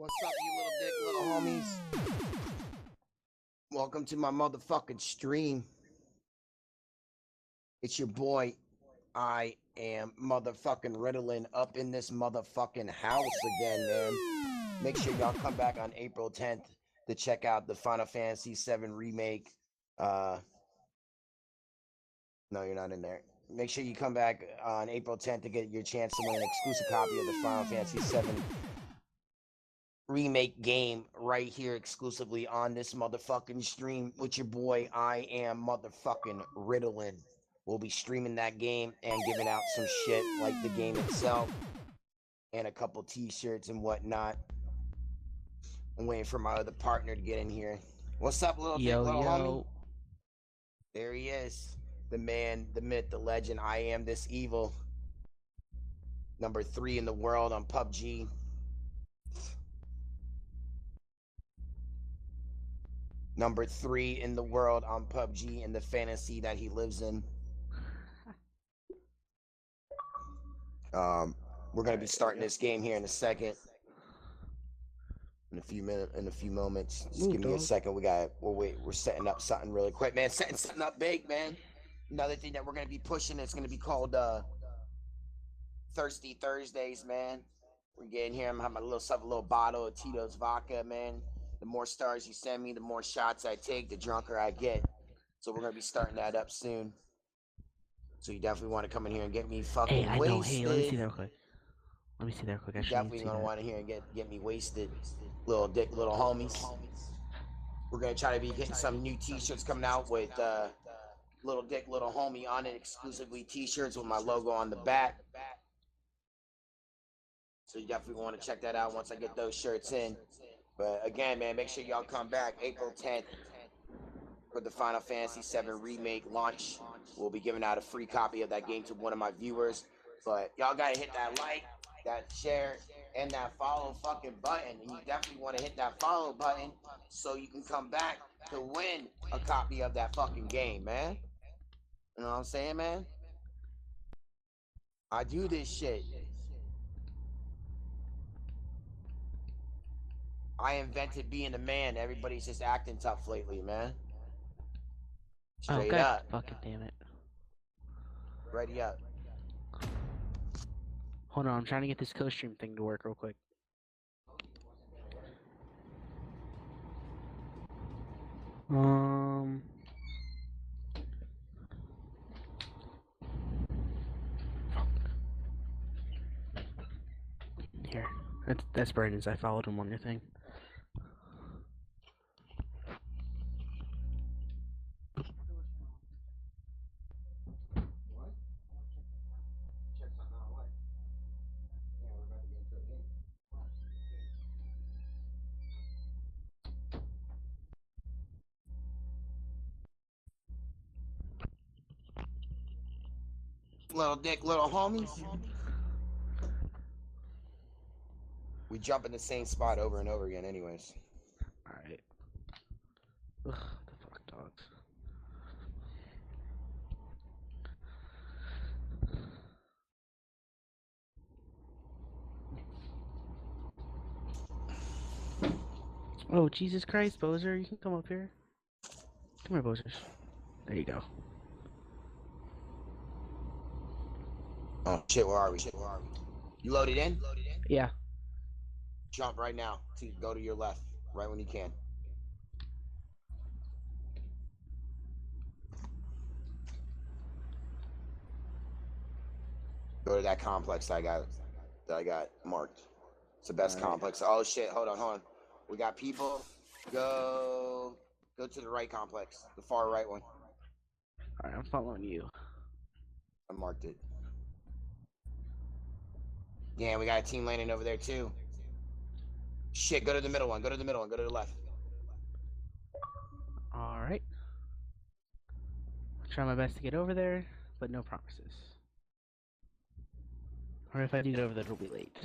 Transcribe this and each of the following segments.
What's up, you little dick, little homies? Welcome to my motherfucking stream. It's your boy, I am motherfucking Riddlein, up in this motherfucking house again, man. Make sure y'all come back on April 10th to check out the Final Fantasy VII Remake. No, you're not in there. Make sure you come back on April 10th to get your chance to win an exclusive copy of the Final Fantasy VII Remake game right here exclusively on this motherfucking stream with your boy, I am motherfucking Riddlein. We'll be streaming that game and giving out some shit like the game itself and a couple t-shirts and whatnot. I'm waiting for my other partner to get in here. What's up, little dick, little homie? There he is. The man, the myth, the legend. I am this evil. Number 3 in the world on PUBG. Number 3 in the world on PUBG in the fantasy that he lives in. We're gonna be starting this game here in a second. In a few moments. Just give me a second. We're setting up something really quick, man. Setting something up big, man. Another thing that we're gonna be pushing is gonna be called Thirsty Thursdays, man. We're getting here. I'm gonna have a little bottle of Tito's vodka, man. The more stars you send me, the more shots I take, the drunker I get. So we're gonna be starting that up soon. So you definitely want to come in here and get me fucking wasted. Know. Hey, let me see that real quick. You definitely gonna want to hear and get me wasted, little dick, little homies. We're gonna try to be getting some new t-shirts coming out with little dick, little homie on it, exclusively t-shirts with my logo on the back. So you definitely want to check that out once I get those shirts in. But again, man, make sure y'all come back April 10th for the Final Fantasy VII Remake launch. We'll be giving out a free copy of that game to one of my viewers. But y'all gotta hit that like, that share, and that follow fucking button. And you definitely want to hit that follow button so you can come back to win a copy of that fucking game, man. You know what I'm saying, man? I do this shit. I invented being a man. Everybody's just acting tough lately, man. Straight up. Fucking damn it. Ready up. Hold on, I'm trying to get this co-stream thing to work real quick. Here. That's Brandon's. I followed him on your thing. Little dick, little homies. We jump in the same spot over and over again anyways. Alright. Ugh, the fuck dogs. Oh, Jesus Christ, Bozer, you can come up here. Come here, Bozers. There you go. Oh shit, where are we? You loaded in? Yeah. Jump right now. Go to your left, right when you can. Go to that complex that I got marked. It's the best complex. Oh shit, hold on. We got people. Go to the right complex, the far right one. Alright, I'm following you. I marked it. Yeah, we got a team landing over there too. Shit, go to the middle one. Go to the left. Alright. I'll try my best to get over there, but no promises. Or if I do get over there, it'll be late.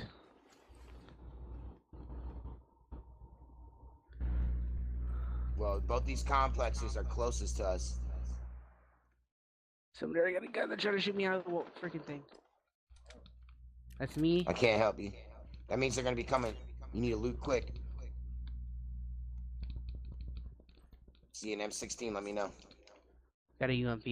Well, both these complexes are closest to us. Somebody got a gun that's trying to shoot me out of the freaking thing. That's me. I can't help you. That means they're gonna be coming. You need to loot quick. See an M16, let me know. Got a UMP.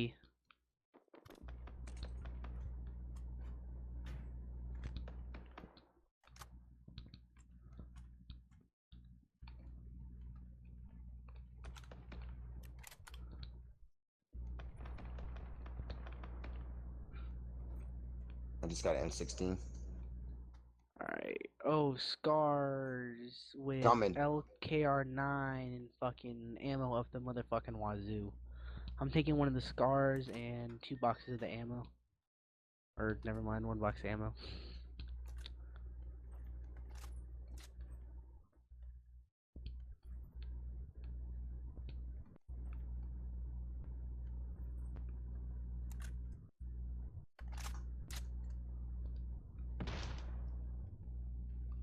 I just got an M16. Alright. Oh, scars with Coming. LKR9 and fucking ammo up the motherfucking wazoo. I'm taking one of the scars and 2 boxes of the ammo. Or, never mind, 1 box of ammo.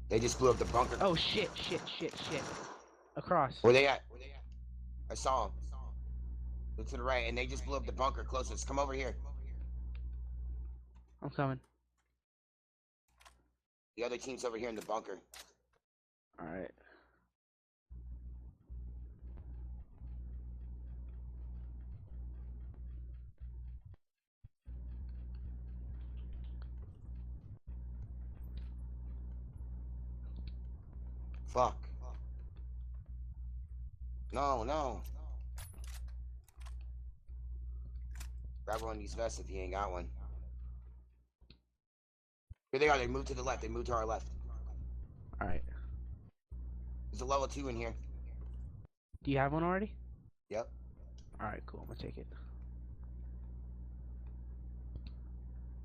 They just blew up the bunker. Oh, shit. Across. Where they at? I saw them. Look to the right, and they just blew up the bunker closest. Come over here. I'm coming. The other team's over here in the bunker. Alright. Fuck. No. Grab one of these vests if you ain't got one. Here they are. They moved to the left. They moved to our left. Alright. There's a level 2 in here. Do you have one already? Yep. Alright, cool. I'm gonna take it.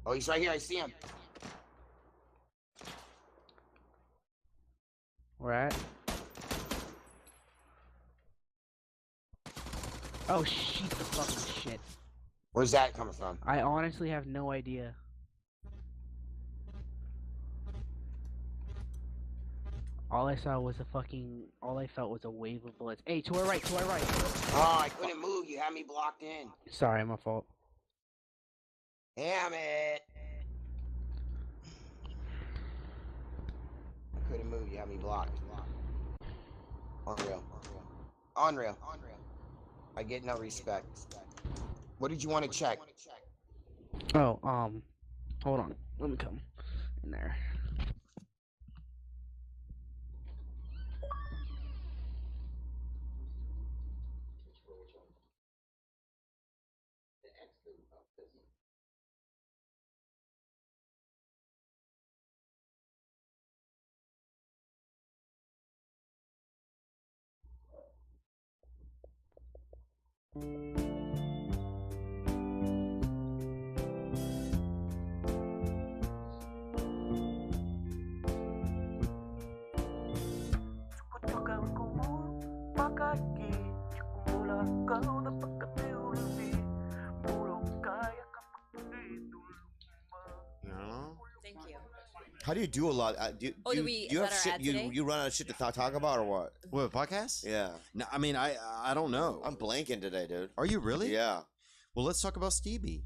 Oh, he's right here. I see him. Where at? Oh, shit, the fucking shit. Where's that coming from? I honestly have no idea. All I saw was a fucking... All I felt was a wave of bullets. Hey, to our right, to our right. Oh, I couldn't move. You had me blocked in. Sorry, my fault. Damn it. I couldn't move. You had me blocked. Unreal. I get no respect. What did you want to check? Oh, hold on. Let me come in there. Thank you. How do you do a lot? Do you have shit? You run out of shit to talk about or what? What, podcast? Yeah. No, I mean, I don't know. I'm blanking today, dude. Are you really? Yeah. Well, let's talk about Stevie.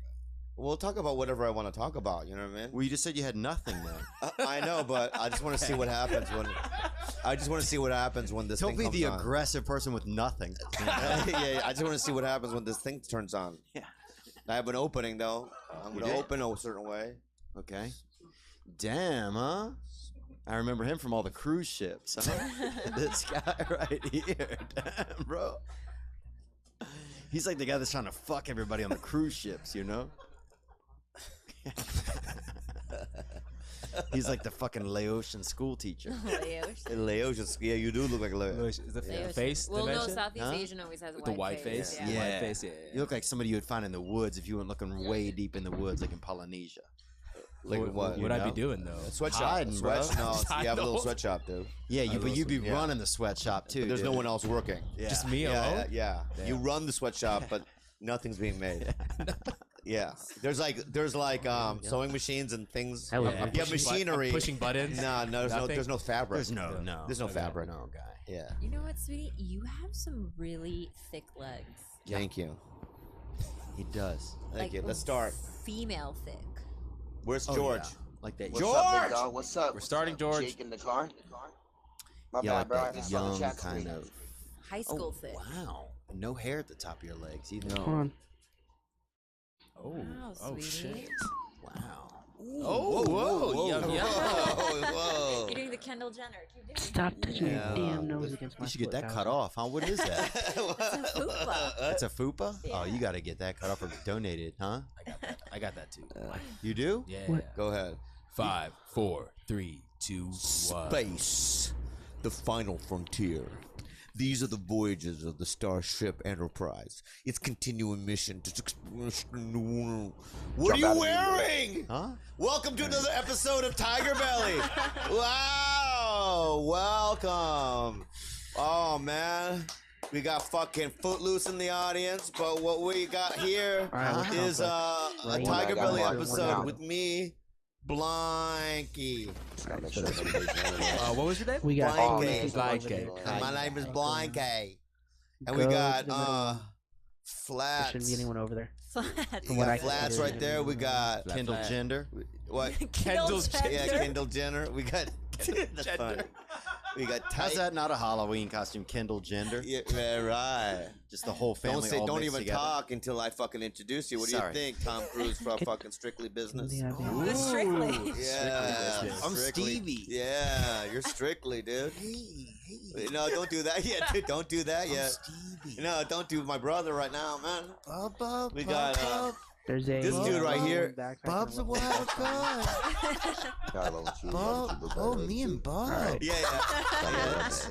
We'll talk about whatever I want to talk about. You know what I mean? Well, you just said you had nothing, man. I know, but I just want to see what happens when. I just want to see what happens when this Don't thing be comes the on. aggressive person with nothing. Yeah, I just want to see what happens when this thing turns on. Yeah. I have an opening though. I'm gonna open a certain way. Okay. Damn, huh? I remember him from all the cruise ships. Huh? This guy right here. Damn, bro. He's like the guy that's trying to fuck everybody on the cruise ships, you know? He's like the fucking Laotian school teacher. Laotian, yeah, you do look like a Laotian. Is the face Well, no, dimension? Southeast Huh? Asian always has a The white face? Yeah. The Yeah. white face, yeah. You look like somebody you would find in the woods if you went looking way deep in the woods, like in Polynesia. Like what? What would I be doing, though? A sweatshop. Hiding, bro. No, you have a little know. sweatshop, dude. Yeah, but you'd be Yeah. running the sweatshop too. But there's no dude. one else working. Yeah. Just me Yeah, alone? yeah. Damn. You run the sweatshop, but nothing's being made. Yeah, there's like sewing machines and things. Hell yeah. You have machinery. Pushing buttons? No, Nothing? there's no fabric. There's no. There's no Okay. fabric. No guy. Yeah. You know what, sweetie? You have some really thick legs. Thank you. He does. Thank you. Let's start. Female thick. Where's Oh, George? yeah. Like that. What's George! up, big dog? What's up? We're starting, George. Jake in the car? My Yeah, bad, like bro. I that just saw the young chat kind screen. of. High school thick. Wow. No hair at the top of your legs either. Come on. Oh, Wow, oh sweetie. shit. Wow. Oh, whoa, yum, yum. Whoa. You're doing the Kendall Jenner. Keep doing it. Stop touching Yeah. your damn nose against my You should get foot, that cut Bowser. off, huh? What is that? It's a fupa. That's a fupa? Oh, you Yeah. got to get that cut off or donated, huh? I got that too. You do? Yeah. What? Go ahead. 5, 4, 3, 2, 1. Space, the final frontier. These are the voyages of the Starship Enterprise. Its continuing mission to exploration the world. What Jump are out you of here. wearing? Huh? Welcome to another episode of Tiger Belly. Wow, welcome. Oh man, we got fucking Footloose in the audience, but what we got here Alright, what's is up, a Right. Tiger One Belly out, one episode out. with me, Blanky. Just gotta make sure everybody's doing it. What was your name? We got Blank all these cake. people over Blank there. cake. And my name is Go Blanky. And Go we to got the middle one. There Flats. shouldn't be anyone over there. Flat. We From what I got Flats can right see. there. We got Kendall flat. Gender. what? Kendall Yeah, Jenner. Kendall Jenner. We got that's funny. We got How's tight. that not a Halloween costume? Kendall Gender. Yeah, right. Just the whole family. all Don't mixed even together. talk until I fucking introduce you. What do Sorry. you think, Tom Cruise from fucking Strictly Business? Yeah, The Strictly. Yeah, Business. I'm Strictly. Stevie. Yeah, you're Strictly, dude. No, don't do that yet. Dude, don't do that yet. Stevie. No, don't do my brother right now, man. Bubba, We got There's a This dude right here, Bub's a wild card. Gotta love what you Bub. love. Oh, me and Bub. yeah,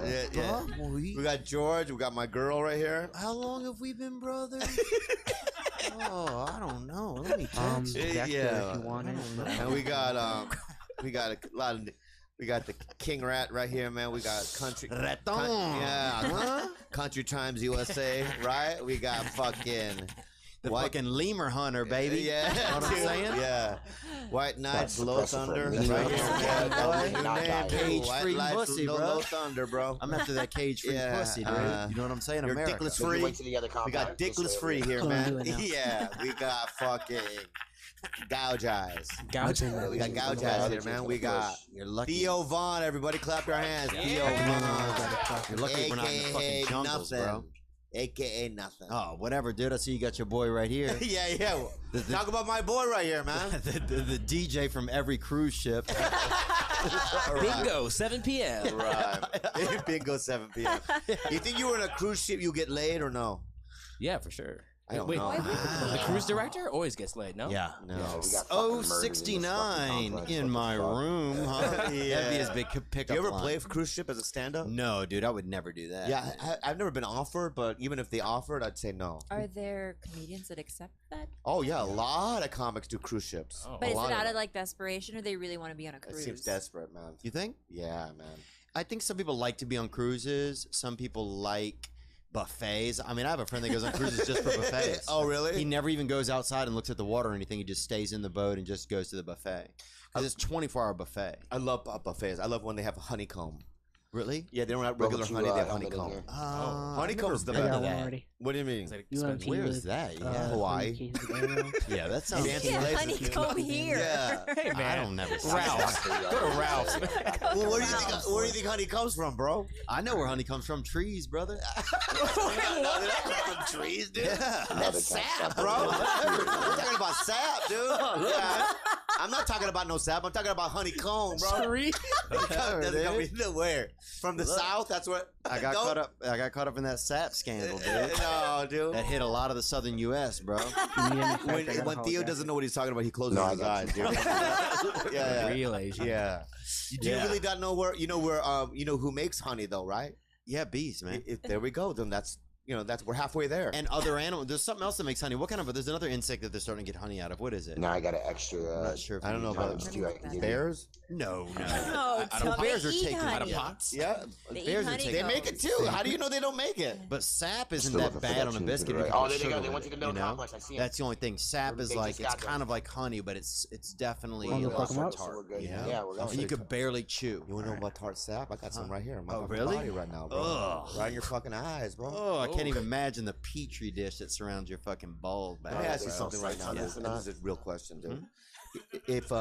yeah. Bub, boy. We got George. We got my girl right here. How long have we been brothers? Oh, I don't know. Let me text. Dexter, Yeah. if you want it. And we got a lot of. We got the King Rat right here, man. We got country. Raton. Yeah. Country Times USA, right? We got fucking. The White- fucking lemur hunter, baby. Yeah. Know what I'm dude, saying? Yeah. White Knights, That's Low suppressive for Thunder, me. right here. Yeah, Yeah, that was new not name, bad. dude. Cage-free White Knights, pussy, Low bro. Thunder, bro. I'm after that cage-free Yeah, pussy, dude. You know what I'm saying? you're America. dickless So you free. went to the other We compound. got This dickless way. free here, That's what I'm man. doing now. Yeah, we got fucking gouge eyes. Gouge. We got gouge eyes here, man. We got You're lucky. Theo Vaughn. Everybody clap your hands. Theo Vaughn. You're lucky we're not in the AKA fucking jungles, nothing. bro. AKA nothing. Oh, whatever, dude. I see you got your boy right here. Yeah. The- Talk about my boy right here, man. the DJ from every cruise ship. Bingo, 7 p.m. Right. Bingo 7 p.m. You think you were in a cruise ship, you get laid or no? Yeah, for sure. I don't Wait, know. the cruise director always gets laid, no? Yeah. No. Yeah, we got fucking Oh, murdered in this fucking 69 complex. in What my the fuck? room, huh? That'd be Yeah. his big pickup Do you ever line. play cruise ship as a stand-up? No, dude, I would never do that. Yeah, I've never been offered, but even if they offered, I'd say no. Are there comedians that accept that? Oh yeah, a lot of comics do cruise ships. Oh. But A is lot it out them. of like desperation, or they really want to be on a It cruise? seems desperate, man. You think? Yeah, man. I think some people like to be on cruises. Some people like buffets. I mean, I have a friend that goes on cruises just for buffets. Oh really? He never even goes outside and looks at the water or anything. He just stays in the boat and just goes to the buffet. Because it's 24-hour buffet. I love buffets. I love when they have honeycomb. Really? Yeah, they don't have Bro, regular but you, honey. They have helmet in honeycomb. here. Honeycomb's the I got best. one already. What do you mean? It's like You want expensive. Where tea is with, that? Yeah. Hawaii. cases of arrow? Yeah, that sounds Fancy Yeah, places. honeycomb here. Yeah. Hey, I man. don't never see Ralph's. that. Go to Ralph's. Well, where do you think honey comes from, bro? I know where honey comes from. Trees, brother. From trees, dude. Yeah. That's sap, bro. We're talking about sap, dude. Yeah. I'm not talking about no sap. I'm talking about honeycomb, bro. Tree. Doesn't come from where? From the south? That's where. I got caught up in that sap scandal, dude. No, dude. That hit a lot of the southern U.S., bro. You need any facts? I When got a whole Theo jacket. doesn't know what he's talking about, he closes No, I his got eyes, dude. Yeah. Real Asian. Yeah. Do you Yeah. really not know where? You know where? You know who makes honey, though, right? Yeah, bees, man. There we go. Then that's we're halfway there. And other animals. There's something else that makes honey. What kind of? There's another insect that they're starting to get honey out of. What is it? Now I got an extra. I'm not sure. If I don't you know know about times it. two. I can give you. Bears? No, no. No, I don't- bears are they eat taking Out honey. of pots. Yeah. They eat Bears are honey. taking- They make it too. How do you know they don't make it? But sap isn't Still that looking for bad that on a cheese biscuit. to if the you right. put Oh, there they sugar go. They with went to it, the middle you know? complex. I see 'em. That's the only thing. Sap They is just like it's got kind them. of like honey, but it's definitely Wanna look them up? So we're good. Yeah. Yeah, we're going. and you could barely chew. You want to know about tart sap? I got some right here in my Oh, fucking really? body right now, bro. Ugh. Right in your fucking eyes, bro. Oh, I can't even imagine the petri dish that surrounds your fucking balls. Let me ask you something right now. Yeah. This is a real question, dude. If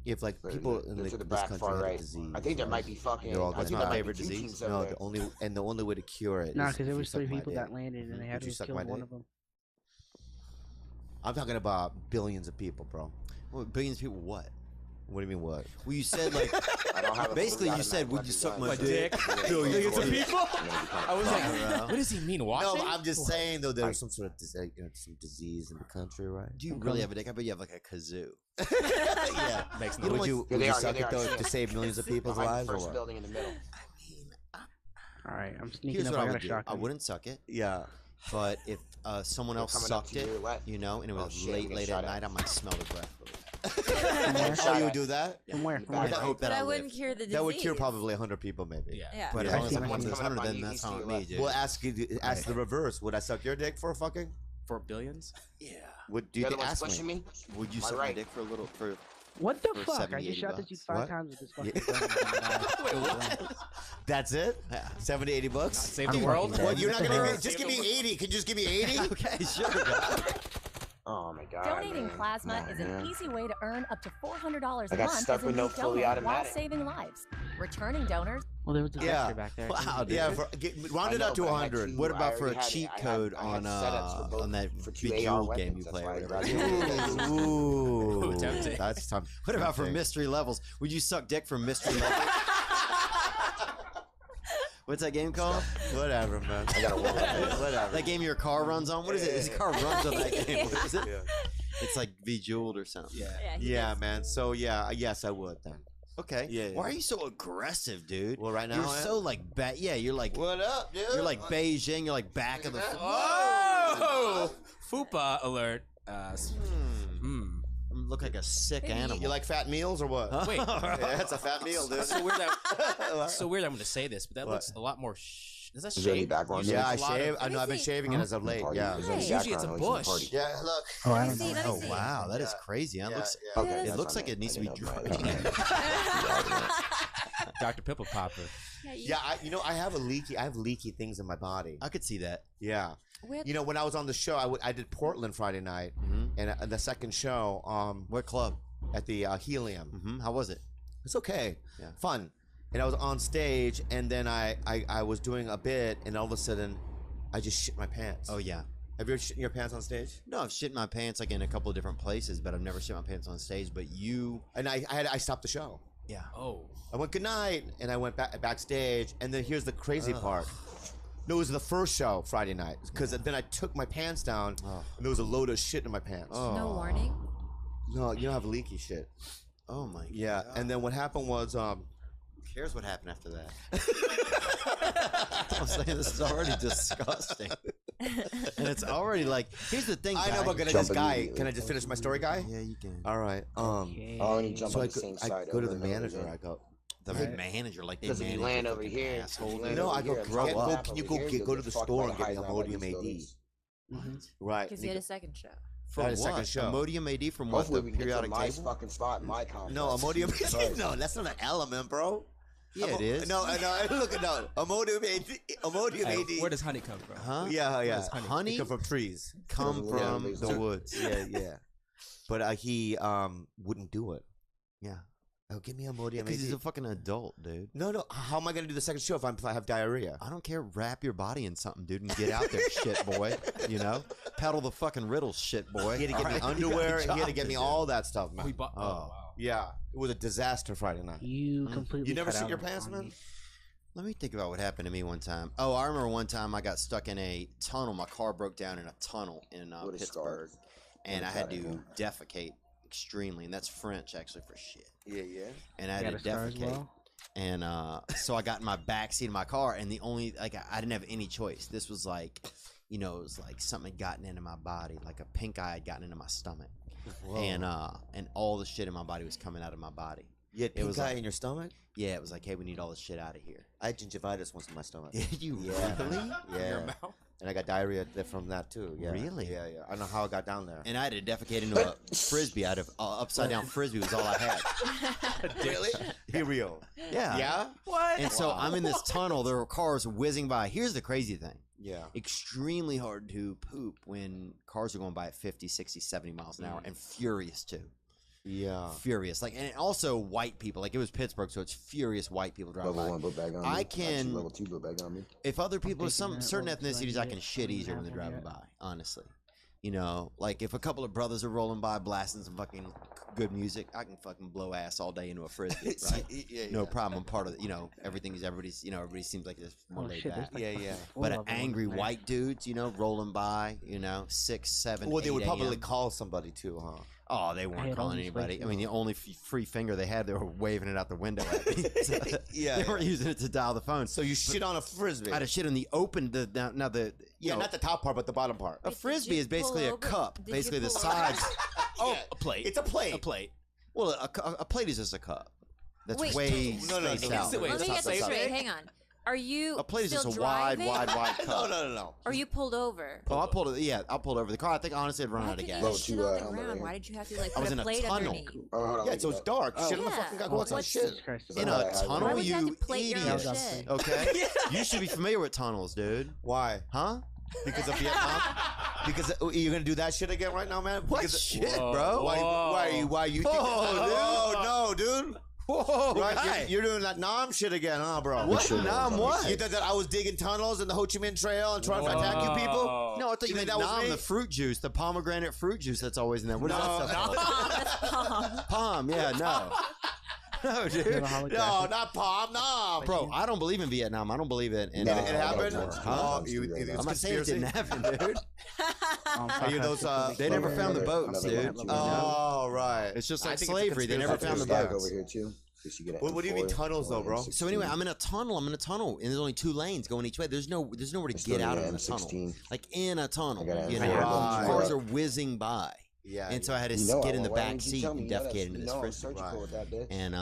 If like But people in to the this back country far had a right. disease, I think there might be fucking. they're all I gonna think my there might favorite be two disease. teams over No, there. the only way to cure it. Nah, is because there if you was suck 3 my people dick. that landed and they had Would you to suck kill my one dick? of them. I'm talking about billions of people, bro. Well, billions of people. What? What do you mean what? Well, you said like. I don't have a Basically, fully you said, automatic "Would you suck weapon my gun. dick?" Billions of people. I was like, Bro. what does he mean? No, Washing? but I'm just saying though. There's some sort of some disease in the country, right? Do you really have a dick? I bet you have like a kazoo. Yeah. Makes no You don't Would like- you Yeah, they are, suck yeah, it they are. though to save millions of people's Behind lives the or first what? building in the middle. Alright, I'm sneaking Here's up. what I I got would a do. I shotgun. wouldn't suck it, Yeah. but if someone They're else coming up sucked to it, your left. you know, and it Oh, was shit, I'm late getting at shot night, at. I might smell the breath. Oh, you would do that? From where? In the From back. where? I hope But that I I wouldn't live. cure the disease. That would cure probably 100 people, maybe. Yeah. Yeah. But Yeah, as long I as see I'm my one of team. those Coming up 100, on then you, that's he's to on your me, left. dude. We'll ask the reverse. Would I suck your dick for fucking? For billions? Yeah. Would do The you other one's ask pushing me? me. Would you My suck my right. dick for a little? For What the For fuck? 70, I just 80 shot this dude bucks. 5 What? times with this Yeah. fucking gun. Wait, what? That's it? yeah. 70, 80 bucks? Save I'm the world? fucking What? dead. You're not What the gonna hell? give just give me 80. Can you just give me 80? Okay, sure. God. Oh my god. Donating man. plasma Come on, is an man. easy way to earn up to $400 I a got month stuck as a with new no fully donor while automatic. saving lives. Returning donors Well, there was a Yeah. vector back there. Wow, dude. Yeah, round I it know, out to but I had 100. two- What I about for a already had it. cheat I had- code I had on setups for both- on that for two Bejeweled AR game weapons, you that's play or why I whatever? grabbed it. Ooh, Tempting. that's time. What about for mystery levels? Would you suck dick for mystery levels? What's that game called? Whatever, man. I got a wall. Whatever. That game your car runs on? What is it? His car runs on that game. What is it? Yeah. It's like Bejeweled or something. Yeah. Yeah, man. So yeah, yes, I would then. Okay. Yeah, yeah. Why are you so aggressive, dude? Well, right now you're I am. so like yeah, you're like What up, dude? you're like Beijing. You're like back of the. Oh! Fupa alert. Look like a sick Maybe- animal. You like fat meals or what? Huh? Wait. Yeah, that's a fat meal, dude. So weird that so weird I'm going to say this, but that What? looks a lot more is that Is there any shaved? background Usually Yeah, I it's a lot of- shave. I know. I've been shaving it as of late. Party. Yeah. Is there any Usually it's a background noise in the bush. party? Yeah. Look. Oh, I Let me don't see, know. let me Oh see. wow, that is Yeah. crazy. Huh? Yeah, Looks yeah. Okay, it that's looks on like it needs to I be didn't know, dry. but- Dr. Pimple Popper. Yeah, I have leaky things in my body. I could see that. Yeah. With- You know, when I was on the show, I did Portland Friday night, and the second show What club? at the Helium. How was it? It's okay, Yeah. fun. And I was on stage, and then I was doing a bit, and all of a sudden, I just shit my pants. Oh yeah. Have you ever shit your pants on stage? No, I've shit my pants like in a couple of different places, but I've never shit my pants on stage. But you, And I stopped the show. yeah. Oh. I went good night, and I went backstage, and then here's the crazy part. No, it was the first show Friday night, because then I took my pants down, and there was a load of shit in my pants. No warning. No, you don't have leaky shit. Oh my. Yeah, God. and then what happened was, Who cares what happened after that? I'm saying this is already disgusting, and it's already like. Here's the thing. I know, guy. but this Jump guy. immediately. Can I just finish my story, guy? Yeah, you can. All right. Okay. Oh, and you jump So on I the go, same I side. go to over the and over manager. again. I go. The Hey, manager, like they Because if you manage land your over fucking here, asshole, if you dude. land No, over I go. here, Grow if you up. land Can you over go here, get, you'll go to get the fucked store by and the get me highs out by these Imodium AD? buildings. Right. Because you had a second show. For I had what? a second show. Imodium AD from what? Hopefully The we can get to periodic my table? fucking spot in my complex. No, Imodium. Right. No, that's not an element, bro. Yeah, it is. No, look, no. Imodium AD. Imodium Hey, AD. where does honey come from? Huh? Yeah. honey? It come from trees. Come Yeah, from makes the sense. woods. Yeah. But he wouldn't do it. Yeah. Oh, give me Imodium Because he's a AD. fucking adult, dude. No. How am I gonna do the second show if I have diarrhea? I don't care. Wrap your body in something, dude, and get out there, shit boy. You know, paddle the fucking riddle, shit boy. He had to get me All right? underwear. You got a He had to job get me do. all that stuff, man. We bought. Oh, Oh. wow. Yeah, it was a disaster Friday night. You completely. You never cut shit out your on pants, me. man? Let me think about what happened to me one time. Oh, I remember one time I got stuck in a tunnel. My car broke down in a tunnel in What a Pittsburgh, start. and What I a had start, to defecate extremely, and that's French actually for shit. Yeah. And I You had got to a scar as defecate. well? And so I got in my back seat of my car, and the only I didn't have any choice. This was like, it was like something had gotten into my body, like a pink eye had gotten into my stomach, and all the shit in my body was coming out of my body. You had It was pink eye like- in your stomach? Yeah, it was like, hey, we need all this shit out of here. I had gingivitis once in my stomach. Did you Yeah. really? Yeah. mouth? And I got diarrhea from that too. Yeah. Really? Yeah. I don't know how I got down there. And I had to defecate into a frisbee. I had a upside down frisbee was all I had. Really? Be real. Yeah. Yeah? What? And so I'm in this tunnel. There were cars whizzing by. Here's the crazy thing. Yeah. Extremely hard to poop when cars are going by at 50, 60, 70 miles an hour, and furious too. Yeah. Furious, like, and also white people. Like, it was Pittsburgh, so it's furious white people driving Level by. 1 book bag on me. I Actually, can- level 2 book bag on me. If other people, taking some that certain level 2, ethnicities, I get can shit one easier when they're half one driving yet. by. Honestly, you know, like if a couple of brothers are rolling by blasting some fucking good music, I can fucking blow ass all day into a frisbee, right? No problem. I'm part of it. You know, everybody's, you know, everybody seems like this more Oh laid shit, back. there's like Yeah, fucking yeah. four But level ones angry in there. white dudes, you know, rolling by, you know, 6, 7, Well, they 8 would probably a.m. call somebody too, huh? Oh, they I weren't had all calling these anybody. places. I mean, the only free finger they had, they were waving it out the window at me. So Yeah, they weren't using it to dial the phone. So you shit on a frisbee. I had a shit in the open. Now the you Yeah, know, not the top part, but the bottom part. a Wait, did frisbee you is basically pull a over? cup. Did you Basically, the pull over? sides. Oh, a plate. It's a plate. A plate. Well, a plate is just a cup. That's Wait. way No, spaced no, out. wait, Let me it's get not this so straight. Hang on. Are you A plate is still just a wide driving? cup. No. Or you pulled over? Oh, I pulled it. Yeah, I pulled over the car. I think honestly, I'd run Why out of couldn't gas. you Low just to, shit on the helmet ground? right Why here. did you have to like I was put in a a plate tunnel. underneath? Oh, hold on, Yeah, so it's dark. Oh, Shit on the yeah. fucking guy. Go outside What's- shit. Jesus Christ, In it's a not- tunnel, Why would you have you to plate your idiot. own shit? Okay, you should be familiar with tunnels, dude. Why? Huh? Because of Vietnam? Because you're gonna do that shit again right now, man? What Because- shit, Whoa. bro? Why you think Whoa, Oh, no, dude. Whoa, Right, right. you're doing that Nam shit again, huh, bro? What? Sure, Nam no, what? You thought that I was digging tunnels in the Ho Chi Minh Trail and trying to attack you people? No, I thought you You meant think that was Nam, me? the fruit juice, the pomegranate fruit juice that's always in there. What is No, that stuff called? That's palm. Palm, yeah, no. No, You have dude. a holographic- No, not Palm, Nam. Bro, I don't believe in Vietnam. I don't believe it. No, It I got happened? a Huh? ton. I'm not saying it didn't happen, dude. Are you those, They never Another- found the boats, another dude. one. Oh, right. It's just I like think it's a slavery. They never conspiracy found the There's a bag boats. over here too. in case you get an What do you mean M4 tunnels, or though, bro? M16. So anyway, I'm in a tunnel, and there's only 2 lanes going each way. There's nowhere to It's get still out in of the M16. tunnel. Like in a tunnel, I got you it. know, Right. cars are whizzing by, Yeah. and so I had to You know get I in the won't. Why back didn't you seat tell me? and You know defecate that's- into you this know I'm frisbee, surgical Right. with that bitch. and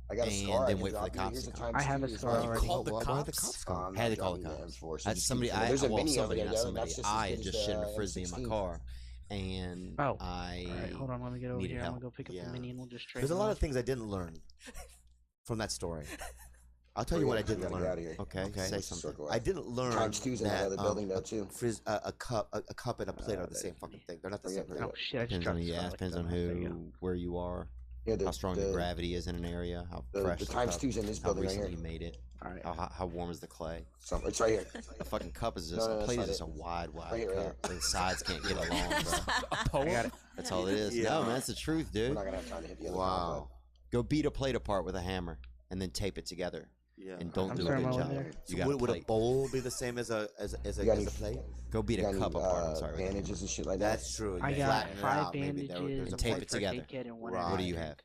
I got a and scar. I then can wait for drop the you. cops Here's to a come. times I have a two. scar It's like, already. Called the Why the cops? cops come? I'm Had not to call the dropping cops. the M4, so That's just somebody. keep it. I There's a well, mini over somebody, there, not though. somebody. That's just I as had good just as shit in the a frisbee in my M16. car, and Oh. I. Alright, hold on. Let me get over needed here. I'm help. gonna go pick up Yeah. the mini and we'll just trade. There's a them lot off. of things I didn't learn from that story. I'll tell Oh, you yeah, what I we didn't gotta get learn. out of here. Okay, Okay. say What's the something. circle I at? didn't learn Times two's in that another building, though, too. a cup and a plate are the same fucking thing. They're not the Oh, yeah, same thing. Oh shit! I just Depends dropped on the yeah, scar depends like on that. There you go. where you are, Yeah, how strong the gravity is in an area, how fresh the the times cup, two's in this how building right recently here. you made it, Alright. how warm is the clay. It's right here. A fucking cup is just No, a no, plate is that's just not a it. wide Right here, right cup. The sides can't get along, bro. A poem? I got it. That's all it is. Yeah. No, man, that's the truth, We're dude. not gonna have time to hit the other Wow. Go beat a plate apart with a hammer and then tape it together. Yeah. And don't I'm do sorry, a good I'm job. over there. You So got a would a plate. bowl be the same as a plate? Go beat a cup apart. I'm sorry. with a bandages hammer. and shit like that. That's true. I You got flatten it 5 out, maybe bandages, there's a And tape one it plate. first together. aid kit, and one Right. What do extra you drink. have?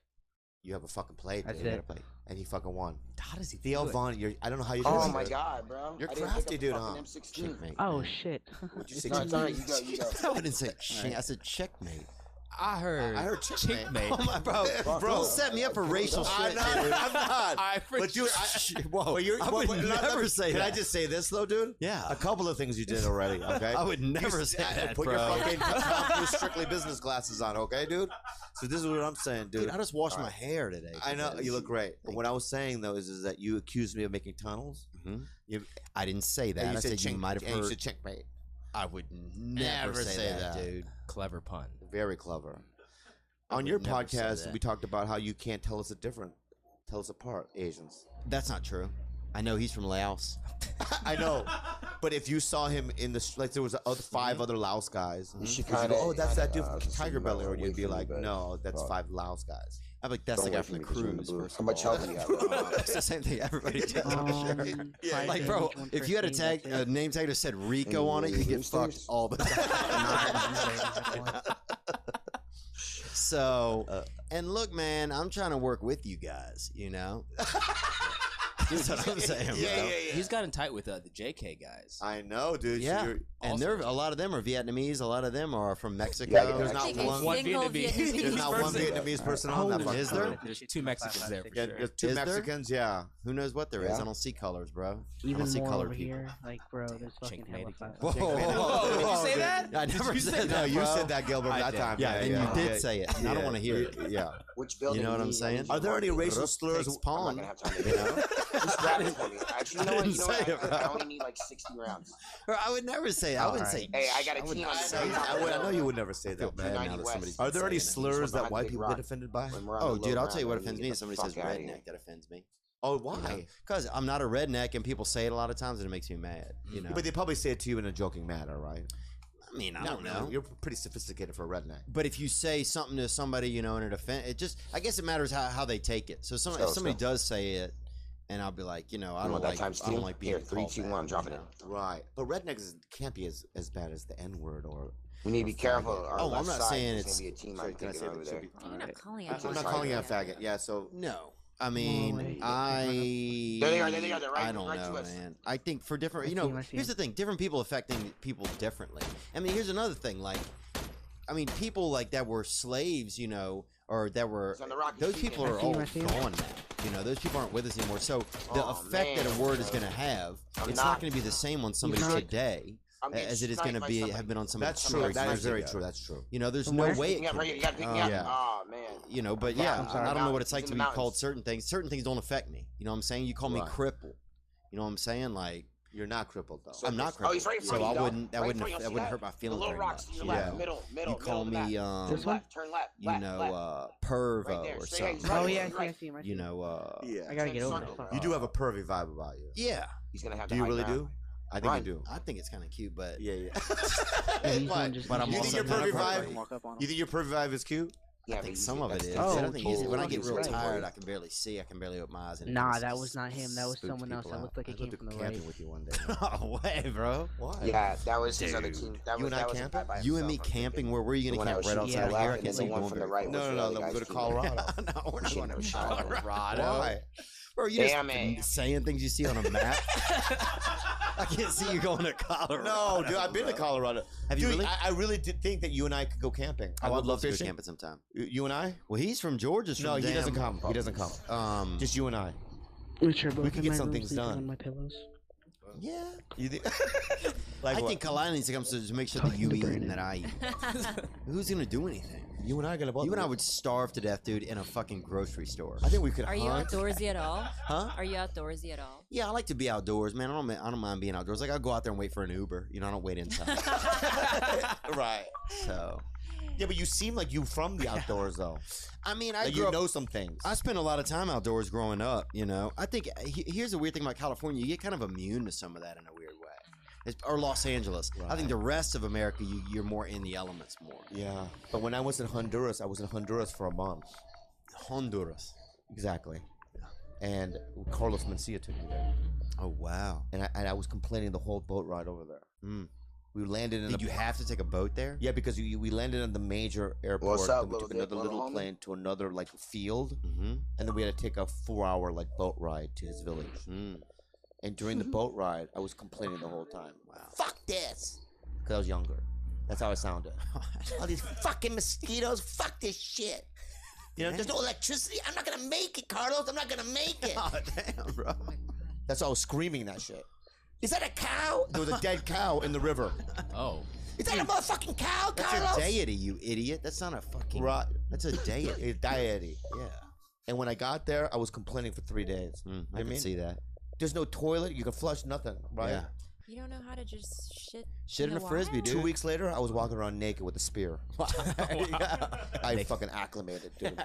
You have a fucking plate, That's dude. You got it. a plate. And he fucking won. How does he do Theo it? Vaughn, I don't know how you do Oh it. my god, bro! You're I didn't crafty, pick dude, up the huh? fucking M16. Checkmate. Oh man. shit! Would you say No, it's alright. checkmate? You go. I didn't say check. I said checkmate. I heard. I heard checkmate. checkmate. Oh my bro, Bro, set me up for racial I'm shit, not. dude. I'm not. I But you, Whoa, I would never say Can that. I just say this though, dude? Yeah. A couple of things you did already. Okay. I would never say that, Put bro. your fucking Tom Cruise strictly business glasses on, okay, dude? So this is what I'm saying, dude. Dude, I just washed my hair today. I know you look great, but Thank what I was saying though is that you accused me of making tunnels. Mhm. You, I didn't say that. and you I said you check- might have and you heard. said checkmate. I would never say that, dude. Clever pun. Very clever. I On would your never say podcast, that. we talked about how you can't tell us tell us apart, Asians. That's not true. I know he's from Laos. I know, but if you saw him in the like, there was 5 other Laos guys. You should would you kinda- go, oh, that's that dude kinda, from just Tiger think about Belly, or it, you'd wait be for me, like, but- no, that's but- 5 Laos guys. I'm like, that's Don't the guy wait from for the me 'cause you're in the cruise. booth. First How of much all. help do you have? That's the same thing everybody does. I'm sure. 5 Like, bro, bandage, one if you had a first aid, tag, that's a name tag that said Rico Any on it, you get fucked roosters? all the time. So, and look, man, I'm trying to work with you guys. You know, that's what I'm saying, bro. He's gotten tight with the JK guys. I know, dude. So Yeah, you're- and also- there a lot of them are Vietnamese. A lot of them are from Mexico. Yeah, there's I not think a one- One single Vietnamese. There's not one person. Vietnamese person on that. Holy fucking Is there? crew. There's 2 Mexicans there for Yeah, sure. there's 2 Is there? Mexicans. Yeah. Who knows what there is? Yeah. I don't see colors, bro. I Even don't see more colored over people. here, like bro, there's fucking hella Checkmate. five. Whoa, Whoa, did you say that? I never you said say that. No, you bro. said that, Gilbert, I that did. time. Yeah, and you did say it. And I don't Yeah, want to hear it. Yeah. which building. You know what I'm need- saying? need Are there any more racial people. slurs? Takes I'm pawn. not gonna have time to You know? Just grab it for me. Actually, you know what? Didn't say it, bro. I only need like 60 rounds. Or I would never say. I wouldn't say. Hey, I got a wouldn't team on the say side. that. I know you would never say feel that, bad man. now that somebody's Are there any saying it. slurs that behind white the big people rock. get offended by? When we're on Oh, the dude, low I'll tell you what ground, offends we me get if the somebody fuck says outta redneck. here. That offends me. Oh, why? Because I'm not a redneck, and people say it a lot of times, and it makes me mad. You know. But they probably say it to you in a joking manner, right? I mean, I don't know. You're pretty sophisticated for a redneck. But if you say something to somebody, you know, in a offense, it just, I guess it matters how they take it. So if somebody does say it, and I'll be like, you know, I You don't want that like, times I don't two? like being Here, 3, called 2, that, 1, drop it you in. know? Right. But rednecks can't be as bad as the N-word or... We need to be careful. Our Oh, I'm left not side saying is it's- gonna be a team. Sorry, I'm can I thinking say over that? there. Should be- You're not calling I'm it. I'm not sorry, calling you a man. faggot. Yeah, so... No. I mean, wait. There they are. They're right. I don't right know, to us. man. I think for different, you I see know, him, I see here's the him. thing: different people affecting people differently. I mean, here's another thing: like, I mean, people like that were slaves, you know, or that were It's on the rock, those he's people speaking. are I see him, all I see him. gone now. You know, those people aren't with us anymore. So the Oh, effect that man, a word is bro. going to have, I'm it's not- not going to be the same on somebody not- today I'm getting as it is sniped going to by be somebody. have been on somebody. That's true. 20 That years is very ago. true. That's true. You know, there's From no where? way Pick it me up can right here. be. You gotta pick me up. Yeah. Oh man. You know, but Yeah, yeah, I'm sorry, I don't know what mountains. it's like He's to in be the called mountains. certain things. Certain things don't affect me. You know what I'm saying? You call me Right. cripple. You know what I'm saying? Like, You're not crippled, though. I'm not Oh, crippled. he's right in So front of I you, dog. wouldn't. That Right in wouldn't. front of you, That see wouldn't that? hurt my The feelings little very rocks much. to your you left, know? middle, You call middle of me, the This one? turn left, you know, Right pervo there, or straight ahead. something. Oh Right, yeah, right. I see him. I see You him. know, Yeah. I gotta get over Circle. it. You do have a pervy vibe about you. yeah. He's gonna have Do the you high really ground. do? I think Run. you do. I think it's kind of cute, but Yeah, Yeah, yeah. he's What? doing just- But I'm he's You also think your not pervy a vibe? pervy. Walk up on him. You think your pervy vibe is cute? Yeah, I but think he's- some of it that's is. the- Oh, I think when I oh, get he's real right. tired, I can barely see. I can barely open my eyes. And it Nah, just that was not him. That was Spook someone else. people That looked like out. it came I'd from love the to right. camping with you one day. No way, bro. Why? Yeah, that was his other Dude. team. That You was and I that was camping? a guy by You and me himself, I'm camping? thinking. Where were you The gonna one that camp? was Right shooting outside to the here? I left, can and see then you one doing from the very right. well. was No, the no, other no. guy's We're going to team. Colorado. No, we're We not shouldn't going have to shot him. Colorado. Why? Bro, you're Damn just saying things you see on a map. I can't see you going to Colorado. No, dude, I've been to Colorado. Have you Dude, really? I really did think that you and I could go camping. I would love to go fishing. camping sometime. You and I? Well, he's from Georgia. No, he doesn't come. He doesn't come. Just you and I. We could get some things done. On my pillows. Yeah. You think? Like I what? think Kalani needs to come to make sure that you eat and that I eat. Who's gonna do anything? you and I are gonna both. You and I would starve to death, dude, in a fucking grocery store. I think we could. Are you hunt. outdoorsy at all? Huh? Are you outdoorsy at all? Yeah, I like to be outdoors, man. I don't mind being outdoors. Like I'll go out there and wait for an Uber. You know, I don't wait inside. Right. So, Yeah, but you seem like you from the outdoors, though. I mean, I Like grew you up. know some things. I spent a lot of time outdoors growing up. You know, I think here's the weird thing about California: you get kind of immune to some of that in a weird way. Or Los Angeles. I think the rest of America, you're more in the elements more. Yeah, but when I was in Honduras, I was in Honduras for a month. Honduras. Exactly. And Carlos Mencia took me there, Oh wow. and I was complaining the whole boat ride over there. Mm. We landed in. Did you have to take a boat there? Yeah, because we landed in the major airport. What's up, then we little took dick, another little little homie? plane to another like field, Mm-hmm. and then we had to take a 4-hour like boat ride to his village. Mm. And during the boat ride, I was complaining the whole time. Wow. Fuck this, because I was younger. That's how I sounded. All these fucking mosquitoes. Fuck this shit. You know, there's no electricity. I'm not gonna make it, Carlos. I'm not gonna make it. Oh damn, bro. That's why I was screaming that shit. Is that a cow? There was a dead cow in the river. Oh. Is that a motherfucking cow, That's Carlos? a deity, you idiot. That's not a fucking. Right. That's a deity. A deity. Yeah. And when I got there, I was complaining for 3 days. Mm, You I can mean? see that. There's no toilet. You can flush nothing, right? Yeah. You don't know how to just shit. Shit in a the frisbee, wild? dude. 2 weeks later, I was walking around naked with a spear. I fucking acclimated, dude.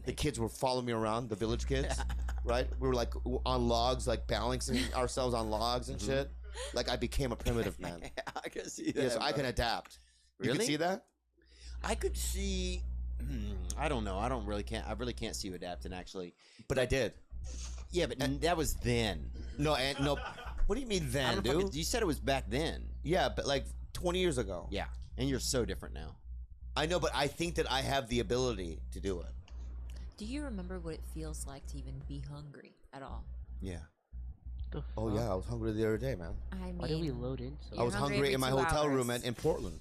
The kids were following me around, the village kids, right? We were like on logs, like balancing ourselves on logs and shit. Like I became a primitive man. I can see that. Yes, I can bro. adapt. You Really? can see that? I could see. I don't know. I really can't see you adapting. Actually. But I did. Yeah, but that was then. No, and no. What do you mean I then, don't fucking- dude? you said it was back then. Yeah, but like 20 years ago. Yeah, and you're so different now. I know, but I think that I have the ability to do it. Do you remember what it feels like to even be hungry at all? Yeah. The Oh fuck? yeah, I was hungry the other day, man. I mean, Why did we load in? So I was You're hungry hungry every in my 2 hotel room hours. in Portland.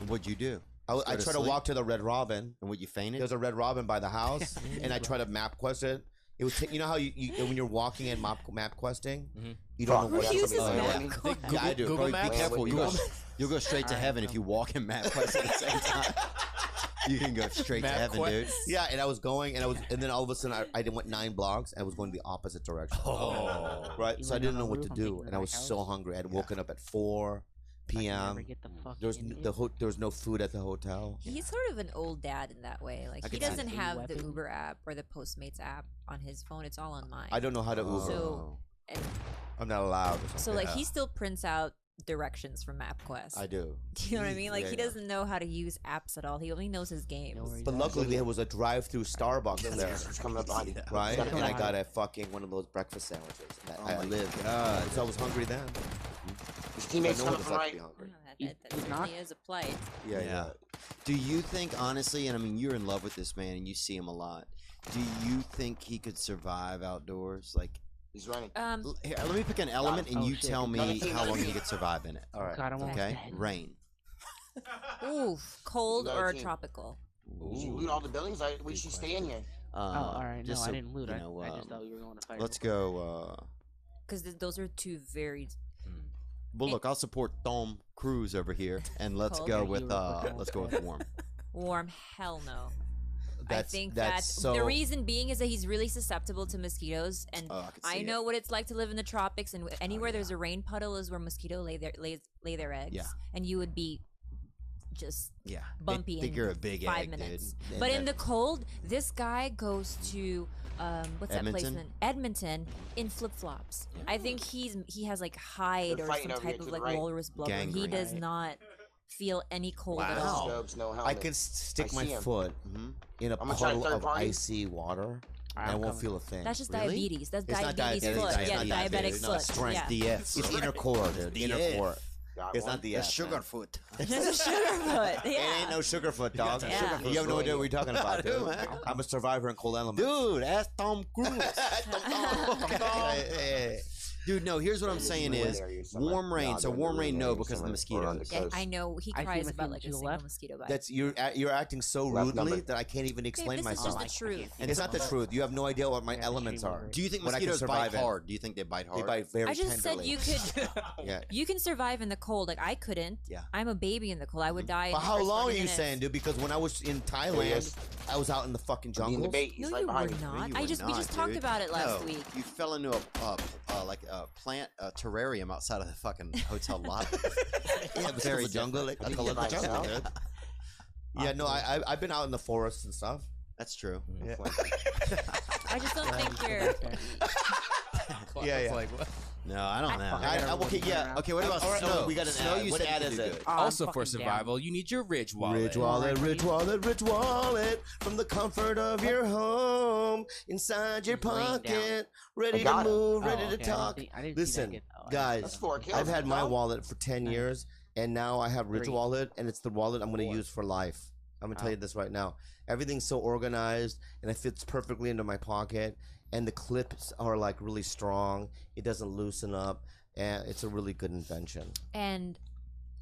What'd you do? I Go tried to sleep? walk to the Red Robin. And what you fainted? There's a Red Robin by the house, and I tried to map quest it. It was, you know how you when you're walking and map questing, you don't know what Who uses something- map Yeah, I do. Google Bro, Maps? be careful. Wait, You'll wait, go straight to heaven if you walk and map quest at the same time. You can go straight to Map heaven, dude. quest. Yeah, and I was going, and then all of a sudden I went 9 blocks, and I was going the opposite direction. Oh. Right, You so I went didn't on know the what roof, to I'm do, taking the and I was back so house. hungry. I had woken up at 4 I can p.m. never get the fuck There was in. there was no food at the hotel. He's sort of an old dad in that way. Like I he could see doesn't that. have the Weapon. Uber app or the Postmates app on his phone. It's all online. I don't know how to Uber. So- And I'm not allowed. Or something. so like he still prints out directions from MapQuest. I do. Do you know what I mean? Like Yeah, he yeah. doesn't know how to use apps at all. He only knows his games. worries. But luckily there was a drive-through Starbucks there, It's coming up behind you. right? Gotta And come I out. got a fucking one of those breakfast sandwiches. And I lived. God. So I was hungry then. His I teammates know coming what it's from like to right. be Oh, hungry. that He's not- certainly is a plight. Yeah, yeah. Do you think, honestly, and I mean, you're in love with this man and you see him a lot. Do you think he could survive outdoors? Like, He's running. here, let me pick an element and Oh, you shit. tell me Another team, how another long he team. could survive in it. All right. God, I'm almost Okay? dead. Rain. Oof, cold Another or team. tropical. Did you loot all the buildings? We should stay in here. Oh, all right. No, just I so, didn't loot. you I know, just thought we were going to fight. let's go. Because those are two very Well, look, I'll support Tom Cruise over here, and let's Cold? go Yeah, with you were let's go with warm. warm. Hell no. I think that's that so. the reason being is that he's really susceptible to mosquitoes, and Oh, I, could see I it. know what it's like to live in the tropics, and anywhere there's a rain puddle is where mosquito lay their eggs. Yeah. And you would be just Yeah, bumpy They think in you're a big 5 egg, minutes. dude. But in the cold, this guy goes to what's that place Edmonton? in Edmonton in flip flops. I think he has like hide They're or fighting some over here type to of the like right. walrus blubber. He Gangrene. does not feel any cold at Wow. all. Scopes, no I helmet. can stick I my see 'em. foot Mhm. in a I'm gonna try puddle third of party. icy water, and I I'm won't coming. feel a thing. That's just Really? diabetes. That's It's not diabetes diabetes, foot. it's Yeah, not diabetic diabetes, it's not foot. strength. Yeah. The F. It's inner core, dude. The Inner F. core. Got It's one. not the The F, sugar man. foot. It's a sugar foot. It Yeah. ain't no sugar foot, dog. Yeah. Sugar foot. You have no idea what you're talking about, do, dude. man. I'm a survivor in cold elements. Dude, that's Tom Cruise. Hey. Dude, no, here's what I'm saying One is area somewhere. warm rain. Nah, So they're in warm the rain, rain no, area because of the somewhere. Or on the mosquitoes. coast. I know he I see cries him about as like a to the single left. mosquito bite. That's you're acting so Left rudely number. that I can't even explain this is myself. just the truth. And It's not the truth. You have no idea what my Yeah, elements shame are. over it. Do you think What I can mosquitoes bite survive in. hard? Do you think they bite hard? They bite very I just said tenderly. you could Yeah. you can survive in the cold. Like I couldn't. Yeah. I'm a baby in the cold. I would die. in But the how first long are 20 you minutes. saying, dude? Because when I was in Thailand, Yes. I was out in the fucking I'm being the jungle. bait. He's No, right you were behind me. No, not. you I were just we just not, talked dude. about it last No, week. You fell into a like a plant terrarium outside of the fucking hotel lobby. Yeah, but Very the jungle, like I the think color of the you're jungle, right, dude. Yeah, no, I've been out in the forest and stuff. That's true. Yeah. I just don't think you're. Yeah, yeah. Like, what? No, I don't know. Okay, yeah. Okay, what about All right, snow? we got an snow. ad. You What said ad you is could do it? good. Also, I'm for fucking survival, you need your Ridge wallet. Ridge wallet, Ridge wallet, Ridge wallet, from the comfort of your home, inside your He's laying down. pocket, ready I to got it. move, ready Oh, to okay, talk. I didn't see that Listen, get- oh, I- guys, That's 4 kills. I've had my dog. wallet for 10 Nice. years, and now I have Ridge 3. wallet, and it's the wallet I'm going to 4. use for life. I'm going to tell Oh. you this right now. Everything's so organized, and it fits perfectly into my pocket, and the clips are like really strong. It doesn't loosen up, and it's a really good invention. And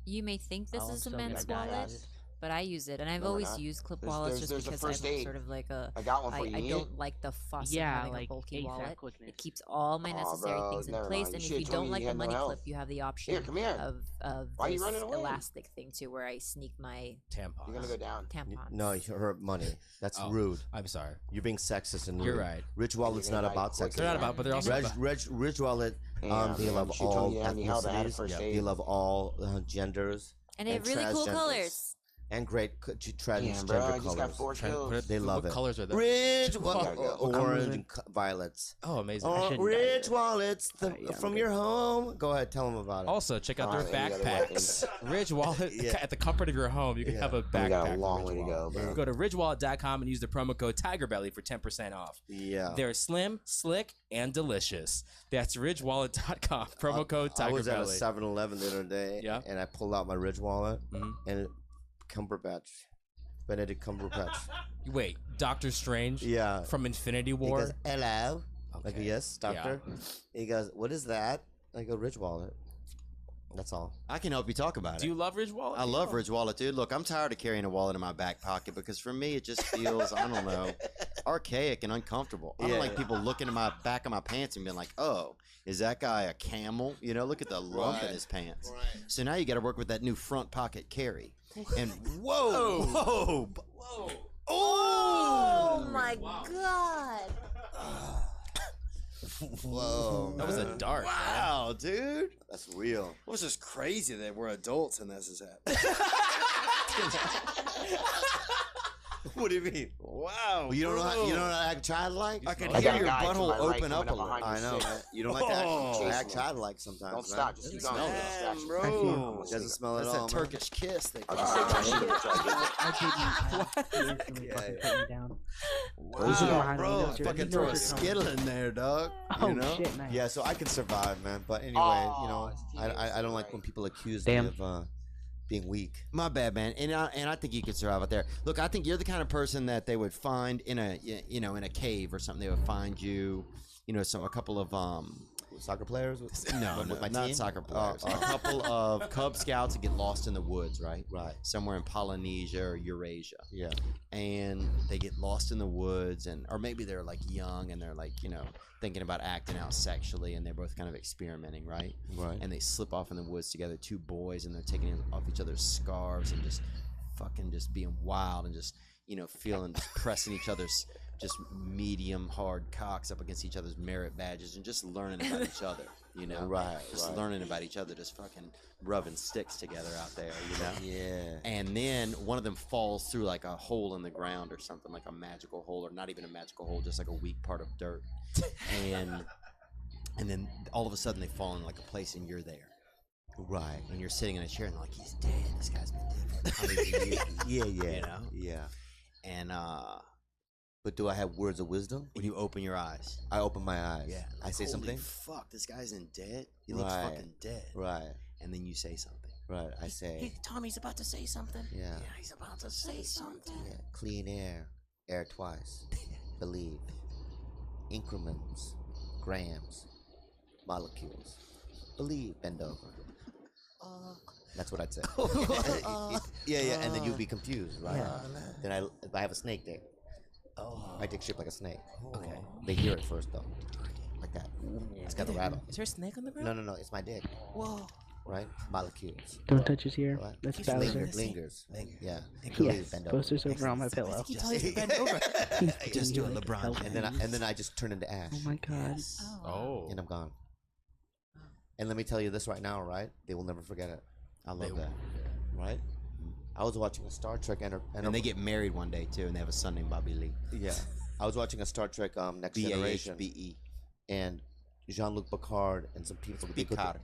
you may think this Oh, I'm is a still gonna men's die. wallet, but I use it, and I've No, we're always not. used clip There's- wallets there's- just there's a because first I'm aid. sort of like a. I got one for you. I You need don't it? like the fuss Yeah, of having like a bulky ASAP wallet. quickness. It keeps all my Aw, necessary bro, things in never place, mind. and You if you should've told don't me like you the had no money health. clip, you have the option Here, come here. of Why are you this running away? elastic thing too, where I sneak my Tampons. You're gonna go down. tampons. No, her money. That's Oh. rude. I'm sorry. You're being sexist and rude. You're right. Rich Wallet's You're not gonna about die quick. sexism. They're not about, but they're also about. Rich Wallet, Yeah, they man, love you should've all told me you had any health. I had a ethnicities. first They aid. love all genders And they have and really cool transgenders. colors. and great transgender Damn, bro, I just got colors. 4 Trying to put kills. it- They love what it. colors are those? Ridge, What colors orange are and violets. Oh, amazing. I shouldn't die Ridge either. Wallets Yeah, from I'm your home. Go ahead, tell them about it. Also, check out their Alright, any other backpacks. Ridge Wallet, Yeah. at the comfort of your home, you can Yeah. have a We backpack. got a from long Ridge way to Wallet. go, bro. Go to ridgewallet.com and use the promo code TigerBelly for 10% off. Yeah. They're slim, slick, and delicious. That's ridgewallet.com. Promo code I was at a TigerBelly. 7-Eleven the other day, Yeah. and I pulled out my Ridge Wallet, Mhm. and Benedict Cumberbatch. Wait, Doctor Strange Yeah. from Infinity He War? goes, hello. Like, Okay. yes, doctor. He goes, what is that? I go, Ridge Wallet. That's all. I can help you talk about Do it. you love Ridge Wallet? I love Ridge Wallet, dude. Look, I'm tired of carrying a wallet in my back pocket because for me, it just feels, I don't know. archaic and uncomfortable. I don't like people looking at my back of my pants and being like, "Oh, is that guy a camel?" You know, look at the lump in his pants. Right. So now you got to work with that new front pocket carry. And whoa. Oh my god. Whoa. That was a dart. Wow, dude. That's real. Well, it's just crazy that we're adults and this is happening. What do you mean? Wow. Well, you don't know how to act childlike? I can I hear got a your guy to butthole my right open up a coming up little. behind I know. shit. Man. You don't like to Oh. act childlike sometimes. Don't stop. Just keep going. Damn, Distraction. bro. Doesn't smell at That's all. that Turkish kiss. They I'll call just it. say my shit. I didn't instantly fucking put me down. Wow, bro. He knows Fucking you're throw a coming. skittle in there, dog. Oh You know? shit, nice. Yeah, so I can survive, man. But anyway, you know, it's teenage, I don't like right. when people accuse Damn. me of being weak. My bad, man. And I think you could survive out there. Look, I think you're the kind of person that they would find in a in a cave or something. They would find you, a couple of Soccer players? no, with my not team? soccer players. A couple of Cub Scouts that get lost in the woods, right? Right. Somewhere in Polynesia or Eurasia. Yeah. And they get lost in the woods, or maybe they're like young and they're like thinking about acting out sexually, and they're both kind of experimenting, right? Right. And they slip off in the woods together, two boys, and they're taking off each other's scarves and just fucking just being wild and just feeling pressing each other's just medium hard cocks up against each other's merit badges and just learning about each other, Right. just learning about each other, just fucking rubbing sticks together out there, Yeah. And then one of them falls through like a hole in the ground or something, like a magical hole, or not even a magical hole, just like a weak part of dirt. and then all of a sudden they fall in like a place and you're there. Right. And you're sitting in a chair and they're like, he's dead. This guy's been dead for hundreds of years. Yeah. Yeah. And But do I have words of wisdom? when you open your eyes, I open my eyes. yeah, I say holy something. Fuck, this guy's in dead. He looks Right. fucking dead. Right. And then you say something. Right. I say. Tommy's about to say something. Yeah. He's about to say something. Yeah. Clean air. Air twice. Believe. Increments. Grams. Molecules. Believe. Bend over. That's what I'd say. Yeah. And then you'd be confused, right? Then I have a snake there. I take shit like a snake. Okay. They hear it first though. Like that. It's got a rattle. Is there a snake on the ground? No. It's my dick. Whoa. Right? Molecules. Don't touch his ear. Right? That's Keep Bowser. Lingers. Yeah. Yes. Poster's over on my pillow. He tells you to bend over. Just do it, Like LeBron. hell. And then I just turn into ash. Oh my god. Oh. And I'm gone. And let me tell you this right now, right? They will never forget it. I love that. Right? I was watching a Star Trek And they get married one day too, and they have a son named Bobby Lee. Yeah. I was watching a Star Trek Next Generation. B-A-H-B-E. And Jean-Luc Picard and some people. Picard.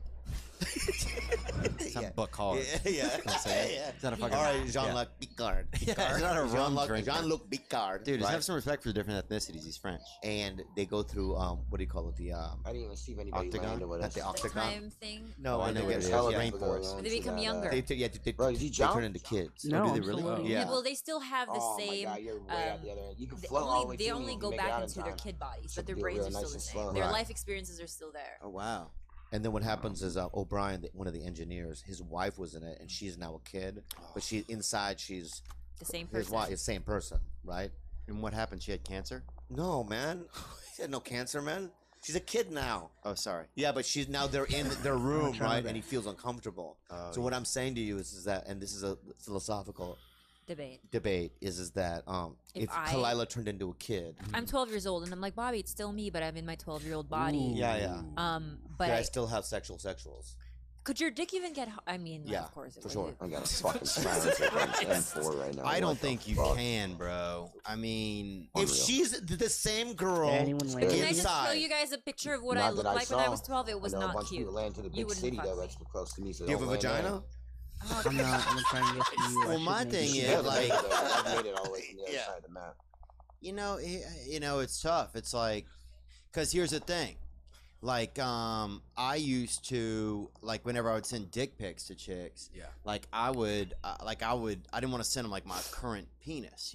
It's not Picard. Yeah. It's not a fucking. All right, Jean-Luc Picard. It's not a rum drinker. Jean-Luc Picard. Dude, just right? have some respect for different ethnicities. He's French. And they go through what do you call it? The I didn't even see if anybody octagon. landed with Not us. the The octagon. time thing. No, I and know they what get it is. Hella Yeah. people going Rainforest. on They to become that, younger. Bro, did he they jump? turn into kids. No, do they I'm really? still alive. Yeah. Well, they still have the Oh same. my God, you're way out the other end. You can They float all the way only, they to only and go make it back out in into their time. kid bodies, Should but their be brains real are nice still the and same. slow. Their Right. life experiences are still there. Oh wow. And then what happens is O'Brien, one of the engineers, his wife was in it, and she's now a kid, but she inside she's The same his person. wife, the same person, right? And what happened? She had cancer. No, man, she had no cancer, man. She's a kid now. Oh, sorry. Yeah, but now they're in their room, try right? that. And he feels uncomfortable. Oh, So what I'm saying to you is that, and this is a philosophical Debate. debate, is that if I- Kalila turned into a kid, I'm 12 years old, and I'm like, Bobby, it's still me, but I'm in my 12-year-old body. yeah, But I still have sexuals. could your dick even get? I mean, Yeah, of course, it for would. sure. I got a fucking silencer on M4 right now. I don't What the think you fuck? can, bro. I mean, If Unreal. she's the same girl, Did anyone land? Can I just show inside, you guys a picture of what Not I that looked I like when I saw. was 12? It was I know a not bunch of cute. people land to the You big wouldn't city fuck though. me. That's close to me. So do you have a don't land there. vagina? I'm not. I'm trying to get to you. I Well, should my maybe- thing You is, should like- have, though. I've made it all the way from the other Yeah. side of the map. it's tough. It's like, cause here's the thing, like, I used to, like, whenever I would send dick pics to chicks, Yeah. like, I didn't want to send them like my current penis,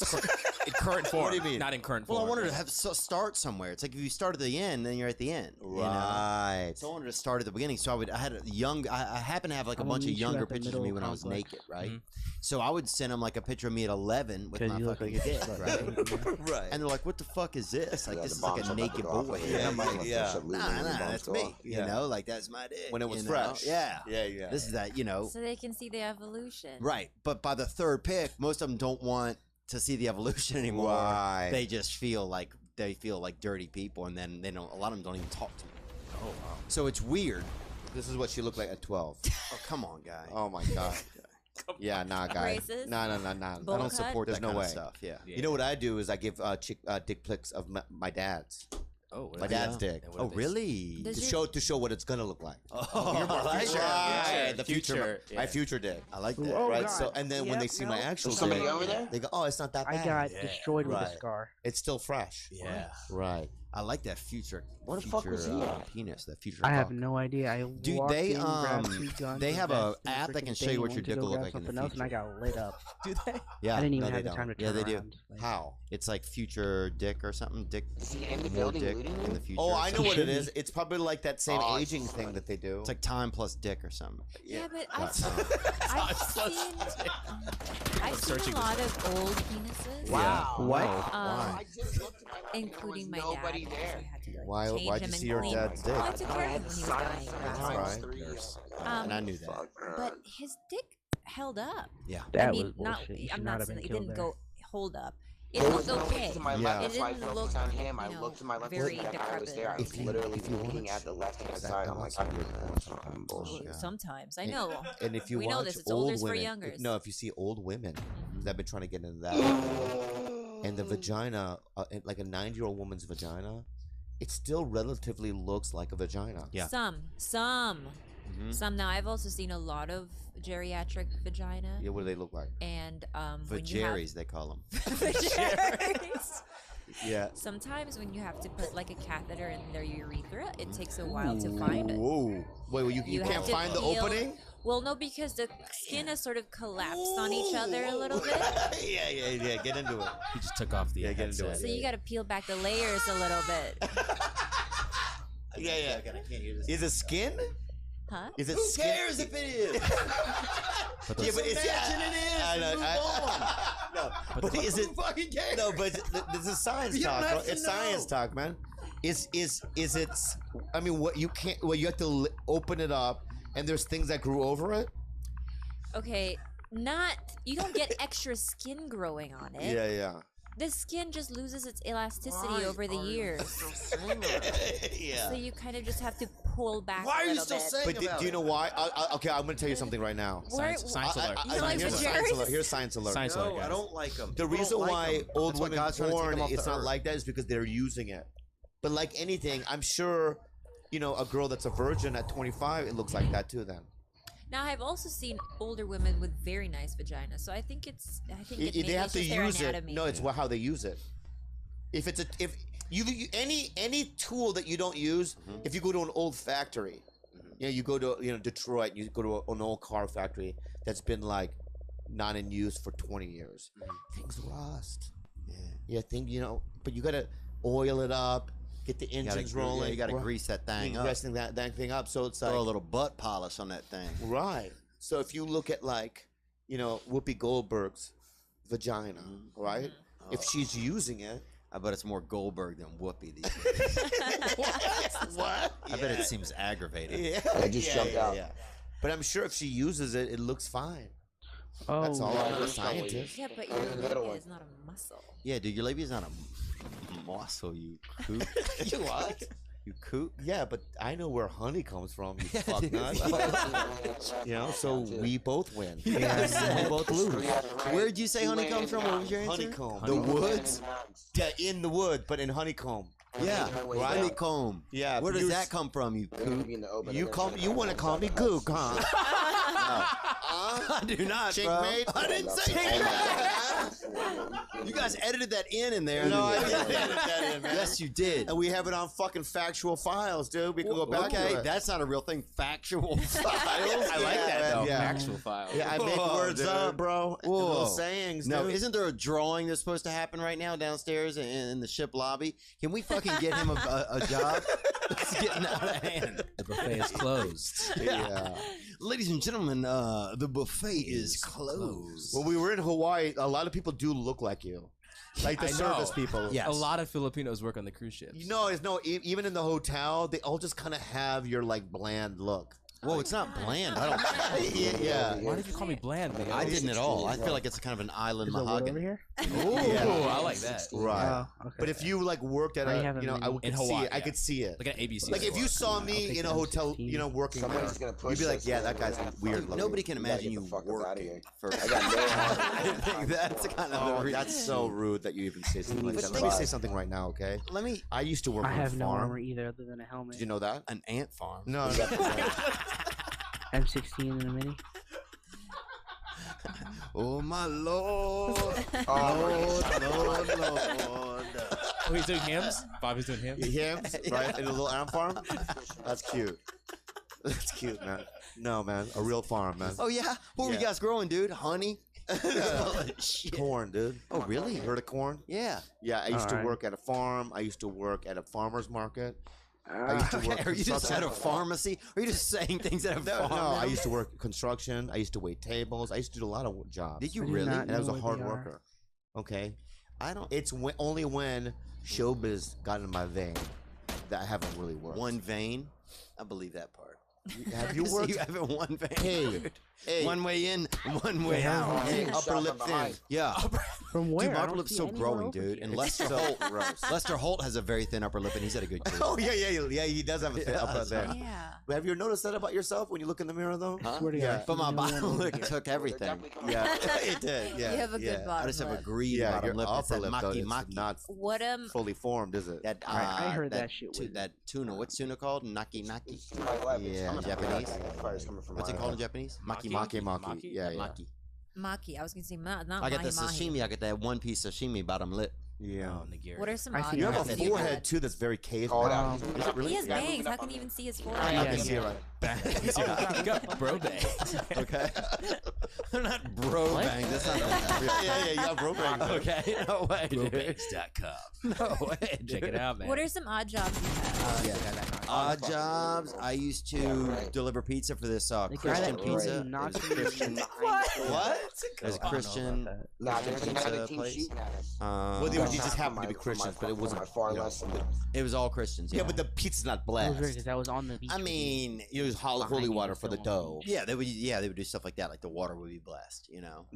In current form. What do you mean? Not in current form. Well, I wanted to have start somewhere. It's like if you start at the end, then you're at the end. You know? Right. So I wanted to start at the beginning. So I had a young. I happen to have like a I'm gonna bunch of meet you younger at the pictures of me middle when I was complex. naked, right? So I would send them like a picture of me at 11 with 'Cause my you look fucking like dick, a right? Right. And they're like, "What the fuck is this? Like Yeah, this the is like bombs a are about to naked go off boy." like And that. I'm like, Yeah. Nah, that's me. You Yeah. know, like that's my dick. When it was you know? fresh. Yeah. Yeah. This is that. You know. So they can see the evolution. Right. But by the third pick, most of them don't want to see the evolution anymore. Right. They just feel like dirty people, and then they don't. A lot of them don't even talk to me. Oh wow. So it's weird. This is what she looked like at 12. Oh come on, guy. Oh my god. Yeah, nah, guy. Braces? Nah. I Bowl I don't cut? support There's that no kind way. of stuff. Yeah. You know what I do is I give dick pics of my dad's. Oh, My dad's dick. And what Oh are they- really? Does To show what it's gonna look like. Oh, You're more I like future. that. Right, the future. Yeah. My future dick. I like that. Oh, Right. God. So and then when Yep, they see my no. actual There's somebody dick, over there? they go, "Oh, it's not that I bad. got Yeah. destroyed with Right. a scar. It's still fresh." Yeah. Right. I like that future. Where the fuck was he at? Penis. That future. I have cock. no idea. I Dude, walked they, in, grabbed 2 guns, they and have a advanced to the app that freaking can show you thing, what your went to dick go will look grab like in the something else, and I future. got lit up. Do they? Yeah. I didn't even no, have they the time to don't. Yeah, turn they do. around. Like, How? It's like future dick or something. Dick. Is he in the More building dick looting in the you? future. Oh, or I know something. what it is. It's probably like that same Oh, aging it's thing that they do. It's like time plus dick or something. Yeah, but Dot I've seen Searching a lot of old penises. Wow. What? I just looked at my phone, Including my there was nobody dad. there. So I had to, like, Why- change why'd you him see and your clean. dad's dick? Well, I took care of him when he was dying. That's right. 3 years. And I knew that. But his dick held up. Yeah. That I mean, was not. bullshit. You I'm should not not have saying been it killed didn't there. go hold up. It There looked was no okay. face to my Yeah. left. It That's why I didn't focused look, on him. I you know, looked to my left. very That guy was there. I decrepit. was literally if you looking watch at the left-hand that side. I'm like, episode I'm of doing some bullshit. Yeah. Sometimes I And- know. And if you We watch know this. It's old olders for women, youngers. no, if you see old women, 'cause I've been trying to get into that, and the vagina, like a 90-year-old woman's vagina, it still relatively looks like a vagina. Yeah. Some. Now I've also seen a lot of geriatric vagina, Yeah, what do they look like? and when you have Vajaries, they call them. vajaries. Yeah. Sometimes when you have to put like a catheter in their urethra, it takes a while to find it. Whoa. Wait, well, you You can't have to find the peel- opening? Well, no, because the skin has sort of collapsed on each other a little bit. yeah. Get into it. He just took off the Yeah, get into headset. So you got to peel back the layers a little bit. Yeah. Is it skin? Huh? Is it Who skin? cares if it is? Yeah, but it's Imagine it is. I and know, move no, on. but is it? Who fucking cares? No, but this is science You don't talk. have Bro. to It's science know. talk, man. Is it? I mean, what you can't. Well, you have to open it up, and there's things that grew over it. Okay, you don't get extra skin growing on it. Yeah. The skin just loses its elasticity over the years. Yeah. So you kind of just have to pull back Why a are you little still bit. saying But about do you know it? why? Okay, I'm going to tell you something right now. Where- Science alert. You like Here's vajaries? science alert. Here's science alert. Science alert, No, guys. I don't like them. The reason why old That's why women God's trying to take porn, them off it's the not earth. like that is because they're using it. But like anything, I'm sure, a girl that's a virgin at 25, it looks like that too then. Now I've also seen older women with very nice vaginas, so I think They have to it's just their use it. anatomy. No, it's how they use it. If any tool that you don't use, if you go to an old factory, you go to Detroit, you go to an old car factory that's been like not in use for 20 years, things rust. Yeah, but you gotta oil it up, get the engines rolling. You got to grease that thing up. Greasing that thing up, so it's like Throw a little butt polish on that thing. right. So if you look at Whoopi Goldberg's vagina, right? If she's using it. I bet it's more Goldberg than Whoopi these days. What? I bet it seems aggravated. Yeah, I just jumped out. Yeah. But I'm sure if she uses it, it looks fine. Oh, That's all. I'm not a Really? scientist. Yeah, but Oh, your the middle labia one. is not a muscle. Yeah, dude, your labia's not a muscle, you kook. You what? You kook? Yeah, but I know where honey comes from. You fuck dude. nut. So we both win. Yeah. We both lose. Where'd you say honey comes from? What was your answer? Honeycomb. The woods? Yeah, in the wood, but in honeycomb. Yeah, Right. honeycomb. Yeah. Where but does that come from, you We're gonna kook? be in the open. You want to call me gook, huh? I do not, bro. Checkmate. I didn't say that. You guys edited that in there. No, I didn't edit that in, man. Yes, you did. And we have it on fucking factual files, dude. We can go back Okay, to it. that's not a real thing. Factual files. I like that though. Yeah. Actual file. Yeah, I make Whoa, words dude. up, bro. And Whoa. little sayings, No, dude. isn't there a drawing that's supposed to happen right now downstairs in the ship lobby? Can we fucking get him a job? It's getting out of hand. The buffet is closed. Yeah. Ladies and gentlemen, the buffet is closed. When we were in Hawaii, a lot of people do look like you. Like the I service know. people. Yes. A lot of Filipinos work on the cruise ships. You know, it's no, even in the hotel, they all just kind of have your like bland look. Whoa, it's not bland. I don't. Yeah. Why did you call me bland, man? I didn't at all. I feel like it's kind of an island Is there wood over mahogany. here? Ooh, Yeah. I like that. Right. Oh, okay. But if you like worked at I a, have a you know, I menu. could In see Hawaii, it. I yeah. could see it. Like an ABC. Like if you saw me take in a the hotel, M16. you know, working there, Somebody's gonna push you'd be like, us, yeah, and that guy's weird looking. Nobody can We gotta imagine get you the fuck us outta working here. for. I got no I think that's kind of the Oh, reason. that's so rude that you even say something like But that. think- Let me say something right now, okay? Let me. I used to work I on a have no farm. armor either, other than a helmet. Did you know that? An ant farm. No. M16 in a mini. Oh my lord. Oh, Lord. Oh, he's doing hams? Bobby's doing hams? Hams, right? In a little ant farm? That's cute. That's cute, man. No, man. A real farm, man. Oh yeah. What were you Yeah. guys growing, dude? Honey. Shit. Corn, dude. Oh really? You heard of corn? Yeah. Yeah, I used to Alright. work at a farm. I used to work at a farmer's market. I used to work Okay, are you just at a construction. pharmacy? Or are you just saying things at a No, farm? no, I now? used to work construction. I used to wait tables. I used to do a lot of jobs. Did you I do really? not And I was know a what hard they are. worker. Okay? I don't. It's only when showbiz got in my vein that I haven't really worked. One vein. I believe that part. Have you So worked? You haven't one vein. Hey, dude. hey. One way in, one way out. Hey, Shot upper from lip thin. behind. Yeah. From where? Dude, my I upper don't lip's see still anywhere growing, over dude. here. And Lester Holt, Lester Holt has a very thin upper lip, and he's had a good career. Oh yeah, yeah. He does have a thin Yeah, upper that's there. right. Yeah. Have you noticed that about yourself when you look in the mirror, though? Huh? Swear to God, Yeah. But my there's no one bottom over lip here. took everything. Yeah, it did. Yeah, You have a yeah. good bottom I just have a lip. greedy Yeah, bottom your lip. It's upper that lip though, maki it's maki. not What fully formed, is it? That I heard that shit was- that tuna. What's tuna called? Naki naki. Yeah, Japanese. Fire's coming from What's it my called in left. Japanese? Maki? Maki. Maki? Yeah, yeah. Maki. Maki. I was gonna say not I got the mahi-mahi. sashimi. I got that one piece sashimi bottom lip. Yeah. Oh, Nigiri. What are some I odd see You that. have jobs a that you've forehead had? too that's very cave. Oh, yeah. Um, Is it really? He has Yeah, bangs. moving How up can on you even see his I forehead? Yeah, can see it right. You got bro bangs. Okay. They're not bro bang. That's not. Yeah, you got bro bangs. Okay. No way, dude. Brobangs.com. No way. Check it out, man. What are some odd jobs you've had? Odd jobs. I used to deliver pizza for this The guy Christian that pizza. came knocked It was me Christian. What? There's a Christian. Nah, there's Pizza another team place. shooting at us. Well, they That's just not happened from to be my- from Christians, my- but it from wasn't my far you know, left. It was all Christians. Yeah, but the pizza's not It was weird blessed. because I was on the beach. I with you. mean, You use holy Behind you water was for the still dough. yeah, they would do stuff like that. Like the water would be blessed. You know.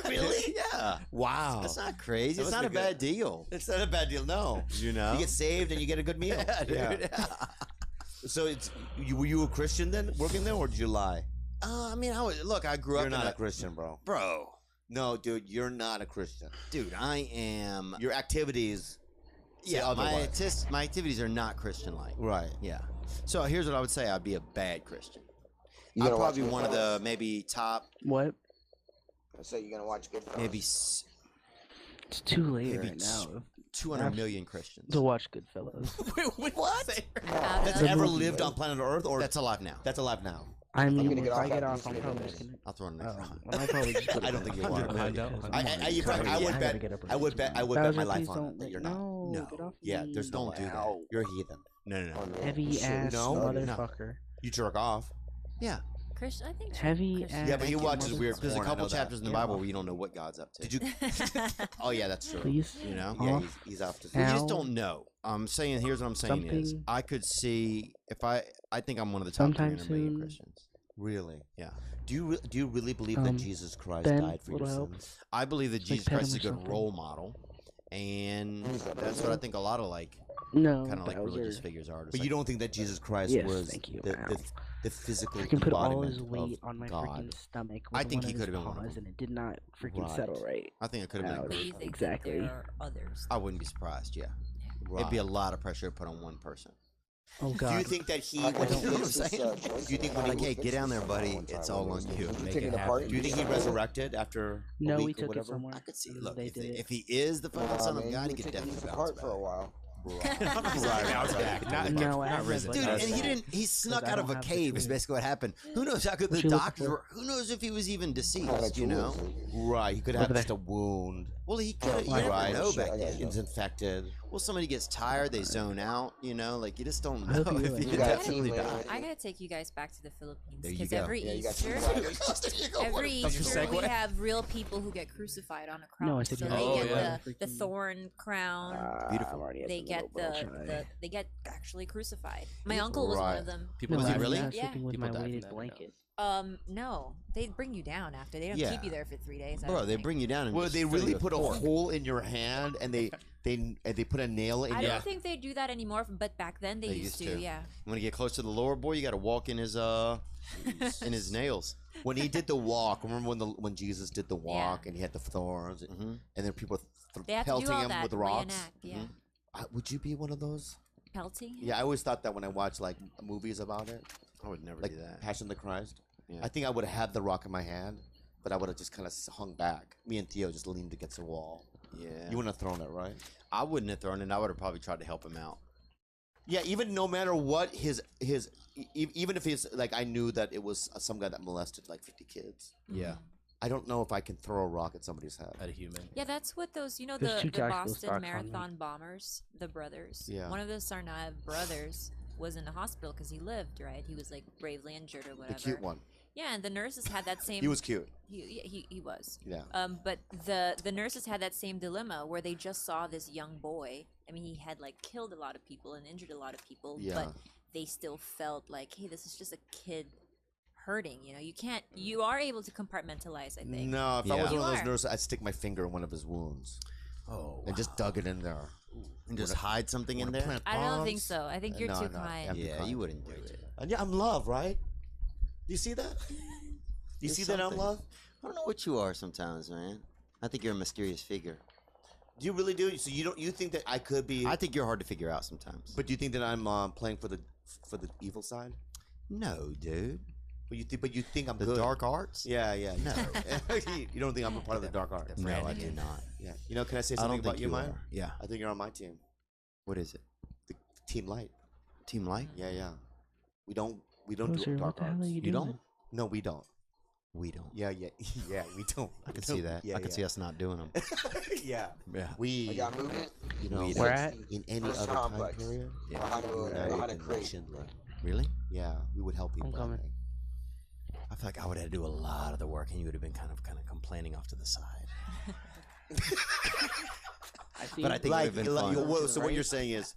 Really? Yeah. Wow. That's not crazy. That It's must not be a good. bad deal. It's not a bad deal. No. You know. You get saved and you get a good meal. Yeah, dude. So it's were you a Christian then working there, or did you lie? I mean, I grew up You're in not a Christian, bro. bro. No, dude, you're not a Christian. Dude, I am. Your activities, say Yeah, my otherwise. my activities are not Christian-like. Right. Yeah. So here's what I would say: I'd be a bad Christian. You I'm gonna watch probably one of Goodfellas? the maybe top, What? I say you're gonna watch Goodfellas. maybe It's too late Maybe right now 200 million Christians. to watch Goodfellas. What? How That's does- ever movie, lived on planet Earth, or That's alive now. that's alive now? I mean, gonna if get I off get after off, this I'm video probably ends. just gonna. I'll throw it in the next round. I'll probably just put I it don't on. think you Hundred are. million. I would bet. I would bet. I would bet my life on it that you're not. No, No. get off Yeah, me. there's no Don't way. do that. You're a heathen. No. Heavy ass No? motherfucker. You jerk off. Yeah. Christian, I think Heavy Christian. ass. Yeah, but you watch this weird There's a porn, I couple know that. chapters in the Yeah. Bible where you don't know what God's up to. Did you? Oh yeah, that's true. Please. You know? Yeah, Off. he's off to. We Ow. just don't know. I'm saying, here's what I'm saying is, Something- I could see if I think I'm one of the top Sometime 300 million soon. Christians. Really? Yeah. Do you really believe that Jesus Christ Ben, died for your little help. sins? I believe that Like Jesus pet Christ is a him or good something. role model, and that's what I think a lot of like No, kind of like Bowser. religious figures are. Just But like, you don't think that Jesus Christ Yes, was thank you. the, Ow. the, the physical Freaking put all embodiment his weight of on my God? freaking stomach. I with think one he of could've his been one of paws, them. and it did not freaking Right. settle right. I think it could have Ouch. Do been. you think Exactly. that there are others? I wouldn't be surprised. Yeah, Right. it'd be a lot of pressure to put on one person. Oh Do God. you think that he? I When don't you know what I'm fix this, saying? choice Do you think in when the he Like, hey, fix get down this there, buddy. one time It's when all we on was you. doing it. Make Take it it apart. Do you think he resurrected after No, a we week or took it whatever? somewhere. I could see. and Look, they if, did it. if he is the fucking son of God, he could definitely bounce apart for a back. while. Now it's back. Not, No, I not haven't, risen. but Dude, that's and he fine. didn't. He snuck I out of don't a have the cave. Is tool. basically what happened. Who knows how good What the you looking doctors for? were? Who knows if he was even What kind deceased? of You tool know. is it? Right, he could Over have there. just a wound. Well, he could. You Right. never Right. know Shit, back I got then. you. It's infected. Well, somebody gets tired, they zone out. You know, like you just don't I hope know you if do you it. could got a definitely team die. later. I gotta take you guys back to the Philippines There you because go. every Yeah, you got Easter, two. every That's your Easter we segue? have real people who get crucified on a cross. No, I said so you they Oh, get yeah. the Freaking- thorn crown. Beautiful. They get they get actually crucified. My uncle was one Right. of them. People No, Was he die. I'm really? not Yeah. sleeping with People my die from weighted that, I know. blanket. No, they bring you down after. They don't Yeah. keep you there for 3 days. I Bro, don't they think. bring you down and Well, just they fill really you with put a thorn. hole in your hand, and they put a nail in I your. don't think they do that anymore, but back then they, They used used to. to. Yeah. You want to get close to the lower boy, you got to walk in his in his nails. When he did the walk, remember when Jesus did the walk and he had the thorns, and then people They have to pelting do all him that. with rocks? Reenact, yeah. Would you be one of those? Pelting. Yeah, I always thought that when I watched like movies about it, I would never like do that. Passion of the Christ. Yeah. I think I would have had the rock in my hand, but I would have just kind of hung back. Me and Theo just leaned against the wall. Yeah. You wouldn't have thrown it, right? I wouldn't have thrown it. I would have probably tried to help him out. Yeah, even no matter what even if he's like, I knew that it was some guy that molested like 50 kids. Yeah. I don't know if I can throw a rock at somebody's head. At a human. Yeah, that's what those, There's the two tactical Boston stocks on Marathon bombers, the brothers. Yeah. One of the Sarnaev brothers was in the hospital because he lived, right? He was like bravely injured or The whatever. cute one. Yeah, and the nurses had that same. He was cute. He was. Yeah. But the nurses had that same dilemma where they just saw this young boy. I mean, he had like killed a lot of people and injured a lot of people, Yeah. but they still felt like, hey, this is just a kid hurting. You know, you can't. You are able to compartmentalize. I think. No, if I Yeah. was You one of those are. nurses, I'd stick my finger in one of his wounds Oh. and just dug it in there. And just hide something in Wanna there? plant I don't think bombs? so. I think you're No, too no, kind. I'm too Yeah, kind. you wouldn't do it. And yeah, I'm love, right? Do you see that? Do you You're see that I'm something. love? I don't know what you are sometimes, man. I think you're a mysterious figure. Do you really do? So you think that I could be? I think you're hard to figure out sometimes. But do you think that I'm playing for the evil side? No, dude. But you think I'm The good? dark arts? Yeah, yeah. No. You don't think I'm a part of the dark arts? No, I do not. Yeah. You know, can I say I something don't about think you, you mine? are. Yeah. I think you're on my team. What is it? The Team Light. Team Light? Yeah, yeah. We don't Closer, do what dark the hell arts. are you You doing? don't? No, we don't. We don't. Yeah, yeah, yeah. We don't. I can see that. Yeah, I can see us not doing them. Yeah. Yeah. We. I got movement. You know, We Where at? in any First other time complex. period. Yeah. How to, United how to and create. Schindler. Really? Yeah, we would help people. I coming. think. I feel like I would have to do a lot of the work, and you would have been kind of complaining off to the side. But I think it would have been fun. So what you're saying is,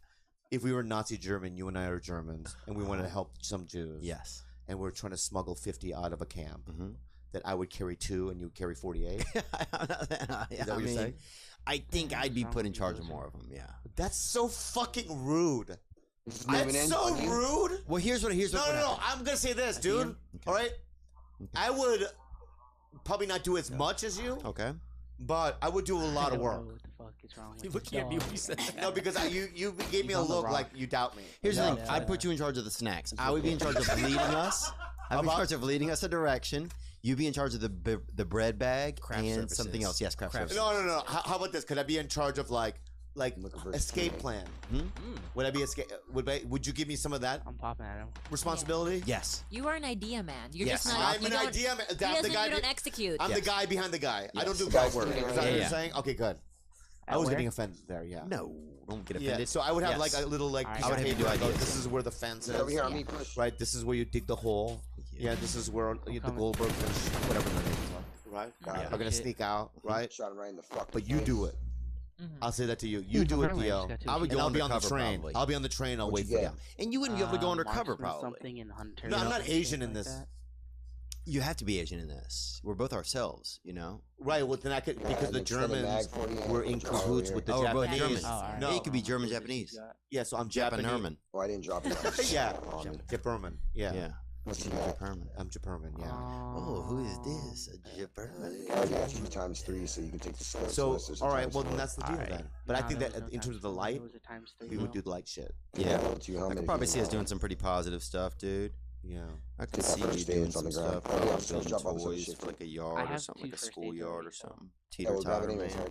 if we were Nazi German, you and I are Germans, and we wanted to help some Jews. Yes. And we're trying to smuggle 50 out of a camp. Mhm. That I would carry 2 and you would carry 48. Is that what you're saying? I think I'd be put in charge of more of them. Yeah. That's so fucking rude. Just moving That's in so on you. rude. Well, here's what No, would no. happen. I'm gonna say this, dude. All right. I would probably not do as much as you, Okay. but I would do a lot I of don't work. know what the fuck is wrong with You this looking at me dog. when you said No, because you gave me a on the look rock. like you doubt me. Here's the No, thing. no, I'd no. put you in charge of the snacks. I would be in charge of leading us. I'd be in About- charge of leading us a direction. You'd be in charge of the bread bag Craft and services. something else. Yes, craft Craft services. No. How about this? Could I be in charge of like escape plan? Would I be escape? Would you give me some of that I'm popping at him. responsibility? Yes. You are an idea man. You're Yes. just not. I'm you an don't- idea man. He The doesn't, guy you don't be- execute. I'm the Yes. guy behind the guy. I don't do Yes. grunt work. Guys, Is that what yeah, you're yeah. saying? Okay, good. I At was where? getting offended there. Yeah. No, don't get Yeah. offended. So I would have Yes. like a little like I piece would of have you paper. do I go, ideas. this is where the fence is. Over here on me, push. Right. This is where you dig the hole. Yeah. This is where the coming. Goldberg, whatever the name is. Right. Got it. Are gonna Shit. sneak out. Right. Shot him right in the fucking But you face. do it. I'll say that to you. You do it, Apparently I Theo. just got two I would kids. go And I'll be on the undercover, train. probably. I'll be on the train. I'll wait What'd for you you. get? And you wouldn't be able to go undercover, marksman probably. Something in Hunter. No, I'm not Asian in like this. that. You have to be Asian in this. We're both ourselves, you know. Right. Well, then I could because the they extend the Germans mag for you and were put in you over cahoots here. with the Oh, we're both Japanese. German. Oh, alright. No. Yeah, you could be German, What Japanese. Yeah. So I'm Japan Japanese. Herman. Oh, I didn't drop it. Yeah. Japan. Yeah. Yeah. What's Yeah, he got? Japerman. I'm Japerman, yeah. Oh, who is this? A Japerman? Yeah, you got 2 times 3, so you can take the slow. So, there's a all right, times well, then 4. that's the deal Alright. then. But I Nah, think there that was no in terms of the times 4, light, there was a times 3, we would though. do the light shit. Yeah. I I could probably see us doing some pretty positive stuff, dude. Yeah. I could Take that see you first doing dance on some the ground. stuff, Oh, yeah, probably I'm just gonna building drop off some toys shit for like a I yard or have something, 2 like a first dates schoolyard already, or so- something. Yeah, Teeter we'll grab totter, it anyways. man.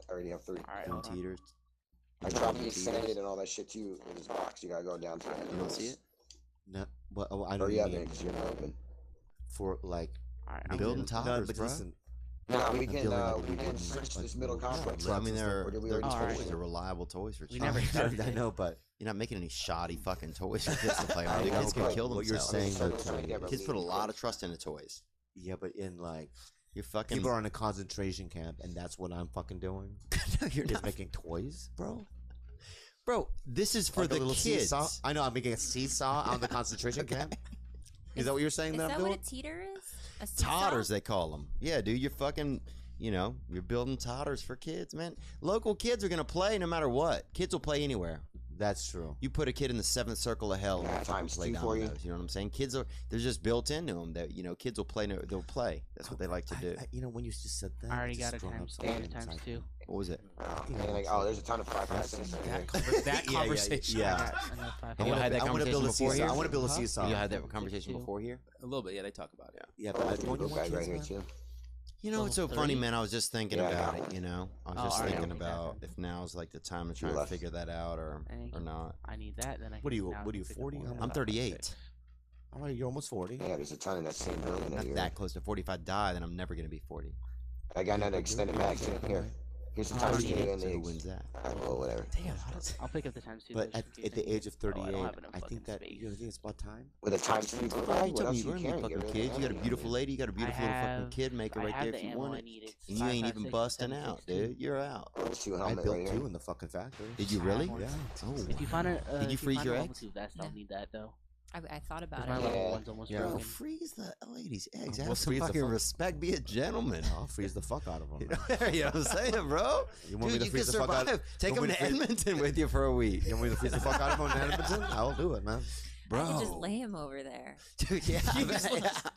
I already have 3. Alright, Doing hold on. teeters. I dropped the extended and all that shit too in this box. You gotta go down to it. You don't see it? No, well, oh, I Or don't yeah, mean because you're not open. for like Alright, I'm I'm building gonna- toddlers, but bro. listen, No, we I'm can feeling like we we can wouldn't, switch like, this middle move complex. I mean, they're Or did we they're already Alright. toys. They're reliable toys for We children. never started I it. know, but You're not making any shoddy fucking toys for kids to play I on. The know, kids can but kill what you're themselves. saying, though, Kids put a lot of trust into toys. yeah, but in like You're fucking. people are in a concentration camp, and that's what I'm fucking doing. No, you're Is not, making toys, bro. bro. This is for Like a the little kids. seesaw. I know I'm making a seesaw out of the concentration camp. Is that what you're saying Is that that I'm what doing? a teeter is? A seesaw? Todders, they call them. Yeah, dude, you're fucking. You know, you're building todders for kids, man. Local kids are gonna play no matter what. Kids will play anywhere. That's true. You put a kid in the 7th circle of hell and Yeah, they'll fucking times play 2 for you. dominoes. You know what I'm saying? Kids are they're just built into them that kids will play. They'll play. That's what they like to do. You know, when you just said that, I already it got just a brought up times something 2, times inside 2. me. What was it? And like, oh, there's a ton of 5 That Yeah, conversation. yeah. Enough 5. And you had that I wanna build conversation a before seesaw. here? I want to build a Huh? seesaw. You had that conversation 2. before here? A little bit, yeah. They talk about it. Yeah, but don't you want bag right kids, here man? too. You know, it's so Level funny, 30? man. I was just thinking Yeah, I about got it. You know, I was Oh, just alright, thinking I'll take about that if now's like the time to You try and left. figure that out or Thank you. not. I need that, then I What are can you- now what are you, pick up 40? more How than I'm much? 38. All right, you're almost 40. Yeah, there's a ton in that same building. Not That that close to 40. If I die, then I'm never gonna be 40. I got another extended bag too. Here, here's the times 2 and So the who wins that? well, whatever. Damn, how does I'll pick up the times 2. But just in at case the age of I don't 38, have enough I think fucking that space. you think it's about time. With a times 3 You bag, told what me else you you weren't carrying? fucking Get rid kids. of You got a that. beautiful lady. You got a beautiful little fucking kid maker I right have there the if you ammo want I it. need. It's And you ain't 5, even 6, busting 7, out, 16. dude. You're out. There's 2 I helmet built right 2 here. in the fucking factory. Did you I really? have one. Yeah. Oh. If you find a, Did you if freeze find your a level eggs? 2 vest, No. I'll need that though. I thought about 'Cause my it. level Yeah. 1's almost Yeah. Oh, broken. freeze the ladies' eggs. We'll Have some freeze the fucking fuck- respect. Be a gentleman. I'll freeze the fuck out of them. You know what I'm saying, bro? You want me Dude, to you freeze can the fuck out? survive. Take you them want to me to freeze- Edmonton with you for a week. You want me to freeze the fuck out of them in Edmonton? I'll do it, man. Bro. I could just lay him over there. Dude, yeah.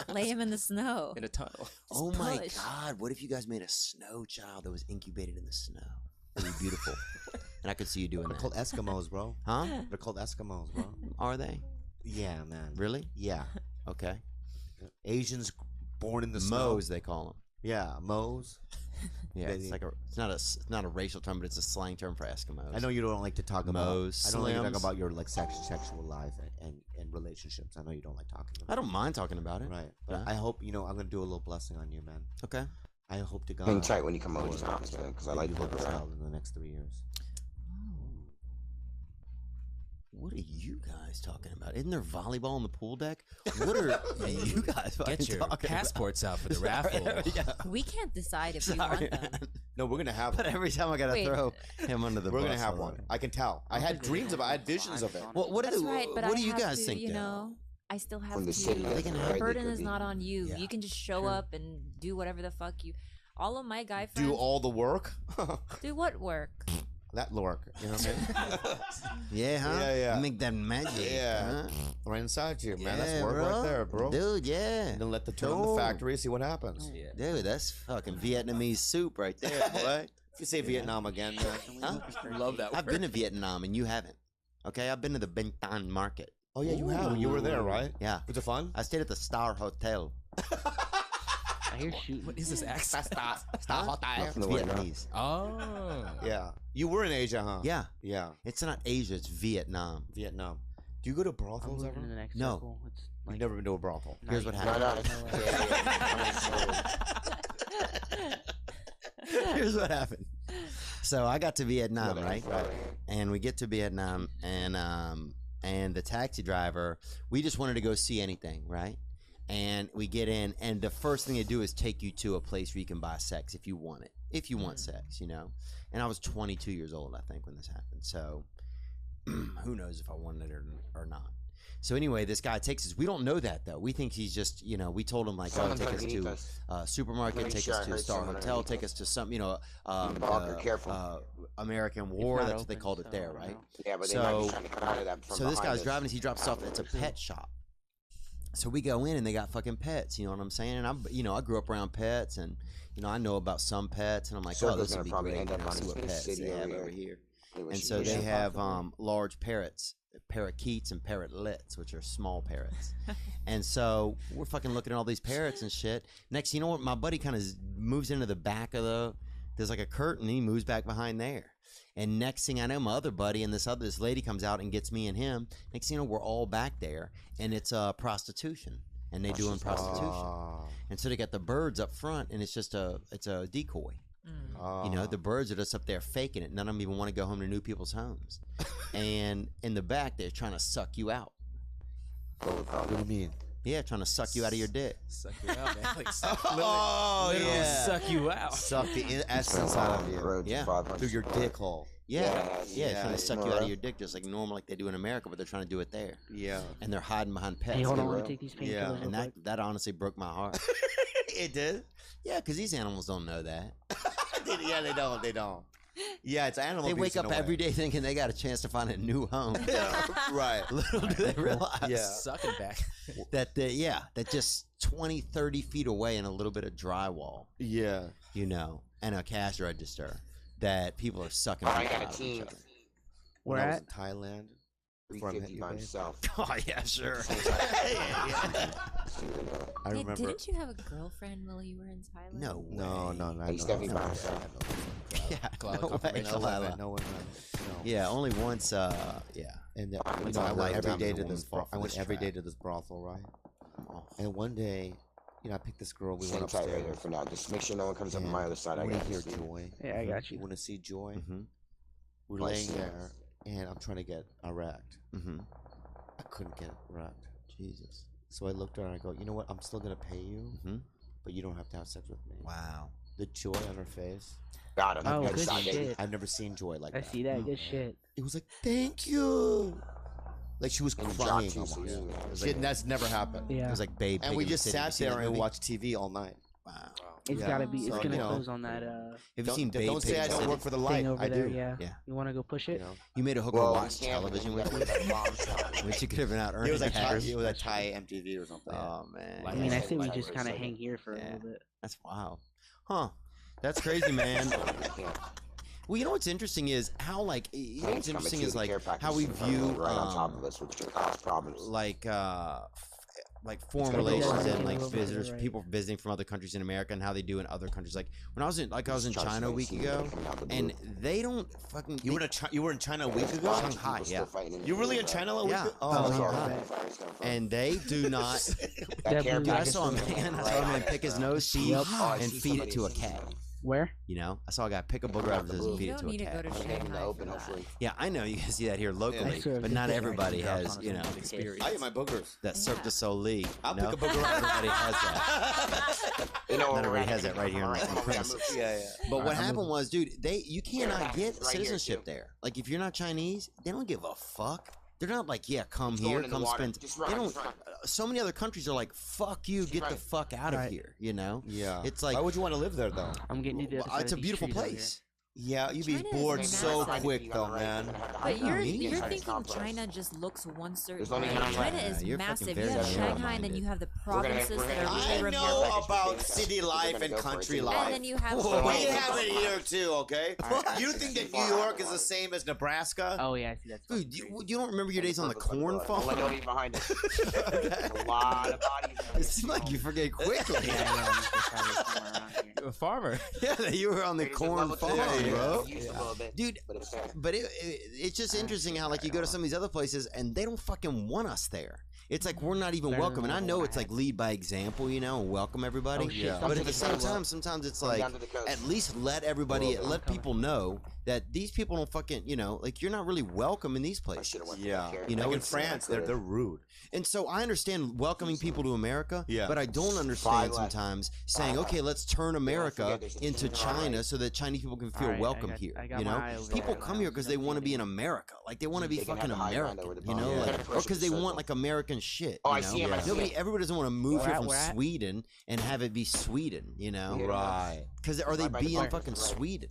Lay him in the snow. In a tunnel. Oh Just my push. God! What if you guys made a snow child that was incubated in the snow? That'd be beautiful. And I could see you doing They're that. called Eskimos, bro. Huh? They're called Eskimos, bro. Are they? Yeah, man. Really? Yeah. Okay. Asians born in the snow. Moes, they call them. Yeah, Moes. Yeah, They- it's like it's not a racial term, but it's a slang term for Eskimos. I know you don't like to talk about. Moes, I don't like to talk Slims. about your like sexual life and relationships. I know you don't like talking about. I don't mind talking about it. Right, but Yeah. I hope I'm gonna do a little blessing on you, man. Okay. I hope to God. Hang tight when you come over Lord, to the house, man, because I that like you to have look a around. child in the next 3 years. What are you guys talking about? Isn't there volleyball on the pool deck? What are you guys fucking Get your talking passports out for the raffle. We can't decide if we Sorry, want them. man. No, we're gonna have. But every time I gotta Wait. throw him under the We're bus. gonna have I one. love it. I can tell. I had dreams about. I had visions of it. Well, what, That's do, right, but what I do you have guys to, think? you though? know, I still have From the to. city, they can the have- right, burden they is could not be- on you. Yeah. You can just show up and do whatever the fuck you. All of my guy friends Do all the work. do what work? That work. You know what I mean? Yeah, huh? Yeah, yeah. Make that magic. Yeah. Huh? Right inside you, man. Yeah, That's work right there, bro. Dude, yeah. And then let the turn on the Dude. factory, see what happens. Yeah. Dude, that's fucking Vietnamese soup right there, boy. If you say Vietnam again, man. Huh? Love that I've word. been to Vietnam and you haven't. Okay, I've been to the Binh Tan market. Oh yeah, you have. You were there, right? Yeah. Was it fun? I stayed at the Star Hotel. I hear shooting. What is this accent? Star Hotel. It's Nothing to worry about. Vietnamese. Oh. Yeah. You were in Asia, huh? Yeah. Yeah. It's not Asia, it's Vietnam. Vietnam. Do you go to I'm brothels moving ever? to the next No. circle. It's You've like never been to a brothel. Here's what No, happened. no. Here's what happened. So I got to Vietnam, Yeah, right? right. And we get to Vietnam, and the taxi driver, we just wanted to go see anything, right? And we get in, and the first thing they do is take you to a place where you can buy sex if you want it, if you want sex, you know. And I was 22 years old, I think, when this happened. So who knows if I wanted it or not. So anyway, this guy takes us. We don't know that though. We think he's just, you know. We told him like, oh, Someone's take like, us "We need to this." supermarket, Pretty take sure us I to a heard star someone hotel, underneath take us. us to some, you know, Walker, careful. American War. not That's what they open, called it so there, I don't right? know. Yeah, but they might be So- trying to come out of that from So this behind guy's us. driving us. He drops us off. It's a pet shop. So we go in and they got fucking pets, you know what I'm saying? And I'm, I grew up around pets, and I know about some pets, and I'm like, oh, this would be great. End up on See what pets city they have over over here. here. And so they have large parrots, parakeets, and parrotlets, which are small parrots. And so we're fucking looking at all these parrots and shit. Next, you know what? My buddy kind of moves into the back of there's like a curtain. He moves back behind there. And next thing I know, my other buddy and this lady comes out and gets me and him. Next thing you know, we're all back there, and it's prostitution, and they doing prostitution. And so they got the birds up front, and it's a decoy. The birds are just up there faking it. None of them even want to go home to new people's homes. And in the back, they're trying to suck you out. What do you mean? Yeah, trying to suck you out of your dick. Suck you out, man. Like, literally suck you out. Suck the essence out of you. Yeah. Through your dick hole. Yeah, trying to suck you out of your dick just like normal, like they do in America, but they're trying to do it there. Yeah. And they're hiding behind pets. Hey, hold on, let me take these painkillers. Yeah, and that honestly broke my heart. It did? Yeah, because these animals don't know that. Yeah, they don't. Yeah, it's animal They abuse wake in up a every way. day thinking they got a chance to find a new home. Right. Little do they realize Sucking back. that that just 20, 30 feet away in a little bit of drywall, Yeah. and a cash register, that people are sucking I people got a out of team. each other. When Where I was at? in Thailand. Before I met 350 you, by babe. himself. Oh, yeah, sure. I Hey, remember. didn't you have a girlfriend while you were in Thailand? No way. No. He's definitely by himself. Yeah, Cloud no way, confirmation. Kalila. No one. No. Yeah, only once, yeah. And Once I in went my every lifetime day is a to woman's this. brought I for went this every day track. to this brothel, right? Oh. And one day, I picked this girl. We Hang went tight right upstairs. here for now. Just make sure no one comes up on And my other side. I want got to hear this. Joy. Yeah, I got you. You want to see Joy? Mm-hmm. We're Nice. laying there, and I'm trying to get erect. Mm-hmm. I couldn't get erect. Jesus. So I looked at her and I go, you know what? I'm still gonna pay you, Mm-hmm. but you don't have to have sex with me. Wow. The joy on her face. Got him. Oh, Got good shot, baby. shit. I've never seen joy like I that. see that. Good shit. It was like, thank you. Like she was And you crying. dropped two, so you- almost. It was Shit, that's never happened. Yeah. It was like Babe. And Pig we in the just City. Have you sat seen there that and movie? watched TV all night. Wow. It's Yeah. gotta be. It's So, gonna you know, close on that Have you Don't, seen Babe? don't Pig say in I the don't City? work for the thing light. over I there. do. Yeah. Yeah. You want to go push it? You know? You made a hooker Well, watch we can't, television because with we gotta me, wait for that bomb shot. which you could have been out It earning was like cash. Thai, it was like Thai MTV or something. Oh man, I mean, I Yeah. say we Like, just for a kind of second. hang here for a Yeah. little bit. that's wow, huh? That's crazy, man. Yeah. Well, you know what's interesting is how what's Thanks, interesting coming is to the like care package how we is view right on top of us with your problems. like foreign gonna be relations okay. and like Right. visitors, Right. people visiting from other countries in America and how they do in other countries. Like when I was in Just try to China a stay week seated ago, coming out the and blue. they don't fucking. You were in China a week ago? Lots of Shanghai, people yeah. still fighting in You really the in blue, China a right? week Yeah. ago? Oh, Oh, yeah. sorry. and they do not. That care Definitely. I package saw a is man. I right saw a man on pick his it. nose, feed, Yep. Oh, I and see feed it to a somebody cat. saying Where? You know, I saw a guy pick a booger out of his and feed You it don't to a need to go cat. to that. In the Shanghai open, for that. hopefully. Yeah, I know you can see that here locally, Sure, but good not thing I everybody can drop has, on you know, some Experience. I eat my boogers. that Cirque du Soleil. I'll no? pick a booger out. Everybody has that. You know Not where we're everybody at. has that right here on Alright, the we gotta premises. move. Yeah. But what I'm happened moving. was, dude, you cannot get Right here, citizenship too. there. Like, if you're not Chinese, they don't give a fuck. They're not like, yeah, come Just going here, in the come water. spend. Just They run, don't. just run. So many other countries are like, fuck you, get the right. fuck out of Right. here. You know? Yeah. It's like, why would you want to live there though? I'm getting you the other well, side it's a of these beautiful trees out here. place. Yeah, you'd be China is bored massive. so Massive. quick though, man. But you're me. you're Chinese thinking complex. China just looks one certain There's only way. one China way. is You're fucking massive. very You have Shanghai, and narrow-minded. then you have the We're gonna- provinces we're that gonna- are I really know remote. about city life and country And life. then you have Whoa. We Wait. have it here too, okay? Alright, You alright, think that's that too New far. York is the same as Nebraska? Oh yeah, I see that. Dude, you don't remember your days on the corn farm? Let go leave behind us. A lot of bodies. It seems like you forget quickly. A farmer. Yeah, you were on the corn farm, bro. Dude, but it's just interesting how like you go to some of these other places and they don't fucking want us there. It's like we're not even Better welcome, than and I what know I it's like had. lead by example, you know, and welcome everybody. Oh, shit, But at something the same to time, sometimes it's Come like down to the coast. at least let everybody, let people know that these people don't fucking, you know, like you're not really welcome in these places. Yeah. You know, Like in it's- France, they're rude. And so I understand welcoming people to America, Yeah. but I don't understand sometimes saying, okay, let's turn America into China so that Chinese people can feel Alright, I welcome got- here. I got You know, my eye over people there. come here because they want to be in America, like they want to be They can fucking have the high ground American, over the you know, bottom. like, Yeah. or because they want like American shit. Oh, you I know? see him, I see Nobody, him. everybody doesn't want to move Where here at, from where at? Sweden and have it be Sweden, you know, Yeah. Right. because are they Right by the being market, fucking right. Sweden?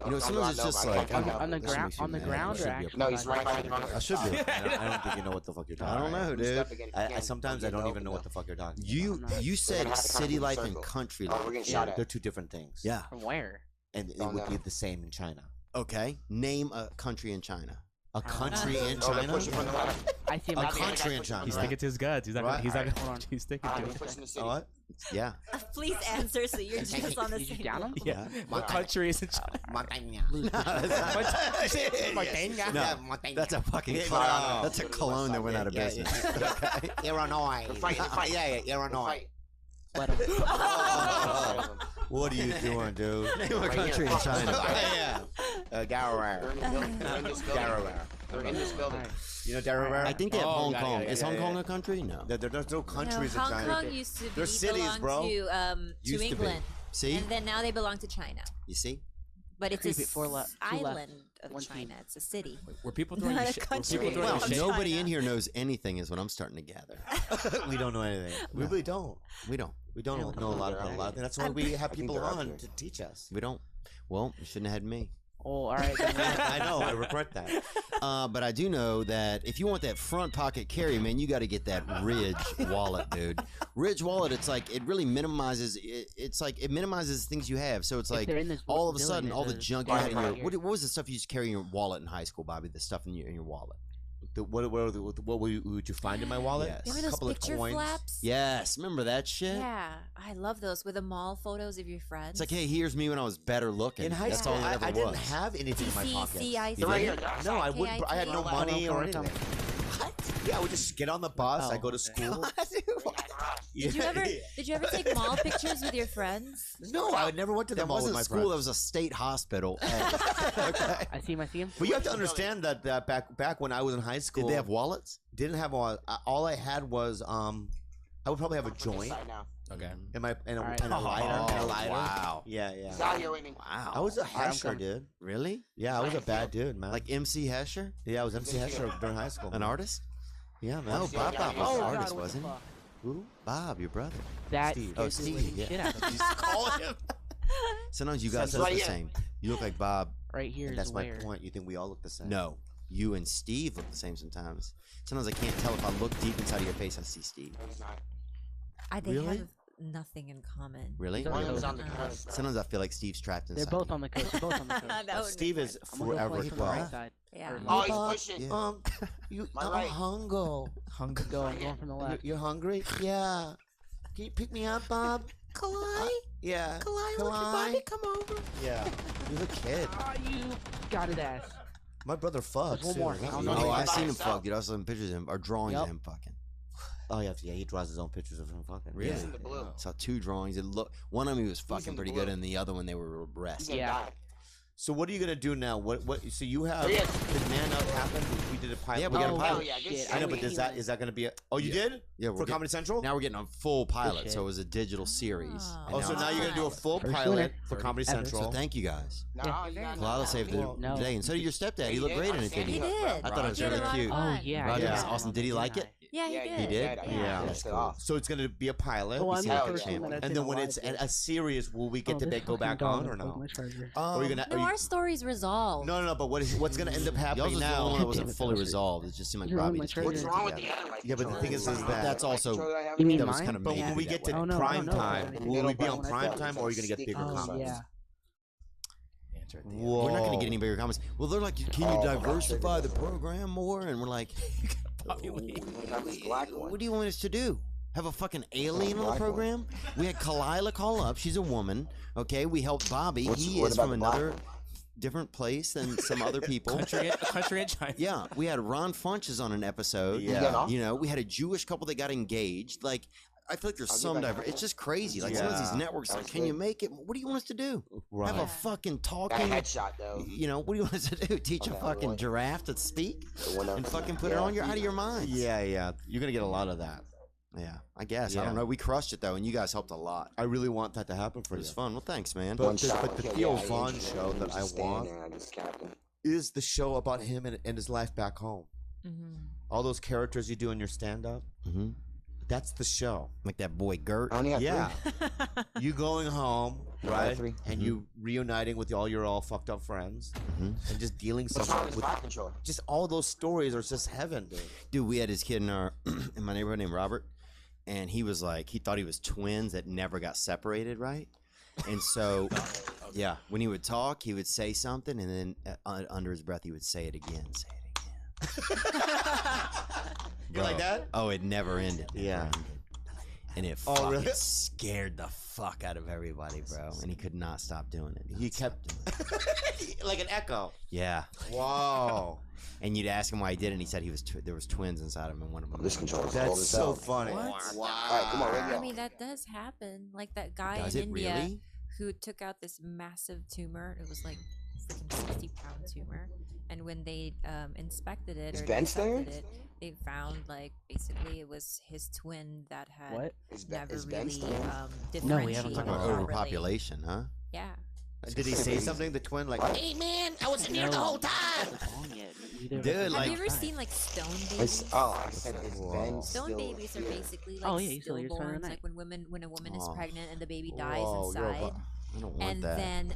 You know, sometimes it's just like on the this ground, makes you on the mad. ground, I or should be actually? No, he's right behind you. I should be. I don't think you know what the fuck you're talking I don't about. know, dude. I sometimes I don't even know what the fuck you're talking about. You said have to come city full life and circle. country Oh, life. we're getting shot at. They're two different things. Yeah. From where? And it Don't would be know. the same in China. Okay. Name a country in China. A country in Oh, they're China? pushing from the left. I see him. A out there. country in China. He's right? sticking to his guts. He's not. Right. He's not. Hold on. He's sticking to He's it. pushing the city. What? Yeah. Please answer so you're just on the Did you same down him? level. Yeah. What country is in China? Montaña. No, that's a fucking Yeah, cologne. no. That's a cologne that went out of Yeah, business. Illinois. They're fighting, they're fighting. Yeah, They're Illinois. fighting. Let him. What are you doing, dude? Name a Right country here. in China. Yeah. Garaware. They're in the building. They're in this building. Garaware. They're in this building. You know Garaware? I think they have Oh, Hong got it, Kong. got it, Is yeah, Hong yeah, Kong yeah. a country? No. There's no countries No, in Hong China. Kong used to be They're cities, belong bro. to Used to be. England, See? and then now they belong to China. You see? But it's Creep a it, four left, two left, island of one China. team. It's a city. Were people throwing Not you a shit? Were country. people throwing Well, you shit? Nobody China. in here knows anything is what I'm starting to gather. We don't know anything. We really don't. We don't. We don't Yeah, know a lot about a lot. That's why we have I think people they're up on here. to teach us. We don't. Well, you shouldn't have had me. Oh, all right. Then I know. I regret that. But I do know that if you want that front pocket carry, man, you got to get that Ridge wallet, dude. Ridge wallet, it's like it really minimizes. It's like it minimizes things you have. So it's If like they're in this all of a building, sudden, all the there's a junk you had in your. here. What was the stuff you used to carry in your wallet in high school, Bobby? The stuff in your wallet. What would you find in my wallet? Yes. You A remember those couple of picture coins. flaps? Yes, remember that shit? Yeah, I love those with the mall photos of your friends. It's like, hey, here's me when I was better looking. In high That's school, all it ever I didn't was. have anything in my pocket. TCCIC. You Right didn't? here. No, I wouldn't. I had no KIT. money or Hold on, anything. What? Yeah, I would just get on the bus. Oh, I go to okay. school. Did you ever? Did you ever take mall pictures with your friends? No, I never went to the That mall with wasn't my school. friends. That was a state hospital. Okay. I see him. I see him. But you have to understand that back when I was in high school, Did they have wallets? didn't have all I had was I would probably have a joint Okay. and a Alright. lighter. And a lighter. Wow. Yeah, yeah. He's out here with me. Wow. I was a I'm hesher, coming. dude. Really? Yeah, I was a bad dude, man. Like MC Hesher? yeah, I was MC Hesher during high school. An man. artist? Yeah, man. No, Bob was Oh an God, artist, what wasn't the he? fuck? Who? Bob, your brother. That Steve. scares Oh, the Steve, living yeah. shit out of me. Just call him. Sometimes you guys Sounds look right the here. same. You look like Bob. Right here And is that's my where. point. You think we all look the same? No. You and Steve look the same sometimes. Sometimes I can't tell if I look deep inside of your face, I see Steve. He's not. They Really? have nothing in common. Really? He's on One the of them's coast. on the coast. Sometimes I feel like Steve's trapped inside. They're both me. on the coast. They're both on the coast. That would Steve make is sense. I'm gonna go forever play from the right 12. side. Yeah. Or Oh, left. he's pushing. Yeah. You My right. hungry. Hunger. Go. I'm going from the left. You're hungry? Yeah. Can you pick me up, Bob? Kalai? Yeah. Kalai, come over. Yeah. You're a kid. Oh, you got it, ass. My brother fucks. There's one too. more. Is that I don't you? know. Oh, By I've seen him himself. fuck, dude. I saw some pictures of him, or drawings Yep. of him fucking. Oh, yeah. Yeah, he draws his own pictures of him fucking. Really? He's in the blue. Saw two drawings. It look one of them he was fucking in pretty blue. good, and the other one they were He's arrested. gonna Yeah. die. So what are you gonna do now? What? So you have There he is. did Man Up happen? We did a pilot. Yeah, we we got got a a pilot. Oh, yeah, good Shit, shit. I know, I but mean, is that gonna be a? Oh, you did? Yeah, For Comedy Central? now we're getting a full pilot, shit. so it was a digital series. Oh. and Oh, now so it's now you're gonna do a First full winner. pilot for Comedy Ever. Central. So thank you guys. No, Yeah, you very got Kalila saved the No. day, and so did your stepdad. He He looked did. great in it, didn't He he? did. I thought it was He did really a lot of cute. Oh fun. yeah. Roger, yeah. that's awesome. Did he like it? Yeah, he Yeah, did. he did? Yeah, Yeah. that's off. So it's gonna be a pilot. Oh, we I'm see the how Hell it first yeah. one came. that I've And seen then a when live it's video. a series, will we get Oh, to this go fucking back dog on or broke no? my charger. Are we gonna? No, our story's resolved. No, but what's gonna end up Yours happening was the only now? one that wasn't Damn it, fully that was- resolved. It just seemed like You're on Robbie my just charger. What's put it wrong with the together. other light Yeah, but the controller? thing is What's that- wrong with That's the light also- controller I have You mean here? That was mine? kind of But made when to we be get that to way. Oh, no, prime no, time, no, will we be no, on no, prime no, time, or are you gonna get bigger Oh comments? yeah. Answer at the end. Whoa. We're not going to get any bigger comments. Well, they're like, can you Oh, diversify the program more? And we're like, We have this black one. what do you want us to do? Have a fucking alien on the black one. program? We had Kalila call up. She's a woman. Okay, we helped Bobby. What's- He what is about from the black another one? different place than some other people. Country in China. Yeah, we had Ron Funches on an episode. Yeah. Get off? You know, we had a Jewish couple that got engaged. Like, I feel like there's I'll get some back diver. on. It's just crazy. Like some of these Yeah. networks, like, Sounds can you good. make it? What do you want us to do? Right. Have a fucking That talking. headshot though. You know, what do you want us to do? Teach a Okay, fucking really. giraffe to speak The one and up- fucking put it yeah. on your out of your mind? Yeah, you're gonna get a lot of that. Yeah, I guess. I Yeah. don't know. We crushed it though, and you guys helped a lot. I really want that to happen It for you. was fun. Well, thanks, man. But One the- shot, but the okay, Theo yeah, Von he- show he that was I just standing want there, I just capped him. is the show about him and his life back home. Mhm. All those characters you do in your stand-up. hmm That's the show. Like that boy Gert. I only got Yeah. three. You going home, I got right? three. And you reuniting with all your all fucked up friends, and just dealing What's wrong some with with body control? just all those stories are just heaven, dude. Dude, we had this kid in our in my neighborhood named Robert, and he was like, he thought he was twins that never got separated, right? And so, yeah, when he would talk, he would say something, and then under his breath, he would say it again, say it again. You're like that? Oh, it never ended. Never Yeah. ended. And it Oh, fucking really? scared the fuck out of everybody, bro. And he could not stop doing it. He kept like an echo. Yeah. Wow. And you'd ask him why he did it, and he said he was there was twins inside him, and one of them. This controller is That's cold as so hell. funny. All right, come on, ready I up. mean, that does happen. Like that guy Does in it India really? who took out this massive tumor. It was like freaking 60-pound tumor. And when they inspected it Is or Ben still here? dissected it, they found like basically it was his twin that had What? never Is Ben really still here? No, we haven't differentiated talked Talking about properly. overpopulation, huh? Yeah. Did he say something? The twin, like, hey man, I was in here the No. whole time. Dude, Have like- you ever seen like stone I babies? I said, is Ben Whoa. Stone still babies are here? basically like Oh, yeah, you saw yours the other stillborns, night. like when a woman is Oh. pregnant and the baby dies Whoa, you're a inside. I don't want And that. then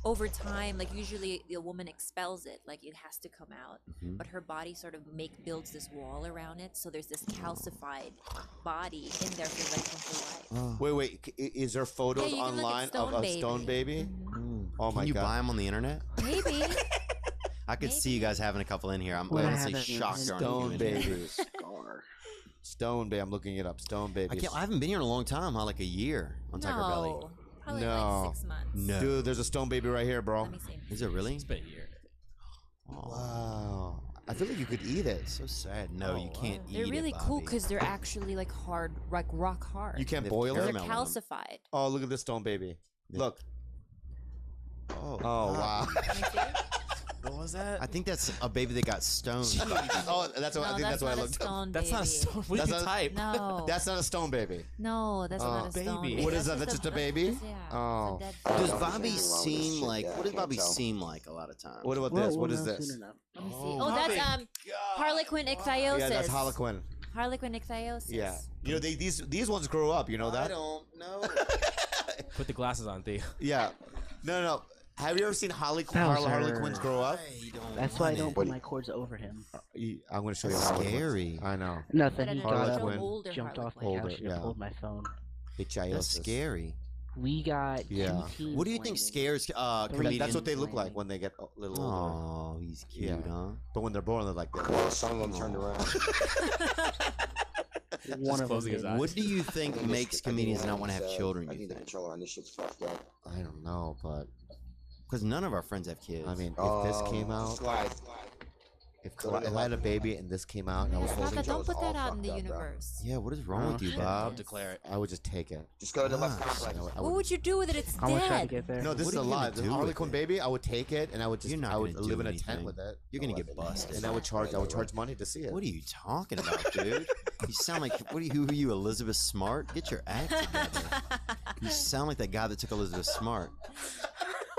over time, like usually the woman expels it, like it has to come out, Mhm. but her body sort of builds this wall around it, so there's this calcified body in there for like the whole life. Wait. Is there photos Yeah, you can look at online of Stone a Baby. stone baby? Mhm. Oh my Can you god. buy them on the internet? Maybe. I could see you guys having a couple in here. I'm Well, I honestly haven't shocked there aren't a Stone few in here. baby. Stone baby. I'm looking it up. Stone baby. I haven't been here in a long time, huh? Like a year on Tiger Belly. No, probably No. like 6 months. No. Dude, there's a stone baby right here, bro. Let me see. Is it really? It's been a year. Wow. I feel like you could eat it. So sad. No, you can't eat They're it, really cool Bobby. because they're actually like hard, like rock hard. You can't They've boil They're it. caramel in 'em. calcified. Oh, look at this stone baby. Look. Oh, Oh wow. Let me see. What was that? I think that's a baby that got stoned. Oh, that's what I No, think. That's what I not a looked up. stone That's not a baby. stone. What did That's you not- type? No. That's not a stone baby. No, that's not a stone baby. baby. What is that? That's just a baby? Yeah. Oh. It's a dead Does baby. Bobby Nothing wrong with this seem shit, like? yeah, What I does can't Bobby tell. seem like a lot of times? What about We'll- this? What we'll is know this? soon enough. Let me see. Oh, Oh, that's Bobby. Harlequin ichthyosis. Yeah, that's Harlequin. Harlequin ichthyosis. Yeah. You know, these ones grow up. You know that? don't know. Put the glasses on, Theo. Yeah. No. Have you ever seen Bowser. Harlequins grow up? That's why I don't put What- my cords over him. I'm going to show you. That's Harlequins. scary. I know. Nothing. But He I got don't know, up, Harlequin. older jumped off the Harlequin. couch, and yeah. pulled my phone. That's Ichthyosis. scary. We got Yeah. 2 teams What do you think landing. scares comedians? That's what they look like when they get a little older. Oh, he's cute, Yeah. huh? But when they're born, they're like this. Well, some of them turned around. One of them closing his did. eyes. What do you think makes comedians not want to have children? I You think the think? controller on this shit's fucked up. I don't know, but Because none of our friends have kids. I mean, if this came out, Slide. if I had a baby and this came out and I was holding Kaka, don't Joe's put all that out in fucked the up, bro. universe. yeah. What is wrong with you, shit. Bob? Declare it. I would just take it. Just go to the left Gosh. complex. What would you do with it? It's I'm gonna try to dead. get there. No, this What is are you gonna alive. The do with Harlequin it? baby, I would take it and I would just You're not I would gonna do live in a anything. tent with it. You're gonna get busted. And I would charge money to see it. What are you talking about, dude? You sound like who are you, Elizabeth Smart? Get your act together. You sound like that guy that took Elizabeth Smart.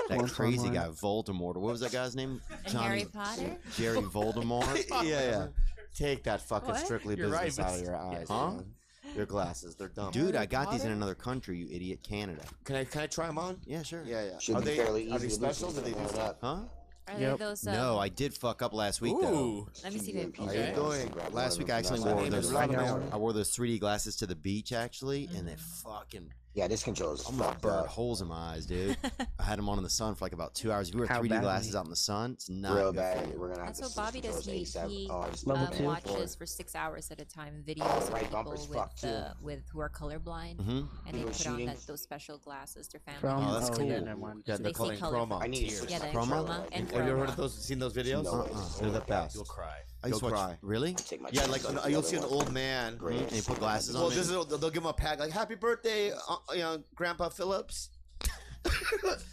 That Once crazy online. guy, Voldemort. What was that guy's name? And Harry Potter? Jerry Voldemort. Yeah. Take that fucking What? strictly You're right, business out of but- your eyes, Huh? man. Your glasses, they're dumb. Dude, I got these in another country, you idiot, Canada. Can I try them on? Yeah, sure. Yeah. Should Are be they fairly are they easy to special? loosen Do they do something like stuff? Huh? Are Yep. they those? No, I did fuck up last week though. Ooh. Let me see if How they you doing? Last week I actually That's wore all. those. Right now. I wore those 3D glasses to the beach actually, and they fucking Yeah, this controller's almost fucked burned up. holes in my eyes, dude. I had them on in the sun for like about 2 hours. If you wear How 3D badly? glasses out in the sun, it's not Real good bad. for you. We're gonna have That's to what switch Bobby does. controllers He, ASAP. he Oh, I just Level got two. watches for 6 hours at a time videos of right people bumper's with fucked, too. with who are colorblind, Mhm. and they People put on shooting. those special glasses. Their family. From Oh, that's yeah, cool. never mind. Yeah, So they're they calling see color. promo. I need to switch Yeah, my the controller. chroma and Have you ever heard chroma. of those? Seen those videos? No. They're the best. You'll cry. I used to You'll watch. cry. Really? Take my Yeah, chances like with the you'll other see an one. old man. Great. And you put glasses Well, on. this is they'll give him a pack like "Happy birthday, Grandpa Phillips." He goes,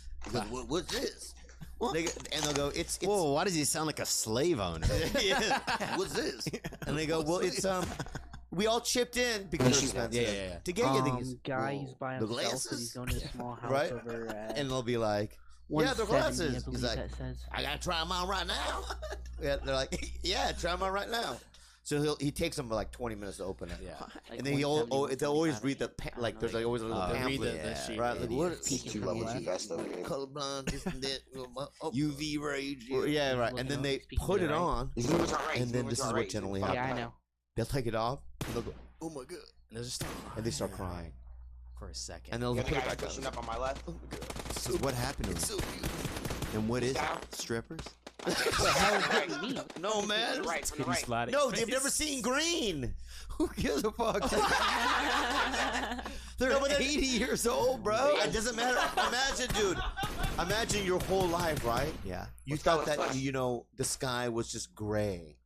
"What's this?" And they'll go, "It's Whoa! Why does he sound like a slave owner? yeah. What's this?" And they go, "Well, it's we all chipped in because they're expensive Yeah. to get you these Guy, he's by the himself, but glasses." he's going to a small house Right? over at And they'll be like, "Yeah, they're 170, glasses." I He's believe like, that says. "I gotta try them on right now." Yeah, they're like, "Yeah, try them on right now." So he takes them like 20 minutes to open it. Yeah. Like And then they'll 170, always read the I like don't there's know, like always a little read pamphlet, the sheet, right? Like, what? Peeking Two from levels the you left. best of it. Colorblind, this and that. Oh. UV rage. Well, yeah, right. Looking And then up, they speaking put to it the right. on, These movies are right. and then this is what generally happens. Yeah, I know. They'll take it off, and they'll go, oh my god, And, just and they start crying, for a second. and they'll Yeah, put the it guy back pushing on. up on my left. Oh my god, So what happened to him? it's so beautiful. And what is it? Down. Strippers? What the hell does that mean? No man, Right, from the Titty right. sliding no, face. they've never seen green. Who gives a fuck? They're No, but that- 80 years old, bro. It doesn't matter. Imagine, dude. Imagine your whole life, right? Yeah. You Let's thought go, let's that push. the sky was just gray,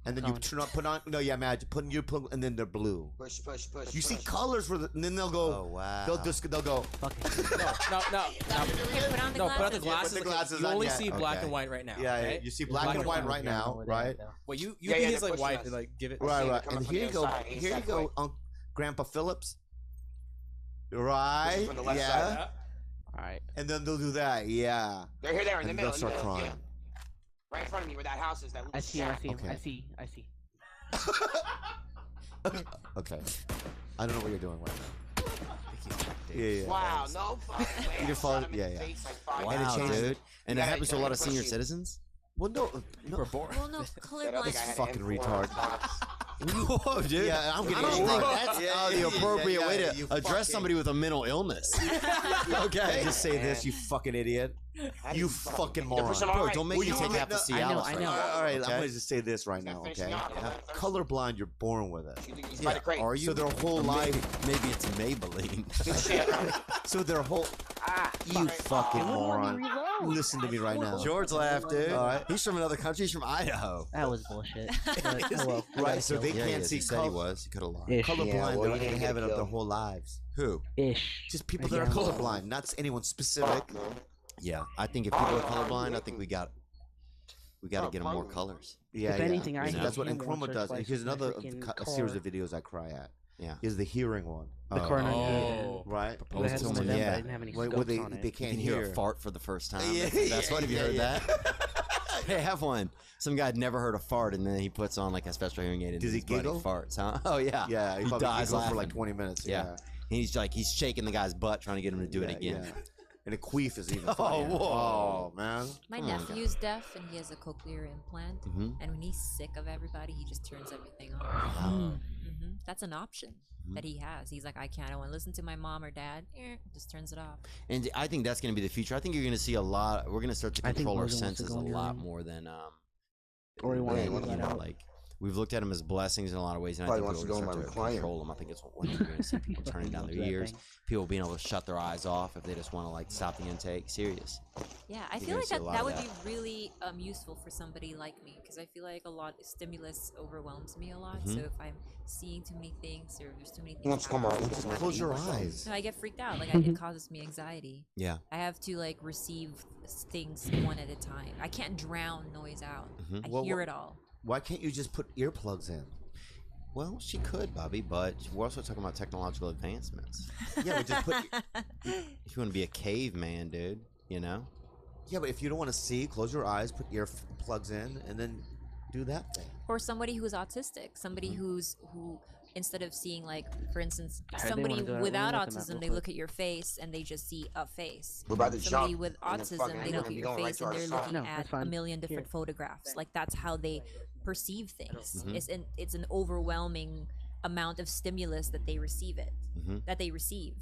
and then you Cone. put on. No, yeah, imagine putting your plug, and then they're blue. Push, push, push. You see push. colors for the, and then they'll go. Oh, wow. They'll go. Fucking No. Okay, put on the No, put on the glasses. glasses. the like, glasses you on, only yeah, see black okay. and white right now. Yeah, okay? you see black and white right now, right? Well, you Yeah, be yeah, his they're like pushing wife us. and like give it. Right, see right. them coming And from here the you go. inside, Here you inside go, way. Grandpa Phillips. Right. From the left Yeah. side. Alright. And then they'll do that. Yeah. They're here, there in the And middle. they'll start in the middle, crying. yeah. Right in front of me where that house is. That I little see him, shack. I see him, Okay. I see. Okay. I don't know what you're doing right now. Yeah. Wow, no fucking way. You I just follow- shot him in yeah, the yeah. face like 5 Wow, And it times. changes- dude. And Yeah, that happens to a yeah, lot of push senior you. citizens? Well, no. We're bored. Well, no, That other colorblind. guy had fucking an M4 retard. box. Whoa, dude. Yeah, I'm I getting don't think smart. that's Yeah, the yeah, appropriate yeah, way yeah, to you address fucking- somebody with a mental illness. Okay. Just say this, you fucking idiot. How do You fucking They're moron. pushing all Bro, right. don't make Well, me you take know, half the no, Cialis. I know. All right, I'm Okay? gonna just say this right He's now, not okay? finishing out. Yeah. Colorblind, you're born with it. You think he's by the crate. Are you? So their whole Or life, maybe it's Maybelline. Good shit. so their whole, Ah, you fucking Wouldn't let me moron. reload. Listen to me right now. George laughed, dude. All right. He's from another country. He's from Idaho. That was bullshit. But, oh well. Right, so they Yeah, can't he see said he color. was. He could have lied. Ish. Colorblind, Yeah, well, they're you not didn't gonna get have it killed. their whole lives. Who? Ish. Just people I that are guess. colorblind, not anyone specific. Yeah, I think if people are colorblind, I think we got to get them more colors. Yeah, If anything, I That's what hate him Chroma once or does. twice Here's in my another freaking a series car. of videos I cry at. Yeah. Is the hearing one. The car Oh. Right. I had one of them, but I didn't have any Where scopes they on it. they You can't can hear a fart for the first time. Yeah, That's what. Have you heard yeah. that? They have one. Some guy had never heard a fart, and then he puts on like a special hearing aid, and Does he his buddy giggle? farts. Huh? Oh yeah. Yeah, He probably dies giggles for laughing. like 20 minutes. Yeah. Yeah. And he's shaking the guy's butt, trying to get him to do it again. Yeah. And a queef is even Oh, funnier. whoa. Oh, man. My Come on, nephew's deaf and he has a cochlear implant. Mhm. And when he's sick of everybody, he just turns everything off. Wow. That's an option that he has. He's like, I can't. I want to listen to my mom or dad. Just turns it off. And I think that's going to be the future. I think you're going to see a lot. We're going to start to I think control our Logan wants to senses go a in your lot room. more than Or he wants Yeah, to what move do that you out. like we've looked at them as blessings in a lot of ways, and I Probably think wants we're to go going in to my start to recliner. control them. I think it's what you're going to see people turning down their Do that ears. thing. People being able to shut their eyes off if they just want to like stop the intake. Serious. Yeah, I You're feel gonna like see a that, lot that of would that. be really useful for somebody like me because I feel like a lot stimulus overwhelms me a lot. Mhm. So if I'm seeing too many things or there's too many Let's things, come on. happening, Let's come on. Close your eyes. no, I get freaked out. Like it causes me anxiety. Yeah. I have to like receive things one at a time. I can't drown noise out. Mhm. I Well, hear what- it all. Why can't you just put earplugs in? Well, she could, Bobby, but we're also talking about technological advancements. Yeah, but just put. If you want to be a caveman, dude, you know. Yeah, but if you don't want to see, close your eyes, put earplugs in, and then do that thing. Or somebody who's autistic, somebody Mm-hmm. who instead of seeing like, for instance, Alright, they somebody wanna go out. without Let me look at that autism, real they quick. look at your face and they just see a face. We're about to Somebody jump. with and then autism, fucking they look at be your going right face to and our they're side. looking No, at that's a fine. million different Here. photographs. Like that's how they perceive things. Mhm. It's an overwhelming amount of stimulus that they receive Mhm. that they receive.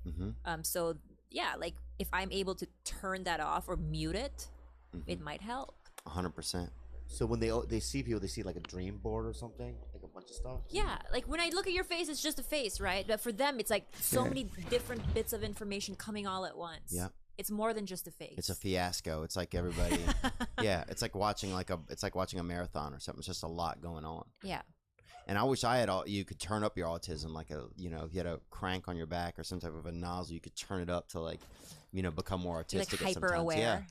Mm-hmm. So yeah, like if I'm able to turn that off or mute it, Mm-hmm. it might help. 100%. So when they see people, they see like a dream board or something, like a bunch of stuff. Yeah, like when I look at your face, it's just a face, right? But for them, it's like so many different bits of information coming all at once. Yeah. It's more than just a face. It's a fiasco. It's like everybody. Yeah, it's like watching a marathon or something. It's just a lot going on. Yeah. And I wish I had you could turn up your autism, like if you had a crank on your back or some type of a nozzle, you could turn it up to become more You're like autistic. at hyper sometimes. aware. Yeah,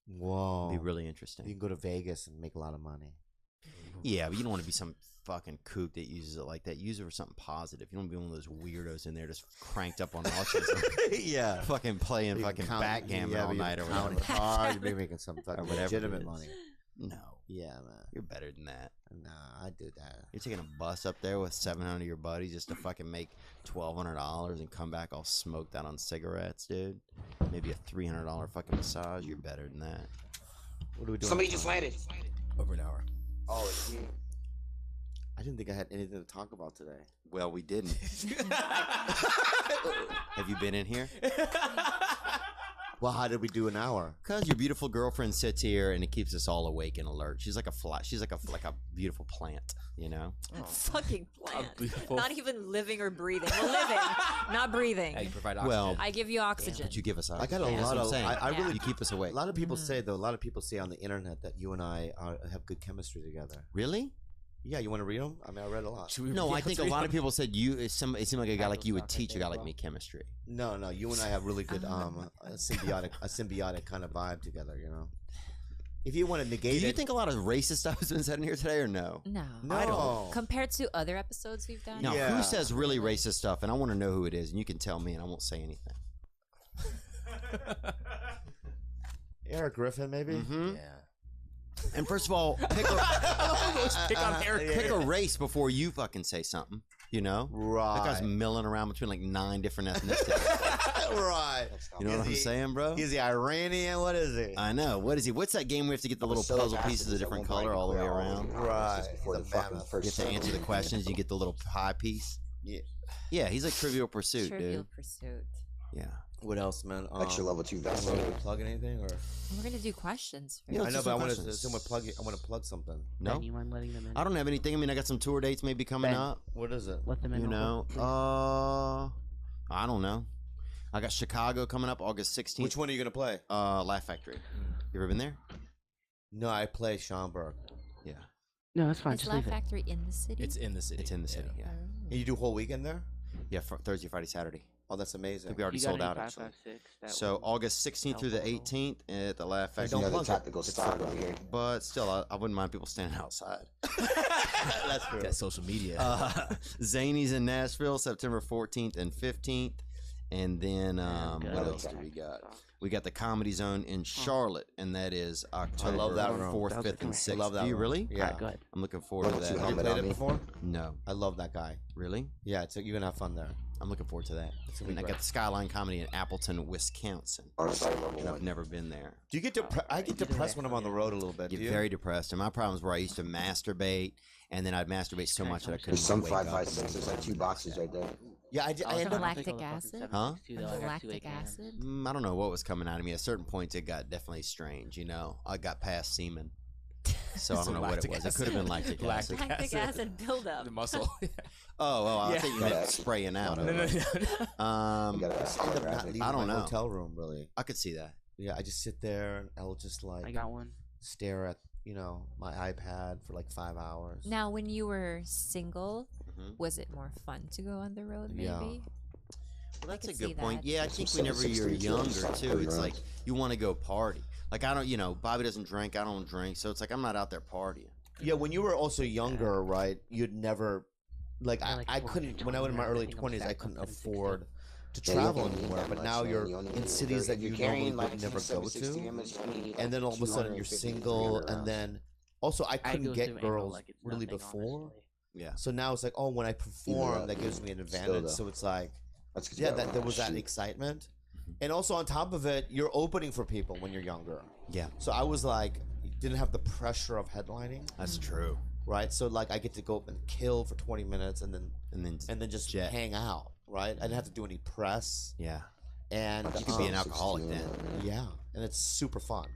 Whoa. it'd be really You interesting. can go to Vegas and make a lot of money. Yeah, but you don't want to be some fucking kook that uses it like that. Use it for something positive. You don't want to be one of those weirdos in there just cranked up on autism. Yeah. Fucking playing You fucking count- backgammon yeah, all but you're night or counting whatever. hard, you're making some fucking Or whatever it legitimate is. money. No. Yeah, man. You're better than that. Nah, I do that. You're taking a bus up there with 700 of your buddies just to fucking make $1,200 and come back all smoked out on cigarettes, dude. Maybe a $300 fucking massage. You're better than that. What are we doing? Somebody just landed. Over an hour. Oh, it's you. I didn't think I had anything to talk about today. Well, we didn't. Have you been in here? Well, how did we do an hour? Because your beautiful girlfriend sits here and it keeps us all awake and alert. She's like a fly. She's like a beautiful plant, you know. Fucking plant. beautiful- Not even living or breathing. Well, living, not breathing. Yeah, you provide oxygen. Well, I give you oxygen. but you give us. I got a oxygen. That's lot what I'm of. saying. I really. You keep us awake. A lot of people say though. A lot of people say on the internet that you and I have good chemistry together. Really? Yeah, you want to read them? I mean, I read a lot. No, I think a lot of people said you. It seemed like a guy like you would teach a guy like me chemistry. No, you and I have really good a symbiotic kind of vibe together. You know. If you want to negate Do you it, think a lot of racist stuff has been said in here today, or no? No. no. I don't. Compared to other episodes we've done. Now, Yeah. who says really racist stuff? And I want to know who it is, and you can tell me, and I won't say anything. Eric Griffin, maybe. Mm-hmm. Yeah. And first of all, pick a race before you fucking say something. You know, Right. that guy's milling around between like 9 different ethnicities. Right. You know what I'm saying, bro? Is he Iranian? What is he? I know. What is he? What's that game where we have to get the little puzzle pieces of different color all the way around? Right. Before the He's a fucking mammoth. You first have to answer the questions. You get the little pie piece. Yeah. Yeah, he's like Trivial Pursuit, Trivial dude. Pursuit. Yeah. What else, man? extra level 2 vest. Want to plug anything or? We're gonna do questions. Yeah, I let's know, do but I some want to. questions. Someone plug it. I want to plug something. No, Ben, you mind letting them in? I don't have anything. I mean, I got some tour dates maybe coming Ben. up. What is it? Let them in. You real know, quick, please. I don't know. I got Chicago coming up August 16th. Which one are you gonna play? Laugh Factory. You ever been there? No, I play Schaumburg. Yeah. No, it's fine. Is Just Laugh leave it. Factory in the city? It's in the city. It's in the city. Yeah. And you do whole weekend there? Yeah. Thursday, Friday, Saturday. Oh, that's I amazing. think we already You got sold any out 556 actually. that So would August 16th through the help a little? 18th at the Laugh Factory. Don't Another plug it. tactical stock over here. But still, I wouldn't mind people standing outside. That's true. Got social media. Zany's in Nashville, September 14th and 15th. And then good. what else do we got? We got the Comedy Zone in Charlotte, and that is October love that room. 4th, That was 5th, and good. 6th. I love that Do you room. really? Yeah. Alright, go ahead. I'm looking forward to Level that. two Have you helmet played on it me. before? No. I love that guy. Really? Yeah, you're gonna have fun there. I'm looking forward to that. gonna be And I great. got the Skyline Comedy in Appleton, Wisconsin. Honestly, level And I've 1. never been there. Do you get I get depressed when I'm on the road a little bit. Do Get you? very depressed. And my problems were I used to masturbate, and then I'd masturbate so much that I couldn't There's some wake up. 5.56. There's like 2 boxes right there. Yeah, I end up. Lactic acid? Huh? Lactic acid? I don't know what was coming out of me. At certain points, it got definitely strange. You know, I got past semen, so I don't know what it lactic was. It could have been lactic acid. Lactic acid buildup. The muscle. Oh, I Yeah. think you meant spraying out. no, no, no. You Um, gotta I end up not holographic. leaving I don't my know. hotel room really. I could see that. Yeah, I just sit there and I'll just I like got one. stare at my iPad for like 5 hours. Now, when you were single, Mhm. was it more fun to go on the road? Maybe. Yeah. Well, that's a could see good point. that. Yeah, I Some think whenever you're 763 younger kilos, too, pretty it's like rough. you want to go party. Like I don't, Bobby doesn't drink. I don't drink, so it's like I'm not out there partying. Yeah, when you were also younger, right? You'd never, like, Yeah, like I couldn't. When I was in my 420, I early think I'm 20s, I stacked couldn't on 760. afford to Yeah, you travel don't need anywhere. that But much, now man. you're You only in need cities that if you you're normally carrying, like, would never go 760 to, grams, you need, and then all of a sudden you're 250, single, 300 and then also I I couldn't go get through anal girls like it's really nothing, before. honestly. Yeah. So now it's like, oh, when I perform, that gives me an advantage. though. So it's like, That's 'cause you yeah, gotta there was that shoot. excitement, and also on top of it, you're opening for people when you're younger. Yeah, So I was like, didn't have the pressure of headlining, that's true. right? So like I get to go up and kill for 20 minutes, and then just jet. hang out, right? I didn't have to do any press, Yeah, and you could be an 760 alcoholic on then. that, man. yeah, and it's super fun.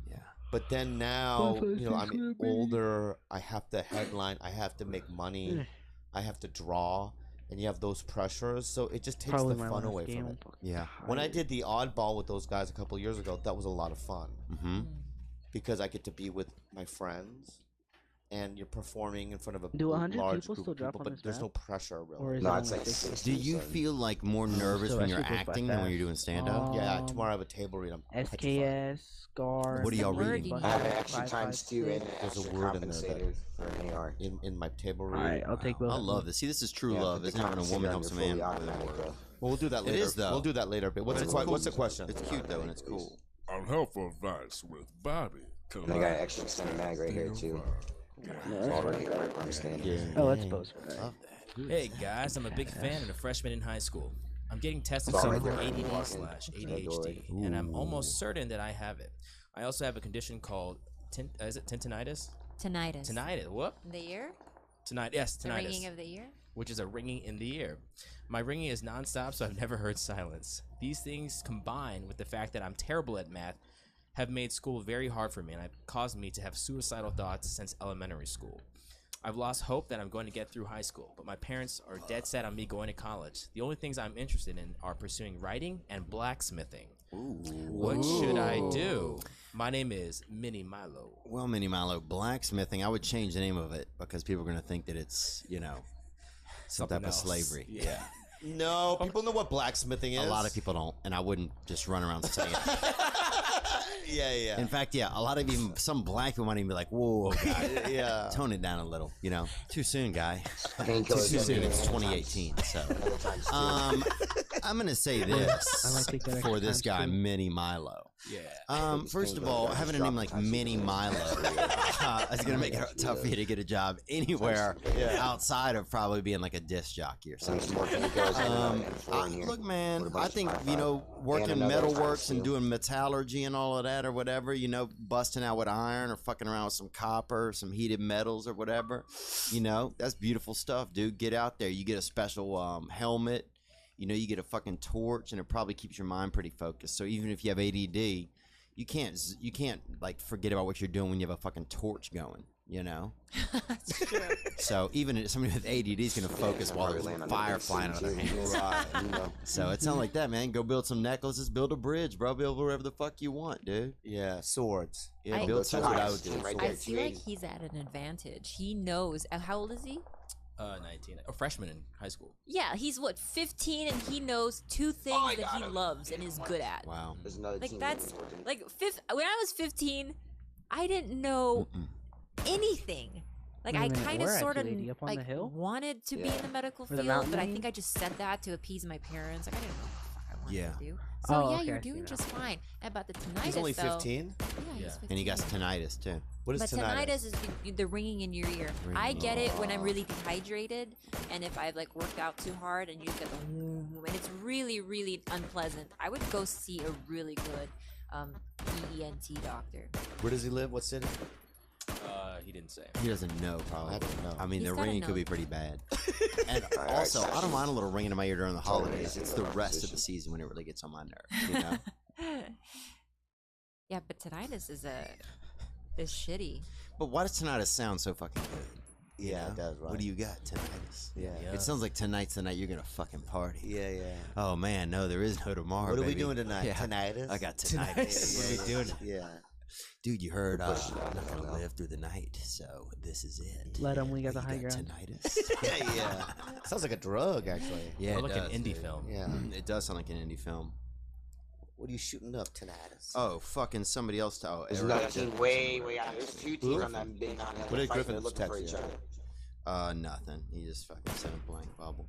Yeah. But then now, I'm older. I have to headline. I have to make money. I have to draw, and you have those pressures. So it just takes Probably the my fun last away game. from I'm it. fucking Yeah. When I tired. did the oddball with those guys a couple years ago, that was a lot of fun Mm-hmm. because I get to be with my friends, and you're performing in front of a Do 100 large people group still of drop people, on but this there's map? no pressure really. Or is No, it it's only like 60? 60. Do you feel like more nervous so when I you're should go by acting than when that. you're doing stand up? Yeah, tomorrow I have a table read. I'm petrified. SKS, Scar. What are y'all Word reading? you I have need. extra times 2 and There's a extra word in there that- compensator for an AR. in my table read. Alright, I'll take both. I love this. See, this is true Yeah, love. but Isn't the it when a woman helps a man? compensator with a on your fully word? automatic, Well, we'll do that later. is, though. We'll do that later. But what's But the it's cool. what's the question? It's cute though, and it's cool. Unhelpful advice with Bobby. And I got an extra extended mag right here too. All right here, right where I'm standing. Yeah. Oh, that's supposed to be Love that. Hey guys, I'm a big fan and a freshman in high school. I'm getting tested Sorry, for right there. ADD/ADHD, and I'm almost certain that I have it. I also have a condition called is it tinnitus? Tinnitus. Tinnitus. What? The ear? Yes, The tinnitus. ringing of the ear? Which is a ringing in the ear. My ringing is nonstop, so I've never heard silence. These things combined with the fact that I'm terrible at math have made school very hard for me and have caused me to have suicidal thoughts since elementary school. I've lost hope that I'm going to get through high school, but my parents are dead set on me going to college. The only things I'm interested in are pursuing writing and blacksmithing. What should I do? My name is Mini Milo. Well, Mini Milo, blacksmithing, I would change the name of it because people are going to think that it's, you know, some Something type else. of slavery. Yeah. No, people know what blacksmithing is. A lot of people don't, and I wouldn't just run around saying it. Yeah. In fact, yeah, a lot of even some black people might even be like, "Whoa, guy, Yeah. tone it down a little." You know, too soon, guy. Painkillers Too get soon. me It's other 2018. So, times too. I'm gonna say this I might take that for extra this time, guy, too. Mini Milo. Yeah. First of all, having a name like Mini Milo is gonna make it tough for you to get a job anywhere outside of probably being like a disc jockey or Some something. more painkillers and four in here. Look, man, What about I think, five, you know, five? working And another metalworks and steel. doing metallurgy and all of that or whatever, you know, busting out with iron or fucking around with some copper, some heated metals or whatever, you know, that's beautiful stuff, dude. Get out there. You get a special helmet, you know, you get a fucking torch, and it probably keeps your mind pretty focused. So even if you have ADD, you can't like forget about what you're doing when you have a fucking torch going, you know? That's true. So even somebody with ADD is going to focus while there's fire flying out of their hands. So it sounds like that, man. Go build some necklaces, build a bridge, bro. Build whatever the fuck you want, dude. Yeah, swords. Yeah, I- build That's swords. what I would do. Right I there, feel like 280. he's at an advantage. He knows. How old is he? 19. A freshman in high school. Yeah, he's what, 15, and he knows two things that he loves and is good at. Wow. There's another Like team that's working. like when I was 15, I didn't know anything. Like Wait a I minute, kind of where at, sort of 280 up on the like hill? wanted to be Yeah. in the medical Where the field, mountain but I range? think I just said that to appease my parents. Like I didn't know what the fuck I wanted Yeah. to do. So Oh, yeah, okay, you're I see doing now. just fine. And about the tinnitus, He's only though, 15. Yeah, Yeah. he's 15. And he got tinnitus, too. What is But tinnitus is the ringing in your ear. I get it when I'm really dehydrated, and if I've like worked out too hard, and you just get the and it's really, really unpleasant. I would go see a really good ENT doctor. Where does he live? What city? He didn't say. He doesn't know, probably. I don't know. I mean, He's the gotta ringing know. could be pretty bad. And All right, also, I don't sessions. mind a little ringing in my ear during the Totally holidays. amazing It's the little rest of the position. season when it really gets on my nerves, you know? Yeah, but tinnitus is shitty. But why does tinnitus sound so fucking good? You Yeah, know? it does, right? What do you got, tinnitus? Yeah. Yeah. It sounds like tonight's the night you're going to fucking party. Yeah. Oh, man, no, there is no tomorrow, What are we baby. doing tonight? Yeah. Tinnitus? I got tinnitus. What are we doing? Yeah. Dude, you heard Push it I'm out, not going to no. live through the night, so this is it. Let him, we got Oh, the you high ground. tinnitus? Yeah. Sounds like a drug, actually. Yeah, Or it like does, an indie dude. film. Yeah. It does sound like an indie film. What are you shooting up, tinnitus? Oh, fucking somebody else. Oh, There's Eric. another team way out. There's two teams on that big mountain. What did fighting, Griffin they're looking for text each you? other. Nothing. He just fucking sent a blank bubble.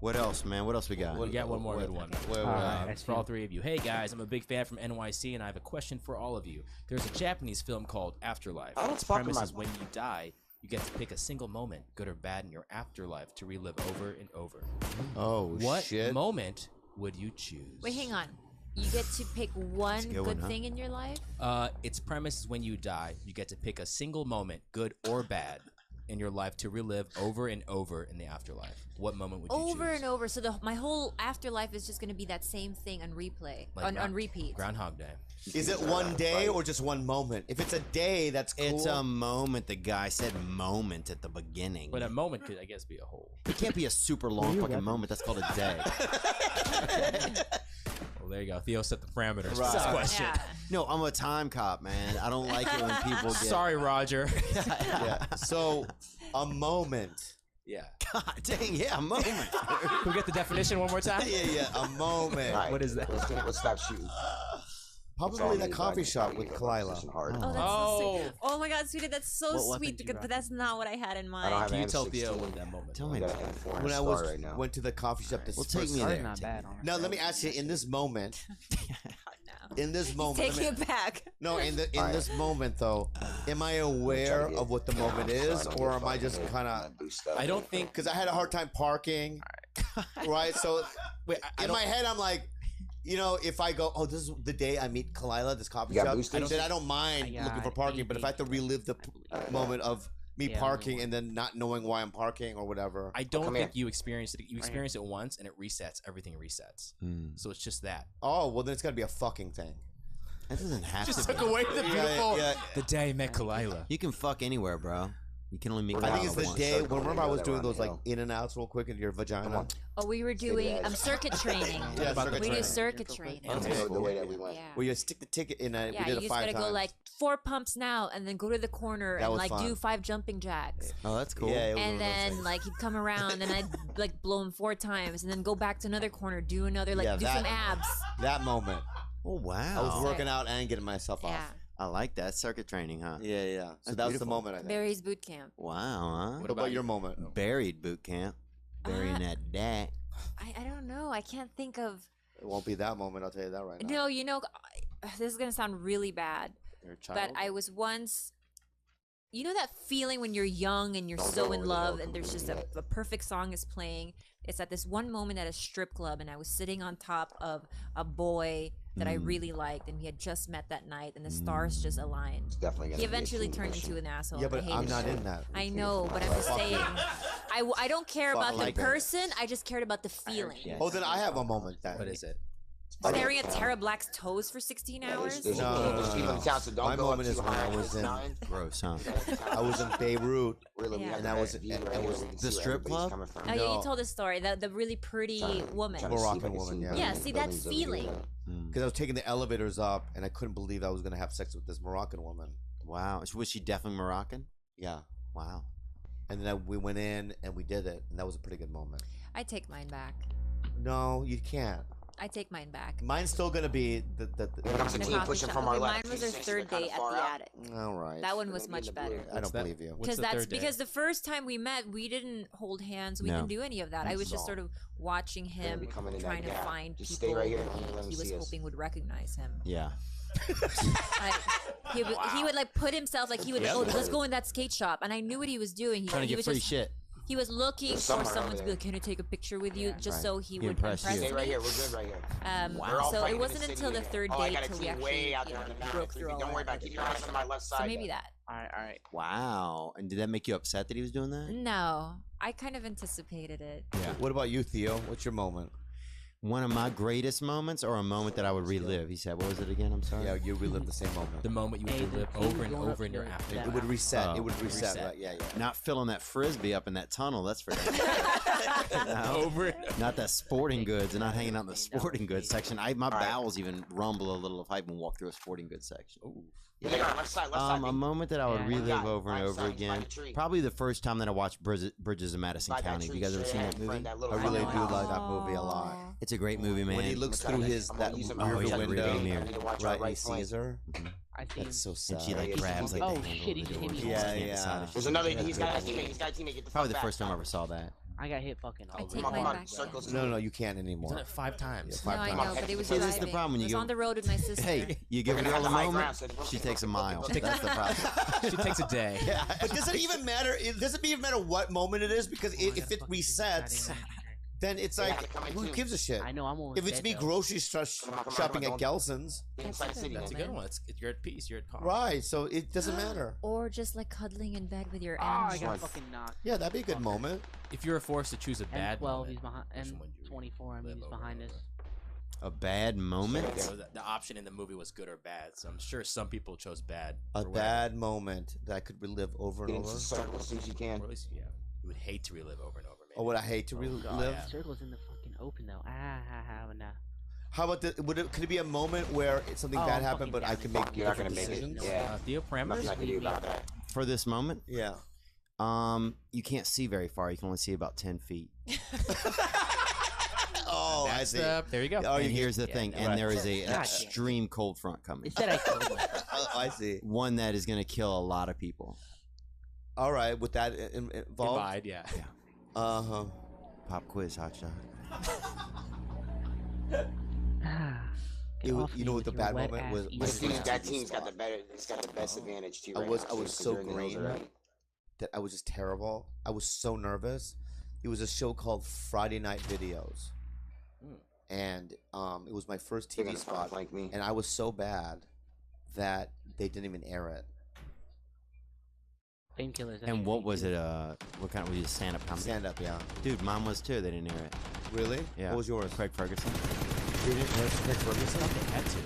What else, man? What else we got? We got one more good one. Alright, I For all see. three of you. Hey guys, I'm a big fan from NYC, and I have a question for all of you. There's a Japanese film called Afterlife. I don't Its talk premise about- is when you die, you get to pick a single moment, good or bad, in your afterlife to relive over and over. Oh, What shit. moment would you choose? Wait, hang on. You get to pick one good good one, huh? thing in your life? Its premise is when you die, you get to pick a single moment, good or bad, in your life to relive over and over in the afterlife. What moment would you choose? Over and over. So my whole afterlife is just going to be that same thing on replay, Like on repeat. Groundhog Day. Is it one day or just one moment? If it's a day, that's cool. It's a moment. The guy said moment at the beginning. But a moment could, I guess, be a whole. It can't be a super long you fucking weapons? moment. That's called a day. Well, there you go. Theo set the parameters for Right. this question. Yeah. No, I'm a time cop, man. I don't like it when people get. Sorry, Roger. Yeah. So, a moment. Yeah. God dang, yeah, a moment. Can we get the definition one more time? Yeah. A moment. All right, What is that? Let's stop shooting. Probably that coffee shop with Kalila. Oh, that's so Oh. sweet. Oh my God, sweetie, that's so What weapon sweet. do you rock? But that's not what I had in mind. I don't have Can you an tell M16. Theo what that moment Tell was? me I got about an it. M4 When I star was right now. went to the coffee shop this Well, take first me time. there. Not Take bad. me honestly. Now let me ask you, in this moment, Oh, no. in this moment, Taking it back. no, in this moment though, am I aware of what the moment is, or am I just kind of? I don't think Because I had a hard time parking, right? So wait, in my head, I'm like, you know, if I go, oh, this is the day I meet Kalila, this coffee You got shop, boosters? then I don't mind I looking for got parking. But if I have to relive the moment of me Yeah, parking and then not knowing why I'm parking or whatever, I don't come think here. you experienced it. You experience it once and it resets. Everything resets. So it's just that. oh, well, then it's got to be a fucking thing. That doesn't have Just to took be. away the beautiful. yeah. The day I met Kalila. You can fuck anywhere, bro. You can only meet. I think it's the once. day. When remember I was doing Around those the like hill. in and outs real quick into your vagina. Oh, we were doing circuit training. Yeah, about circuit We do training. circuit training. The way that we went. Yeah. Where you stick the ticket in. Yeah, We you did it just 5 gotta times. go like 4 pumps now, and then go to the corner That and was like fun. do 5 jumping jacks. Oh, that's cool. Yeah, it was one And of those then things. like he'd come around, and I'd like blow him 4 times, and then go back to another corner, do another like Yeah, do that- some abs. that moment, Oh wow. I was working out and getting myself Yeah, off. I like that circuit training, huh? Yeah, yeah. So That's that was the beautiful. moment. I think. Barry's boot camp. Wow, huh? What about your moment? Buried boot camp. Burying that dat. I don't know. I can't think of. It won't be that moment. I'll tell you that right now. No, you know, this is gonna sound really bad, You're a child. but I was once. You know that feeling when you're young and you're so in love, and there's just a perfect song is playing. It's at this one moment at a strip club, and I was sitting on top of a boy that I really liked, and we had just met that night, and the stars just aligned. Definitely gonna He be a eventually team turned issue. into an asshole. Yeah, and I but hated I'm not it. in that. I know, but I'm just saying. I don't care Fuck about like the that. person. I just cared about the feeling. Oh, then I have a moment. Then. What is it? Staring at Tara Black's toes for 16 hours. There's No. there's people in town, so don't My go moment up is too when I high. was It's in- nothing. Gross, huh? I was in Beirut. Really, we Yeah. have And that the was- best view and right it here. was We can the see where strip everybody's club? coming from. Oh yeah, No. you told the story. The really pretty woman. Trying to see Moroccan if I can woman, see yeah. the Yeah, see, that buildings over here. feeling. Because I was taking the elevators up, and I couldn't believe I was gonna have sex with this Moroccan woman. Wow. Was she definitely Moroccan? Yeah. Wow. And then we went in and we did it, and that was a pretty good moment. I take mine back. No, you can't. I take mine back. Mine's still gonna be the Here comes the The team coffee pushing shop. from our Okay, left. mine was our These third things are date kinda at far the out. attic. all right. That one They're was gonna be in much the blue. better. I don't that? believe you. What's Because the that's third day? because the first time we met, we didn't hold hands. We No. didn't do any of that. I was just No. sort of watching gonna him, be coming in that trying to gap. find Just people stay right here and let him he was see us. hoping would recognize him. Yeah. Like, he would like put himself like he would. Oh, let's go in that skate shop, and I knew what he was doing. Trying to he get was free just, shit. He was looking There's for someone someone over to be there. like, "Can I take a picture with you?" Just right. so he He would impressed impress you. Stay me. right here. We're good right here. We're all So fighting it in wasn't the city until the here. third Oh, I date got a till we team actually way out there on the mountain. broke through all Don't worry that. about it. Keep your eyes on my left side. So maybe there. that. All right. Wow. And did that make you upset that he was doing that? No, I kind of anticipated it. Yeah. What about you, Theo? What's your moment? One of my greatest moments, or a moment that I would relive. He said, "What was it again?" I'm sorry. Yeah, you relive the same moment. The moment you Hey, would live the over and going up over in your the- after. that It would reset. Oh, It would reset. reset. Right? Yeah, yeah. Not filling that frisbee up in that tunnel. That's for damn. No. Over it. Not that sporting goods, and not hanging out in the sporting goods section. My bowels even rumble a little if I even walk through a sporting goods section. Yeah, left side, left side. A moment that I would Yeah. relive Got it. over and Right over side, again. behind the tree. Probably the first time that I watched Bridges of Madison By that County. Have tree, you guys ever straight seen ahead, that movie? friend, that little I really house. do like that movie a lot. It's a great movie, man. When he looks Look through at his I'm that gonna use it. Oh, rear yeah, the window, rearview mirror. I need to watch right, our and right he flank. sees her. I see him. That's so sad. And she like grabs like Oh, the handle shit, of the he door. hit me. She Yeah, just can't yeah. decide if There's she's another. gonna He's get got a it. teammate. He's got a teammate. Get the Probably fuck the back. first time I ever saw that. I got hit fucking. I over. take Come mine on, back. circles. No, you can't Done anymore. it 5 times. No, I know, but it was See, driving. this is the problem when I you was go- on the road with my sister. Hey, you give a We're gonna girl a have the high moment, ground, so we'll she take takes a a mile. look. That's the problem. She takes a day. But does it even matter? It doesn't even matter what moment it is because if it resets, then it's like, who gives a shit? I know I'm almost If it's dead, me though. grocery shopping at Gelson's, Inside the city. That's a good one. You're at peace. You're at calm. right? So it doesn't matter. Or just like cuddling in bed with your Oh, I animal. got fucking knocked. Yeah, that'd be a good moment. If you were forced to choose a And bad 12, moment, he's behind. which And one would you 24, I mean, live he's over behind and us. A bad moment? So the option in the movie was good or bad. So I'm sure some people chose bad. A for whatever. bad moment that I could relive over Get and into over. the circle as soon as you can. Or at least, yeah, you would hate to relive over and over. Maybe. Or would I hate to relive? yeah. Circle's in the fucking open though. Nah. How about could it be a moment where something Oh, bad I'm happened, but fucking I down. can make You're not gonna different make it. decisions? Yeah. Theo Nothing parameters? I can do about that. For this moment? Yeah. You can't see very far. You can only see about 10 feet. Oh, I That's see. there you go. Oh, And you here's the thing, and right. there is a God damn. extreme cold front coming. It said I killed myself. Oh, I see. One that is going to kill a lot of people. All right, with that involved. Combined, yeah. Uh huh. Pop quiz, hot shot. Get off you me know what with the your bad wet moment ass was? eating My That mouth. first team's TV got the spot. better. It's got the best advantage too. I Right was now, I too, was 'cause so they're in the hills green already. that I was just terrible. I was so nervous. It was a show called Friday Night Videos, and it was my first They're TV gonna spot, like me. and I was so bad that they didn't even air it. Painkillers. that And shit what hate was you. it? What kind of was it? Stand up comedy? Stand up, yeah. Dude, mine was too. They didn't air it. Really? Yeah. What was yours? Craig Ferguson. They didn't air Craig Ferguson? They had to.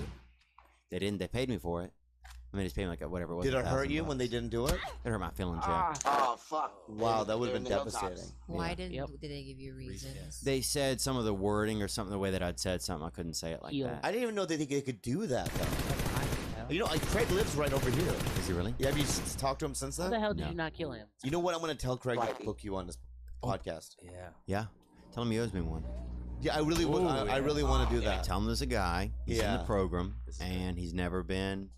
They didn't. They paid me for it. I mean, they just paid me like whatever it was. Did it hurt $1,000 you when they didn't do it? It hurt my feelings. Yeah. Oh fuck! Wow, that would They're have been in the hilltops. devastating. Why Yeah. didn't Yep. did they give you reasons? They said some of the wording or something, the way that I'd said something, I couldn't say it like Heel. that. I didn't even know that they could do that, though. That's high, hell. You know, like, Craig lives right over here. Is he really? Yeah, have you talked to him since How the then? hell did No. you not kill him? You know what? I'm going to tell Craig to Right. book you on this podcast. Yeah. Yeah. Tell him he owes me one. Yeah, I really would. Ooh, I yeah. really want to do that. Tell him there's a guy. He's in Yeah. the program, This is and he's never been.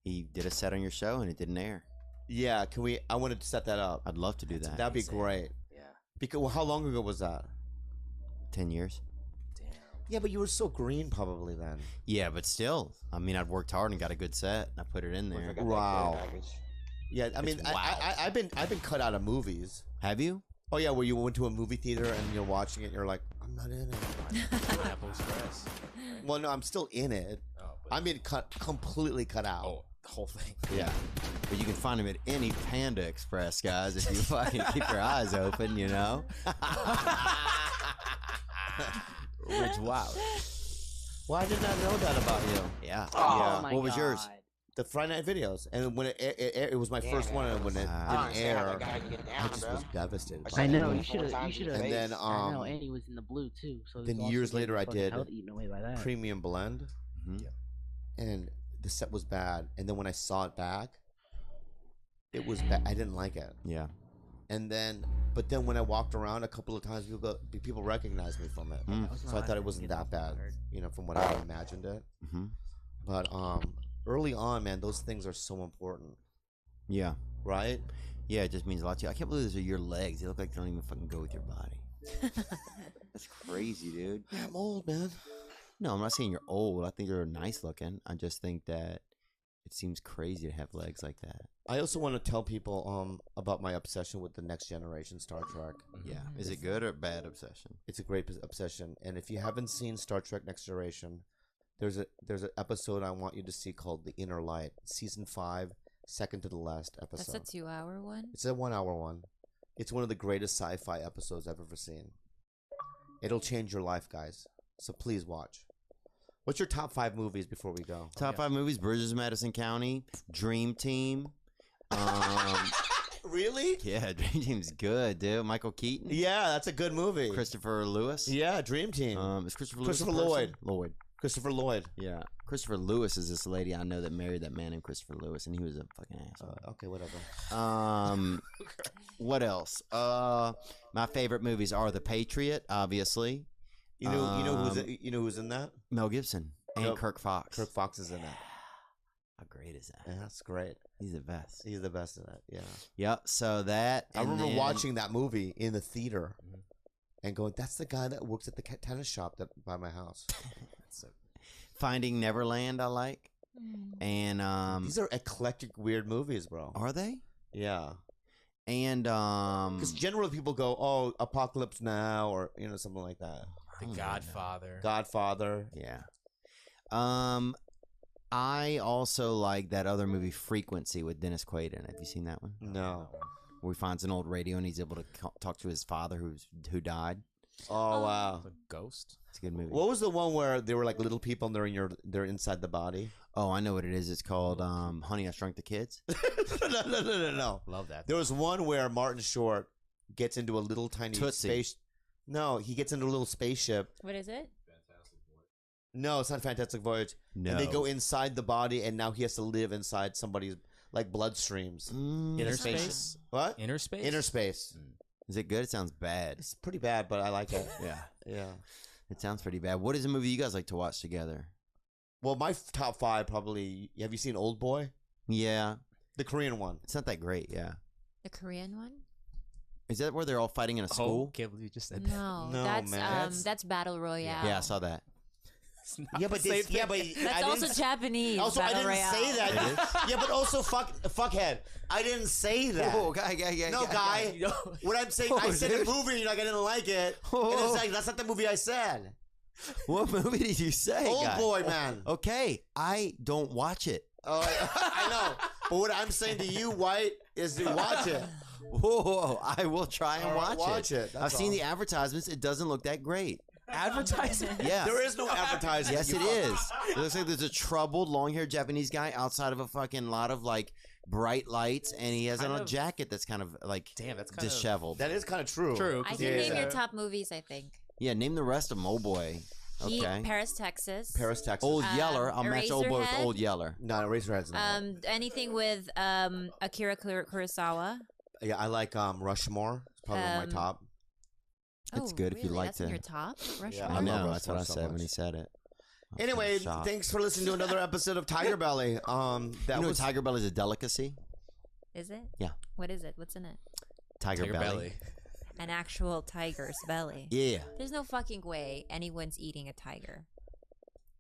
He did a set on your show, and it didn't air. Yeah, can we? I wanted to set that up. I'd love to do that. That'd be insane. great. Yeah. Because well, how long ago was that? 10 years. Damn. Yeah, but you were so green probably then. Yeah, but still, I mean, I'd worked hard and got a good set, and I put it in What if I there. got that Wow. care package? Yeah, I mean, It's wild. I've been cut out of movies. Have you? Oh yeah, where you went to a movie theater and you're watching it, and you're like, I'm not in it. Pineapple Express. Well, no, I'm still in it. Oh, but, I mean, completely cut out. oh, the whole thing. Yeah. But you can find him at any Panda Express, guys, if you fucking keep your eyes open, you know? Rich Wild. Well, I did not know that about you. Yeah. Oh my What was yours? God. The Friday Night Videos, and when it was my first one, and when it Wow. didn't air, I gotta get I down, just bro. was devastated. I by I it. know Yeah. you should have. You 4 should times have. And then I know, and he was in the blue too. So then he's also years getting later, I fucking did health eaten away by that. Premium Blend, Mhm. and the set was bad. And then when I saw it back, it was bad. I didn't like it. Yeah. And then, but then when I walked around a couple of times, people recognized me from it. Mm. was So I not thought it gonna wasn't get that off bad, guard. you know, from what I imagined it. hmm But early on, man, those things are so important, Yeah. right? Yeah, it just means a lot to you. I can't believe those are your legs. They look like they don't even fucking go with your body. That's crazy, dude. Yeah, I'm old, man. No, I'm not saying you're old. I think you're nice looking. I just think that it seems crazy to have legs like that. I also want to tell people about my obsession with the Next Generation Star Trek. Yeah. Is it good or bad obsession? It's a great obsession, and if you haven't seen Star Trek Next Generation, there's an episode I want you to see called The Inner Light, season 5, second to the last episode. That's a 2-hour one. It's a 1-hour one. It's one of the greatest sci-fi episodes I've ever seen. It'll change your life, guys. So please watch. What's your top 5 movies before we go? Top 5 movies: Bridges of Madison County, Dream Team. Really? Yeah, Dream Team's good, dude. Michael Keaton, Yeah, that's a good movie. Christopher Lewis. Yeah, Dream Team. Is Christopher Lewis Christopher a person? Lloyd. Lloyd. Christopher Lloyd. Yeah, Christopher Lewis is this lady I know that married that man named Christopher Lewis, and he was a fucking asshole. Okay, whatever. What else? My favorite movies are The Patriot, obviously. You know who's in that? Mel Gibson and Nope. Kirk Fox. Kirk Fox is in that. How great is that? Yeah, that's great. He's the best. He's the best in that. Yeah. Yep. So that. I and remember then- watching that movie in the theater and going, "That's the guy that works at the tennis shop that by my house." Finding Neverland. I like. And These are eclectic, weird movies, bro. are they? Yeah. And Because generally people go, "Oh, Apocalypse Now," or something like that. The Oh, Godfather. Godfather. yeah. I also like that other movie, Frequency, with Dennis Quaid in it. Have you seen that one? No. Where he finds an old radio and he's able to talk to his father who died. Oh wow. The Ghost. It's a good movie. What was the one where they were like little people and they're inside the body? Oh, I know what it is. It's called Honey, I Shrunk the Kids. No. Love that. There was one where Martin Short gets into a little tiny Tootsie. space. No, he gets into a little spaceship. What is it? No, it's not Fantastic Voyage. No. And they go inside the body, and now he has to live inside somebody's like bloodstreams. Inner Space? What? Inner Space? Inner Space. Is it good? It sounds bad. It's pretty bad, but I like it. Yeah. Yeah. It sounds pretty bad. What is a movie you guys like to watch together? Well, my top 5 probably. Have you seen Old Boy? Yeah. The Korean one. It's not that great, yeah. The Korean one? Is that where they're all fighting in a Oh, school? can't believe you just said that. No, No, that's man. that's Battle Royale. Yeah, I saw that. Yeah, but the same this, yeah, but thing. That's I also didn't, Japanese. also I Battle didn't Royale. say that. Yeah, but also fuckhead. I didn't say that. Oh, guy. No, guy. Yo, What I'm saying, I said a movie, and you're like, I didn't like it. And it's like, that's not the movie I said. What movie did you say? Old guy? Boy, man. Okay, I don't watch it. Oh, I know. But what I'm saying to you, White, is to watch it. Whoa, I will try and All right, watch it. I've That's seen all. the advertisements. It doesn't look that great. advertising. Yeah. There is no advertising. Yes, it is. It looks like there's a troubled, long-haired Japanese guy outside of a fucking lot of like bright lights, and he has on a jacket that's kind of like Damn, that's kind of disheveled. That is kind of true. true. I 'cause can Yeah, name yeah. your top movies, I think. Yeah, name the rest of them, old boy. Okay. Paris, Texas. Paris, Texas. Old Yeller. I'll match old boy with Eraserhead. old Yeller. No, Eraserhead's not. Anything with Akira Kurosawa. Yeah, I like Rushmore. It's probably one of my top. It's Oh, good if you really? like That's to. in your top. Rushmore. Yeah, I love know. That's Rushmore what I so said when much. he said it. I'm Anyway, shocked. thanks for listening to another episode of Tiger Belly. That You know, was Tiger Belly is a delicacy. Is it? Yeah. What is it? What's in it? Tiger, belly. An actual tiger's belly. Yeah. There's no fucking way anyone's eating a tiger.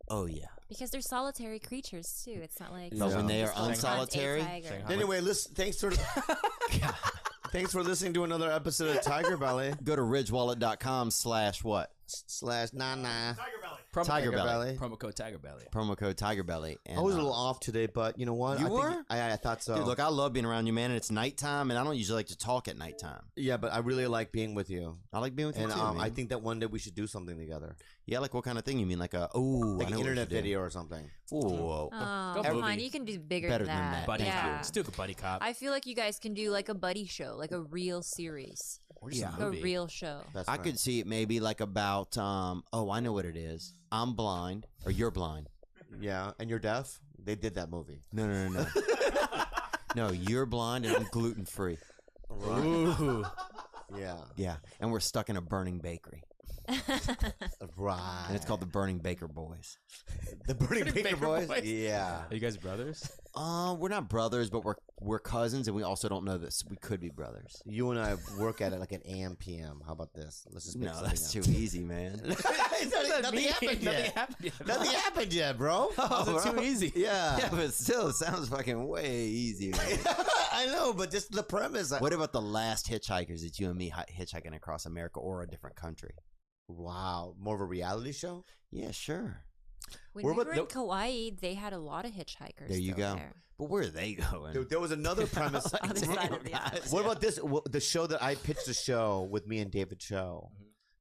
Oh yeah. Because they're solitary creatures too. It's not like But when they are just hunt a unsolitary, tiger. Anyway, listen. Thanks for listening to another episode of Tiger Belly. go to ridgewallet.com/what? /nah. Promo, Tiger Belly. Promo code Tiger Belly. Promo code Tiger Belly. And, I was a little off today, but you know what? You I think- were? I thought so. Dude, look, I love being around you, man. And it's nighttime, and I don't usually like to talk at nighttime. Yeah, but I really like being with you. I like being with you And too, man. I think that one day we should do something together. Yeah, like what kind of thing? You mean like a Like I know an what we internet should do. video or something. Whoa. Oh, Go come on. movie. You can do bigger Better than than that. that. Buddy yeah. cop. Let's do a buddy cop. I feel like you guys can do like a buddy show, like a real series, Or just Yeah. a a movie. real show. That's I right. could see it maybe like about oh, I know what it is. I'm blind or you're blind. Yeah, and you're deaf? They did that movie. No. No, you're blind and I'm gluten free. Ooh. Yeah. Yeah, and we're stuck in a burning bakery, Right. and it's called the Burning Baker Boys. the Burning Baker, Baker Boys? Boys. Yeah. Are you guys brothers? We're not brothers, but we're cousins, and we also don't know this. We could be brothers. You and I work at it like at AM PM. How about this? Let's just make No, something that's up. too easy, man. Nothing happened yet. Nothing happened yet, bro. How's it too easy? Yeah. Yeah, but still, it sounds fucking way easier. man. I know, but just the premise. What about the last hitchhikers that you and me hitchhiking across America or a different country? Wow. More of a reality show? Yeah, sure. When Where we about were in Kauai, they had a lot of hitchhikers. There you still go. there. But where are they going? Dude, there was another premise. Other side of the island. What about this? The show that I pitched a show with me and David Show.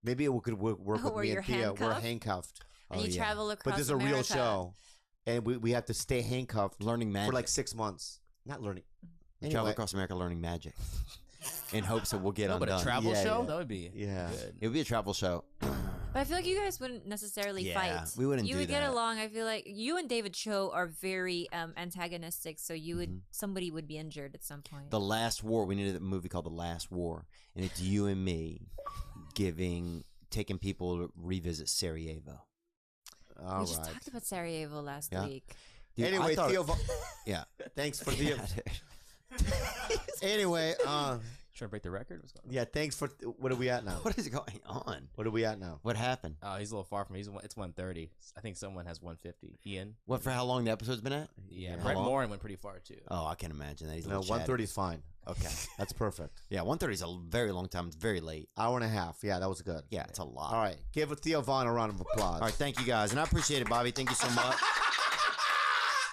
Maybe it could work Oh, with where me you're and Thea. We're handcuffed? handcuffed. And Oh, you yeah. travel across But this is a real America. show. And we have to stay handcuffed Learning magic. for like 6 months. Not learning. We travel Anyway, across America learning magic in hopes that we'll get No, but undone. a travel Yeah, show? yeah. That would be Yeah. good. It would be a travel show. But I feel like you guys wouldn't necessarily Yeah, fight. we wouldn't You do would get that. along. I feel like you and David Cho are very antagonistic, so you would somebody would be injured at some point. The Last War. We needed a movie called The Last War, and it's you and me taking people to revisit Sarajevo. all we just right. talked about Sarajevo last Yeah. week. Dude, I Anyway, thought- Theo. Yeah. Thanks for Theo. Anyway, Trying to break the record? What's going on? yeah. Thanks for. What are we at now? What is going on? What are we at now? What happened? Oh, he's a little far from me. It's 130. I think someone has 150. Ian? What for? How long the episode's been at? Yeah. Yeah. Brett How long? Morin went pretty far, too. Oh, I can imagine that. He's a No, little 130 is fine. Okay. That's perfect. Yeah, 130 is a very long time. It's very late. Hour and a half. Yeah, that was good. Yeah, it's a lot. All right. Give Theo Vaughn a round of applause. All right, thank you guys, and I appreciate it, Bobby. Thank you so much.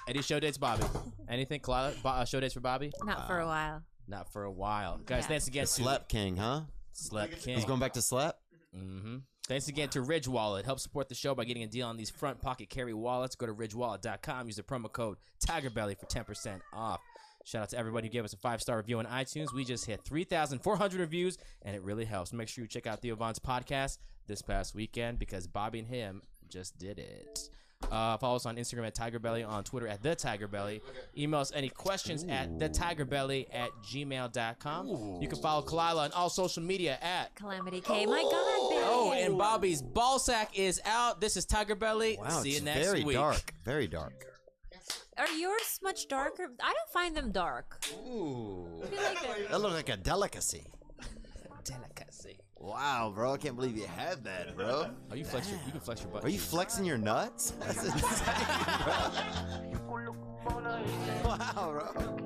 Any show dates, Bobby? Anything? Show dates for Bobby? Not for a while. Not for a while. Guys, Yeah. thanks again to Slep King, huh? Slep King. He's going back to Slep? Mm-hmm. Thanks again to Ridge Wallet. Help support the show by getting a deal on these front pocket carry wallets. Go to ridgewallet.com. Use the promo code TigerBelly for 10% off. Shout out to everybody who gave us a 5-star review on iTunes. We just hit 3,400 reviews, and it really helps. Make sure you check out Theo Vaughn's podcast this past weekend because Bobby and him just did it. Follow us on Instagram at TigerBelly, on Twitter at TheTigerBelly. Email us any questions at TheTigerBelly@gmail.com. You can follow Kalila on all social media at Calamity K. My God, baby. Oh, and Bobby's ball sack is out. This is Tiger Belly. Wow, See it's you next very week. dark. Very dark. Are yours much darker? I don't find them dark. Ooh. I feel like they're... That looks like a delicacy. Delicacy. Wow, bro, I can't believe you had that, bro. Oh, you can flex your butt. Are you cheeks. flexing your nuts? That's insane, bro. Wow, bro.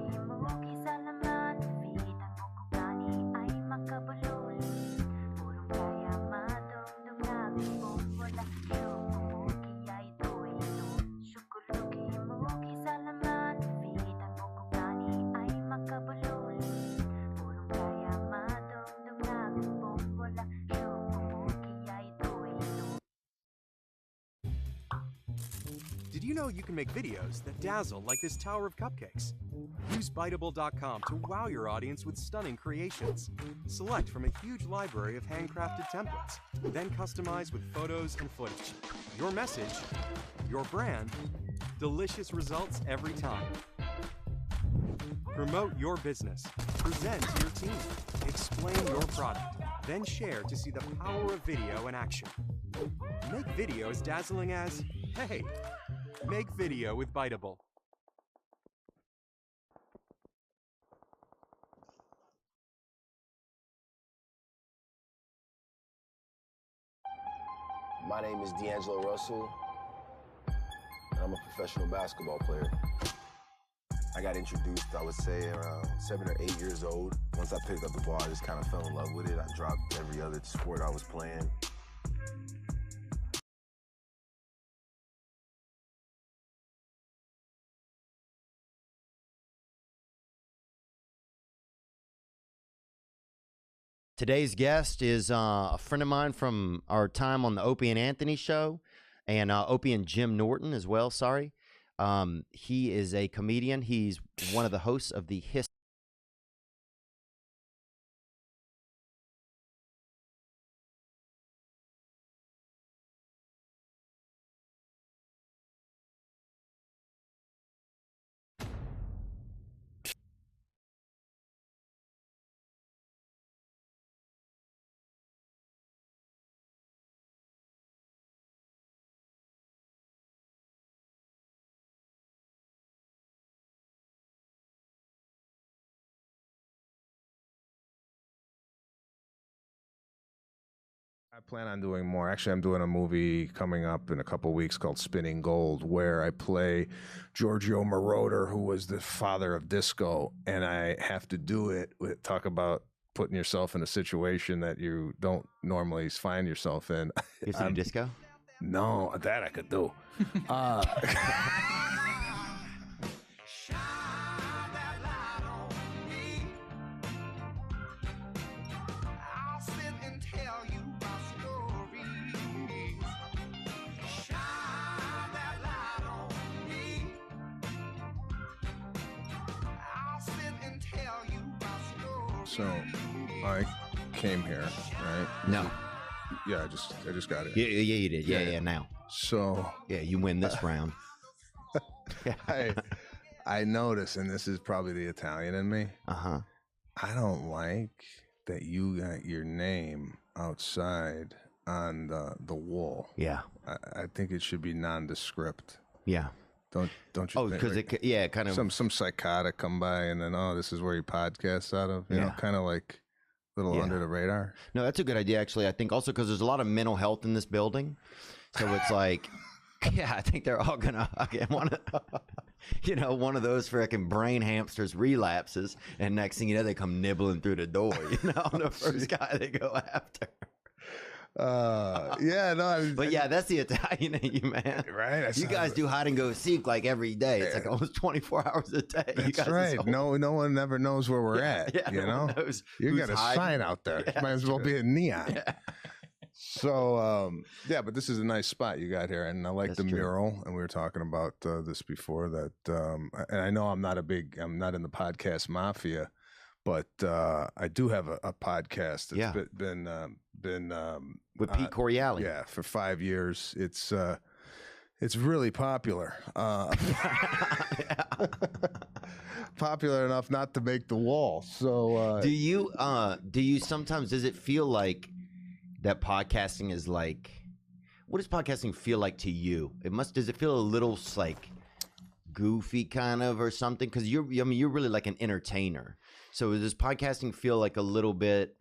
Did you know you can make videos that dazzle like this tower of cupcakes? Use Biteable.com to wow your audience with stunning creations. Select from a huge library of handcrafted templates, then customize with photos and footage. Your message, your brand, delicious results every time. Promote your business, present to your team, explain your product, then share to see the power of video in action. Make video as dazzling as, hey, make video with Biteable. My name is D'Angelo Russell, and I'm a professional basketball player. I got introduced, I would say, around 7 or 8 years old. Once I picked up the ball, I just kind of fell in love with it. I dropped every other sport I was playing. Today's guest is a friend of mine from our time on the Opie and Anthony show, and Opie and Jim Norton as well, sorry. He is a comedian. He's one of the hosts of the History. I plan on doing more. Actually, I'm doing a movie coming up in a couple weeks called Spinning Gold, where I play Giorgio Moroder, who was the father of disco, and I have to do it with talk about putting yourself in a situation that you don't normally find yourself in. You have to do disco? No, that I could do. So I came here, right? No. Yeah, I just got it. Yeah, you did. Yeah, now. So yeah, you win this round. I notice, and this is probably the Italian in me. I don't like that you got your name outside on the wall. Yeah. I think it should be nondescript. Yeah. Don't you? Oh, think, because like, kind of some psychotic come by and then this is where you podcast out of. You know, kind of like a little under the radar. No, that's a good idea actually. I think also because there's a lot of mental health in this building, so it's like, yeah, I think they're all gonna want to, one of those freaking brain hamsters relapses, and next thing you know, they come nibbling through the door. The first guy they go after. But yeah, that's the Italian in you, man. Right? You guys do hide and go seek like every day. It's like almost 24 hours a day. That's right. No one ever knows where we're at. Yeah, no one knows you got a sign out there. Yeah, might as well be a neon. Yeah. So but this is a nice spot you got here, and I like the mural. And we were talking about this before that, and I know I'm not in the podcast mafia, but I do have a podcast that's been with Pete Corielli. Yeah, for 5 years. It's really popular. Popular enough not to make the wall. So do you sometimes, does it feel like that podcasting is like, what does podcasting feel like to you? Does it feel a little like goofy kind of or something? Because you're really like an entertainer. So does podcasting feel like a little bit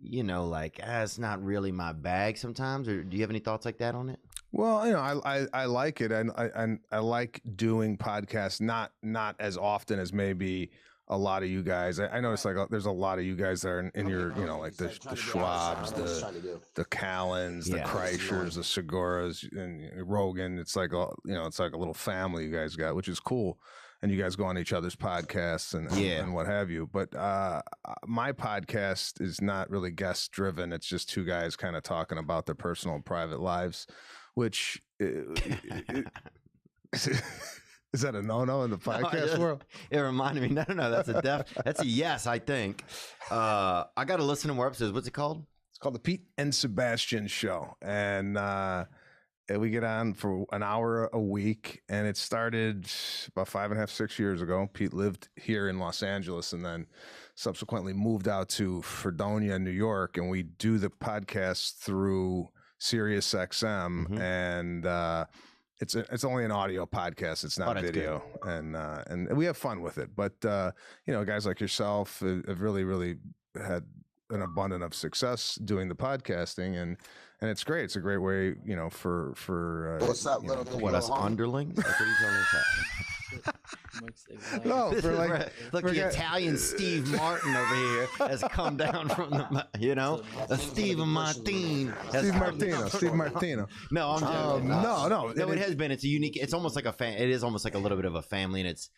you know, like it's not really my bag sometimes? Or do you have any thoughts like that on it? Well, you know, I like it, and I like doing podcasts not as often as maybe a lot of you guys. I notice like there's a lot of you guys that are in your, you know, like the Schwabs, the Callens, the Kreischers, the Seguras, and Rogan. It's like it's like a little family you guys got, which is cool. And you guys go on each other's podcasts and what have you. But my podcast is not really guest driven. It's just two guys kind of talking about their personal and private lives, which is that a no in the podcast world? It reminded me. No. That's a yes, I think. I got to listen to more episodes. What's it called? It's called the Pete and Sebastian Show. And we get on for an hour a week, and it started about 5.5, 6 years ago. Pete lived here in Los Angeles and then subsequently moved out to Fredonia, New York, and we do the podcast through Sirius XM, and it's only an audio podcast. It's not video, and we have fun with it. But you know, guys like yourself have really had an abundance of success doing the podcasting, and it's great. It's a great way, you know, for what's up, what us underlings? Like, what are you telling us that? No, This for is like right. Look, the Italian Steve Martin over here has come down from the, you know, Steve Martin. Steve Martino. No, I'm joking. No, it has been. It's a unique. It's almost like it is almost like a little bit of a family, and it's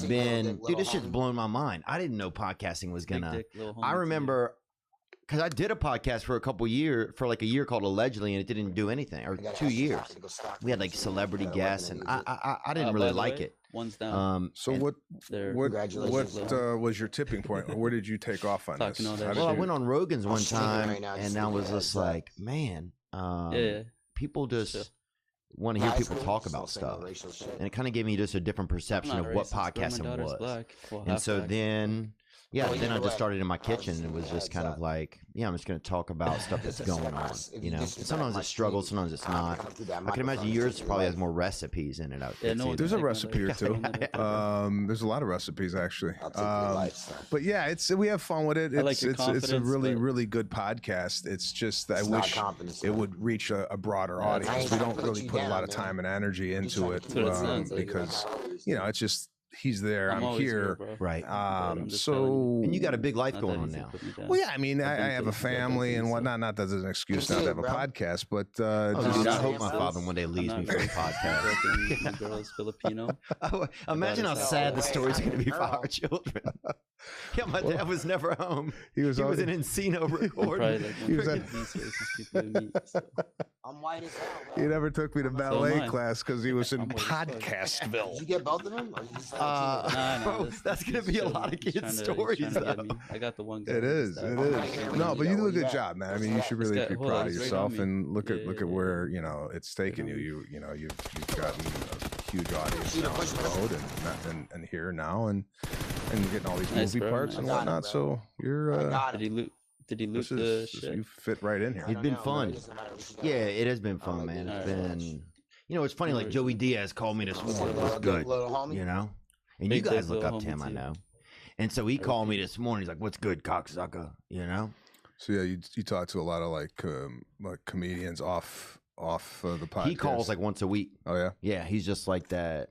been. Dude, this shit's blown my mind. I didn't know podcasting was gonna. I remember. Because I did a podcast for like a year called Allegedly, and it didn't do anything, or 2 years. We had like celebrity guests, and I didn't really like it. One's down. So what was your tipping point? Where did you take off on this? Well, I went on Rogan's one time, and I was just like, man, people just want to hear people talk about stuff, and it kind of gave me just a different perception of what podcasting was. And so then. Yeah, then I just started in my kitchen and it was just kind of like, I'm just going to talk about stuff that's going on, you know. And sometimes it's struggle, sometimes it's not. I can imagine yours probably has more recipes in it out there. There's a recipe or two. There's a lot of recipes actually. But yeah, we have fun with it. It's a really good podcast. It's just that I wish it would reach a broader audience. We don't really put a lot of time and energy into it because, you know, it's just. He's there. I'm here. Right. So and you got a big life going on now. Well, yeah. I mean, I have a family and whatnot. Not that there's an excuse not to have a podcast, but dude, I hope my father one day leaves me for a podcast. My girl is Filipino. Imagine how sad the story's going to be for our children. Yeah, my dad was never home. He was in Encino recording. I'm white as hell. He never took me to ballet class because he was in Podcastville. Did you get both of them? Bro, that's gonna be a lot of kids' stories. I got the one guy. It is. No, but you do a good job, man. I mean, you should really be proud of yourself and look at where it's taken you. You've gotten a huge audience down the road and here now and getting all these movie parts and whatnot. So you're. Did he loot the shit? You fit right in here. It's been fun. Yeah, it has been fun, man. It's been. You know, it's funny. Like Joey Diaz called me this morning. What's good? You know, and you guys look up to him, I know. And so he called me this morning. He's like, "What's good, cocksucker?" You know. So yeah, you talk to a lot of like comedians off the podcast. He calls like once a week. Oh yeah. Yeah, he's just like that.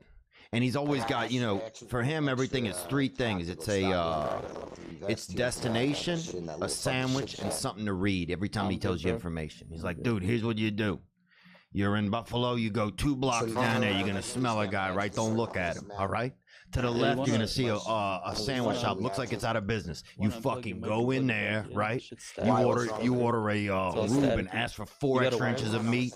And he's always got, you know, for him, everything is three things. It's destination, a sandwich, and something to read every time he tells you information. He's like, dude, here's what you do. You're in Buffalo, you go 2 blocks down there, you're going to smell a guy, right? Don't look at him, all right? To the left, you're going to see a sandwich shop. Looks like it's out of business. You fucking go in there, right? You order a Reuben, ask for 4 extra inches of meat.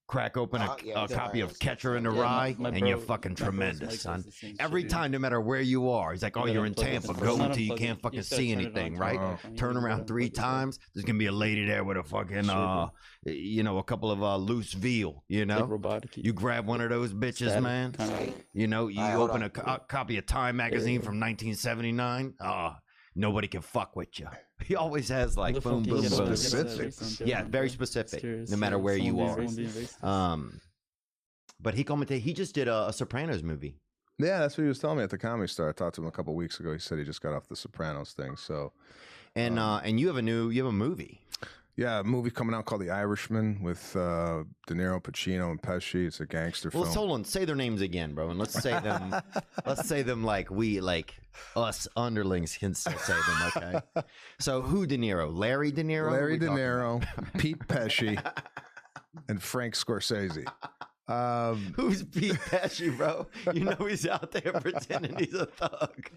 Crack open a copy of Catcher in the Rye, and you're fucking tremendous, son. Every time, no matter where you are, he's like, oh, you're in Tampa. Go until you can't fucking see anything, right? Turn around 3 times. There's going to be a lady there with a fucking, a couple of loose veal, you know? You grab one of those bitches, man. You know, you open a copy of Time magazine from 1979. Nobody can fuck with you. He always has like boom, boom, boom. Specific. Yeah, very specific. No matter where you are. But he just did a Sopranos movie. Yeah, that's what he was telling me at the Comedy Store. I talked to him a couple weeks ago. He said he just got off the Sopranos thing. So, And you have a movie. Yeah, a movie coming out called The Irishman with De Niro, Pacino, and Pesci. It's a gangster film. Well, hold on. Say their names again, bro, and let's say them. Let's say them like us underlings can still say them. Okay. So who De Niro? Larry De Niro. Larry De Niro, Pete Pesci, and Frank Scorsese. Who's Pete Pesci, bro? You know he's out there pretending he's a thug.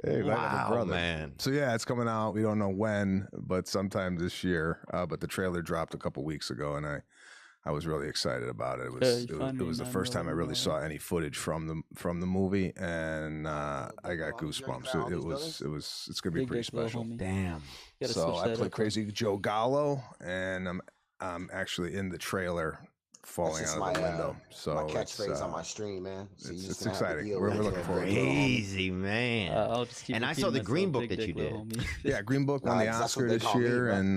Hey, wow, man. So yeah, it's coming out. We don't know when, but sometime this year. But the trailer dropped a couple weeks ago, and I was really excited about it. It was the first time I really saw any footage from the movie, and I got goosebumps. It's gonna be pretty special. Damn. So I play Crazy Joe Gallo, and I'm actually in the trailer, falling out of the window. So my catchphrase on my stream, man. So it's exciting. We're looking forward to it. Crazy, man. And I saw the Green Book that you did. Yeah, Green Book won the Oscar this year, and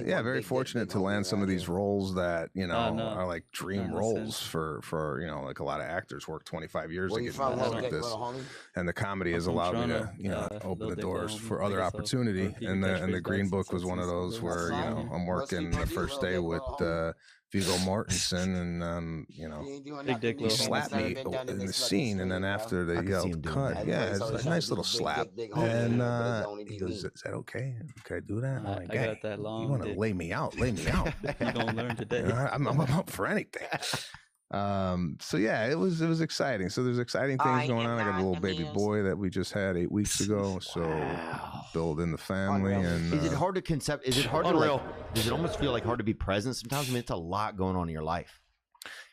yeah, very fortunate to land some of these roles that are like dream roles for like a lot of actors work 25 years to get roles like this. And the comedy has allowed me to open the doors for other opportunity. And the Green Book was one of those where I'm working the first day with Viggo Mortensen, and he slapped me in the scene, and then after they yelled cut, yeah, it's a nice little slap, and he goes, "Is that okay? Can I do that?" I'm like, I got that long. You want to lay me out? Lay me out. You're gonna learn today. I'm up for anything. So yeah, it was exciting. So there's exciting things going on. I got a little baby boy that we just had 8 weeks ago. So building the family. And is it hard to concept? Is it hard to does it almost feel like hard to be present sometimes? I mean, it's a lot going on in your life.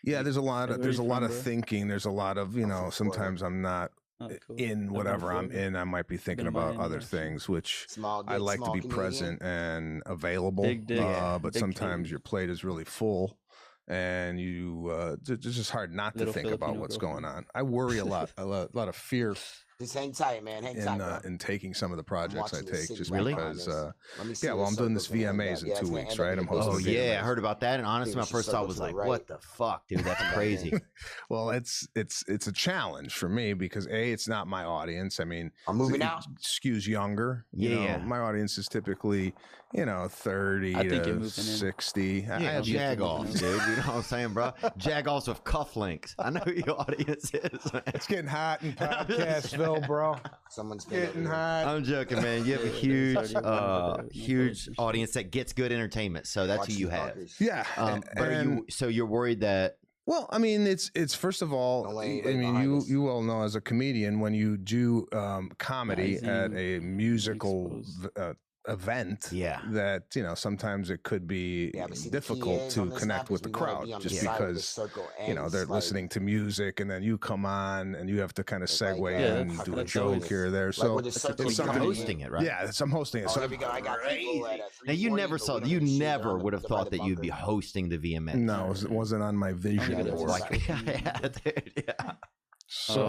Yeah, there's a lot of thinking. There's a lot of sometimes I'm not in whatever I'm in. I might be thinking about other things, which I like to be present and available. But sometimes your plate is really full. And it's just hard not to think about what's going on. I worry a lot of fear. Just hang tight, man. Hang tight, in taking some of the projects I take, just really? because. I'm doing this VMAs in 2 weeks, right? I'm hosting. Oh yeah, I heard about that, and honestly, my first thought was like, "What the fuck, dude? That's crazy." Well, it's a challenge for me because it's not my audience. I mean, I'm moving out. Skews younger. Yeah, my audience is typically 30 to 60. Yeah, jag-offs, dude. You know what I'm saying, bro? Jag-offs with cufflinks. I know who your audience is, man. It's getting hot in Podcastville, bro. Someone's getting hot. I'm joking, man. You have a huge audience that gets good entertainment. So that's who you have. Yeah. But you're worried that. Well, I mean, it's first of all, I mean, you all know as a comedian, when you do comedy at a musical event, that sometimes it could be difficult to connect with the crowd just because they're listening to music, and then you come on and you have to kind of segue in and do a joke here or there. So it's something hosting it, right? Yeah, I'm hosting it. So now you never would have thought that you'd be hosting the VMAs. No, it wasn't on my vision board. So,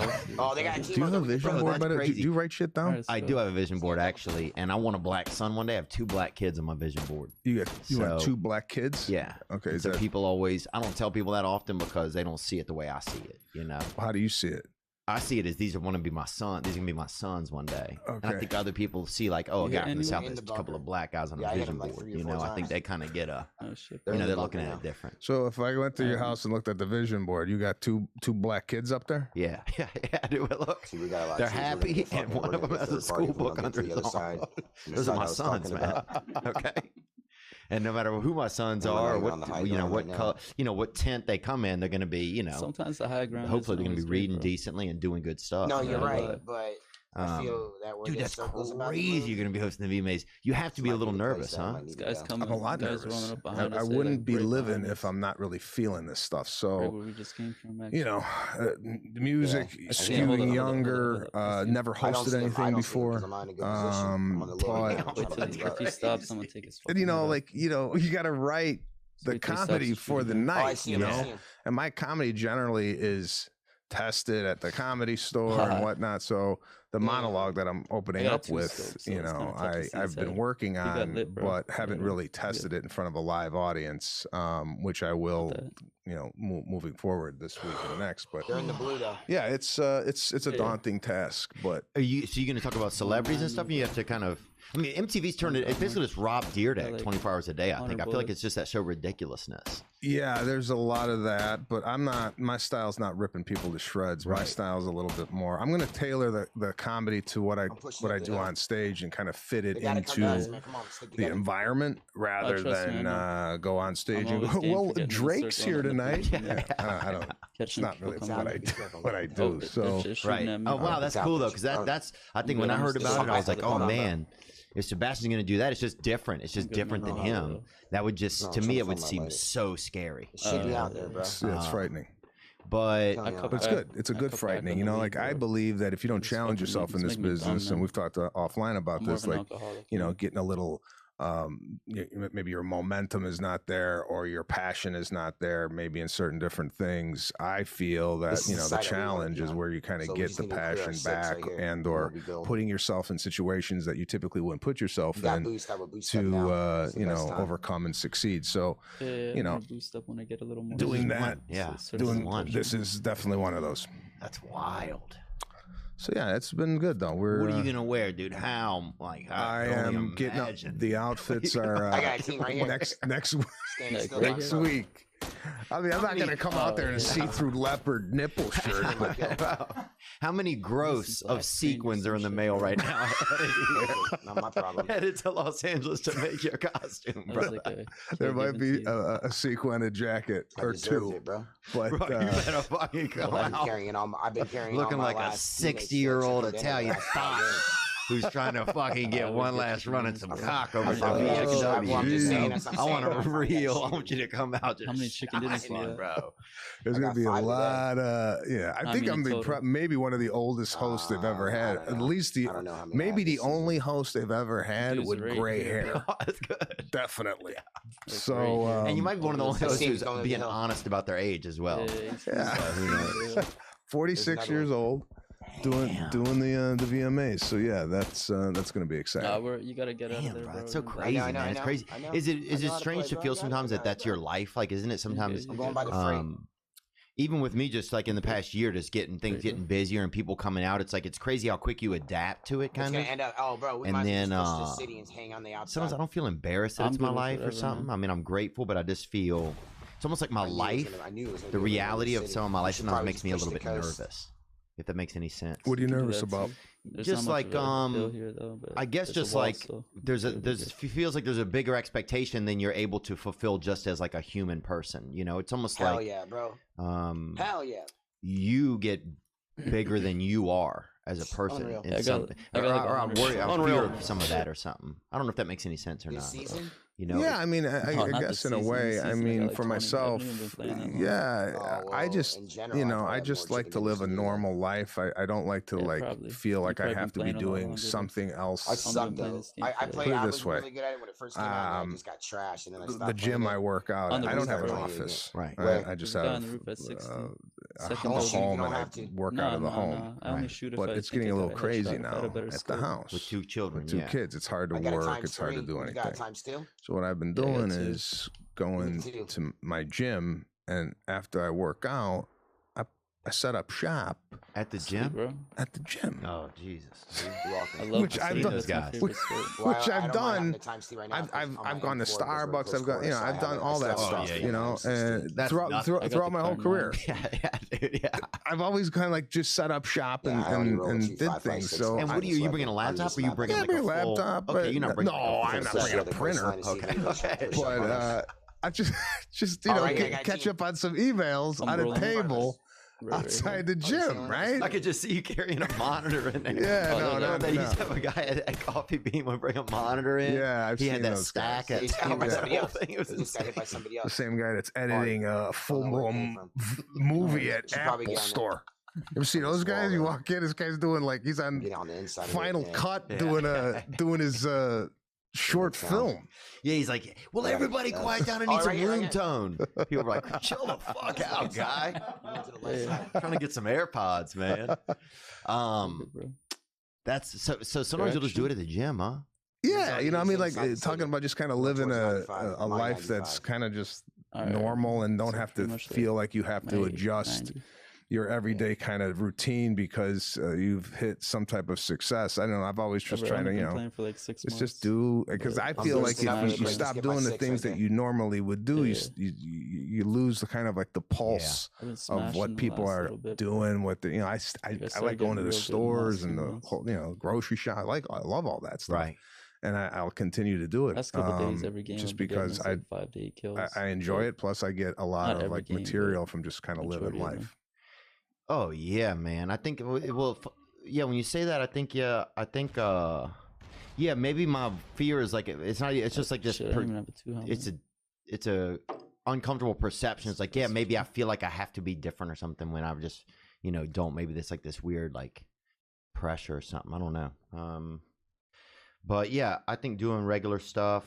they got a team. Do you have a vision board? Do you write shit down? I do have a vision board actually, and I want a black son one day. I have 2 black kids on my vision board. You want 2 black kids? Yeah. Okay. So people always, I don't tell people that often because they don't see it the way I see it. How do you see it? I see it as these are going to be my son. These are going to be my sons one day. Okay. And I think other people see like, a guy from the South, there's a couple of black guys on a vision board. I think they kind of get they're looking at it different. So if I went to your house and looked at the vision board, you got two black kids up there? Yeah. Do it look? See, they're happy, and one of them has a school book under his arm. Those are my sons, man. Okay. And no matter who my sons are, what color, what tent they come in, they're going to be, Sometimes the high ground. Hopefully, they're going to be reading decently and doing good stuff. No, you're right, but I feel that dude, that's crazy. You're going to be hosting the VMAs. You have to be a little nervous, huh? This guy's coming. I'm a lot nervous. I wouldn't be living if I'm not really feeling this stuff. So, where we just came from, the music, skewing younger, never hosted anything before. If you stop, someone take his phone. And you got to write the comedy for the night, and my comedy generally is tested at the Comedy Store and whatnot. So the monologue that I'm opening up with, scopes, you so it's know, kinda tough to see I've been inside. working You got on, lit, bro. but haven't really tested it in front of a live audience, which I will, you know, moving forward this week and next. But They're in the blue though. yeah, it's a daunting task. But so you're going to talk about celebrities and stuff? And you have to kind of. I mean, MTV's turned it. It's basically just Rob Dyrdek 24 hours a day. I think. I feel like it's just that show ridiculousness. yeah, there's a lot of that, but I'm not. My style's not ripping people to shreds. My style's a little bit more. I'm going to tailor the comedy to what I do on stage and kind of fit it into the environment rather than go on stage and go, well, Drake's here tonight. I don't. It's not really what I do. So right. Oh wow, that's cool though, because that's. I think when I heard about it, I was like, oh man. If Sebastian's going to do that, it's just different. It's just different than him. That would just, to me, it would seem so scary. It should be out there, bro. It's frightening. But it's good. It's a good frightening. You know, like I believe that if you don't challenge yourself in this business, and we've talked offline about this, like, you know, getting a little, maybe your momentum is not there or your passion is not there, maybe in certain different things. I feel that, you know, the challenge is where you kind of get the passion back and or putting yourself in situations that you typically wouldn't put yourself in to, you know, overcome and succeed. So, you know, boost up when I get a little more doing that, this is definitely one of those. That's wild. So yeah, it's been good though. We're what are you gonna wear, dude? How? Like I am getting up. The outfits are next week. I mean, I'm not gonna come out there in a see-through leopard nipple shirt. How many gross of sequins are in the mail right now? Not my problem. Headed to Los Angeles to make your costume, bro. There might be a sequined jacket or two, bro. But bro, you better fucking come I've out. been carrying looking like a 60-year-old Italian thought who's trying to fucking get one last run at some cock over some VXW. I want a real. I want you to come out. Just how many chicken dinners, bro? There's gonna be a lot of I think I'm maybe one of the oldest hosts they've ever had. At least maybe the only host they've ever had with gray hair. That's good. Definitely. So and you might be one of the only hosts who's being honest about their age as well. Yeah. 46 years old. Doing the VMAs, so yeah, that's gonna be exciting. You gotta get out of there, bro. It's so crazy, man. It's crazy. Is it strange to feel sometimes that that's your life? Like, isn't it sometimes? I'm going by the freight. Even with me, just like in the past year, just getting busier and people coming out, it's like it's crazy how quick you adapt to it, kind of. It's gonna end up, bro. We might as well push the city and hang on the outside. Sometimes I don't feel embarrassed that it's my life or something. I mean, I'm grateful, but I just feel it's almost like my life. The reality of some of my life sometimes makes me a little bit nervous. If that makes any sense. What are you nervous about? Just like I guess just like there's feels like there's a bigger expectation than you're able to fulfill just as like a human person. You know, it's almost like hell yeah, bro. Hell yeah. You get bigger than you are as a person. I'm worried. I'm fear of some of that or something. I don't know if that makes any sense or not. You know, yeah, I mean, I guess in a way, I mean, for myself, yeah, I just, you know, I just like to live a normal life. I don't like to like feel like I have to be doing something else. I suck though. I played. I was really good at it when it first came out. And I just got trashed, and then I stopped. The gym I work out. I don't have an office. Right. I just have a home, and I work out of the home. But it's getting a little crazy now at the house with 2 children, with 2 kids. It's hard to work. It's hard to do anything. So what I've been doing is going to my gym, and after I work out, I set up shop at the gym. Bro. At the gym. Oh Jesus! I love which I've done. Those guys. Which I've done. I've gone to Starbucks. I've got I've done all that stuff. You know, and throughout my whole career. Yeah. I've always kind of like just set up shop and did things. So. And what are you bringing a laptop? Or you bringing like a laptop? Okay, you're not bringing. No, I'm not bringing a printer. Okay, but I just you know catch up on some emails on a table. Outside the gym, right? I could just see you carrying a monitor in there. Yeah, no. They used to have a guy at Coffee Bean would bring a monitor in. Yeah, he had that stack. He got hit by somebody else. He just got hit by somebody else. The same guy that's editing a full-blown movie at Apple Store. You ever see those guys? You walk in, this guy's doing like he's on Final Cut, doing his short film. Yeah, he's like, well, everybody quiet down and need some room tone. People are like, chill the fuck out, guy. Trying to get some AirPods, man. That's so sometimes you'll just do it at the gym, huh? Yeah, you know, I mean, like talking about just kind of living a life that's kind of just normal and don't have to feel like you have to adjust your everyday kind of routine because you've hit some type of success. I don't know. I've always just trying to, you know, for like 6 months. Just do, because I feel like if you stop doing the things that you normally would do, you lose the kind of like the pulse of what people are doing. What the, you know, I like going to the stores and the whole, you know, grocery shop. I love all that stuff. Right. And I'll continue to do it. Last couple days, every game just because like 5 to 8 kills. I enjoy it. Plus, I get a lot of like material from just kind of living life. Oh yeah, man. I think well, yeah. When you say that, I think yeah, maybe my fear is like it's not. It's just like this. It's a uncomfortable perception. It's like, yeah, maybe I feel like I have to be different or something when I just, you know, don't. Maybe this like this weird like pressure or something. I don't know. But yeah, I think doing regular stuff.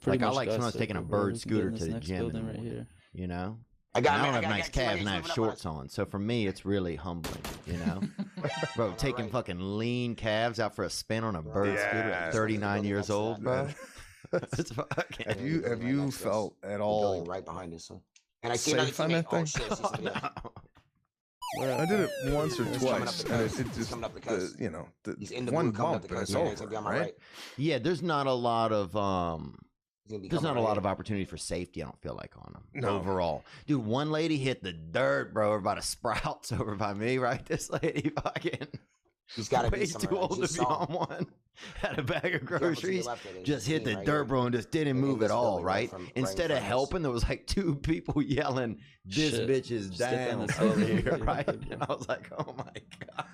Like I like sometimes taking a bird scooter to the gym. Right here. You know. I don't have nice calves and I have shorts on, so for me it's really humbling, you know. Bro, taking fucking lean calves out for a spin on a bird scooter at 39 years old, bro. It's fucking. Have you felt at all right behind us? And I see safe on that thing? I did it once or twice, and it just, you know, one bump, and it's over, right? Yeah, there's not a lot of opportunity for safety, I don't feel like, on them overall. Dude, one lady hit the dirt, bro, about a Sprouts over by me, right? This lady fucking she's got to be too old to be on one. Had a bag of groceries, just hit the dirt, bro, and just didn't move at all, right? Instead of helping, there was like 2 people yelling, this bitch is down over here, right? And I was like, oh my God.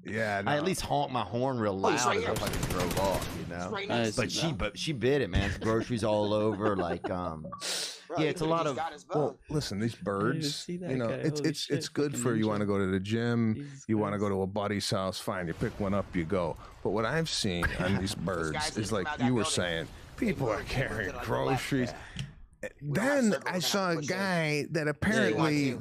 Yeah, no. I at least honked my horn real loud as I fucking drove off, you know. But she bit it, man. Groceries all over, like yeah, it's a lot of. Well, listen, these birds, you know, it's good for you want to go to the gym, you want to go to a buddy's house, fine, you pick one up, you go. But what I've seen on these birds is like you were saying, people are carrying groceries. Then I saw a guy that apparently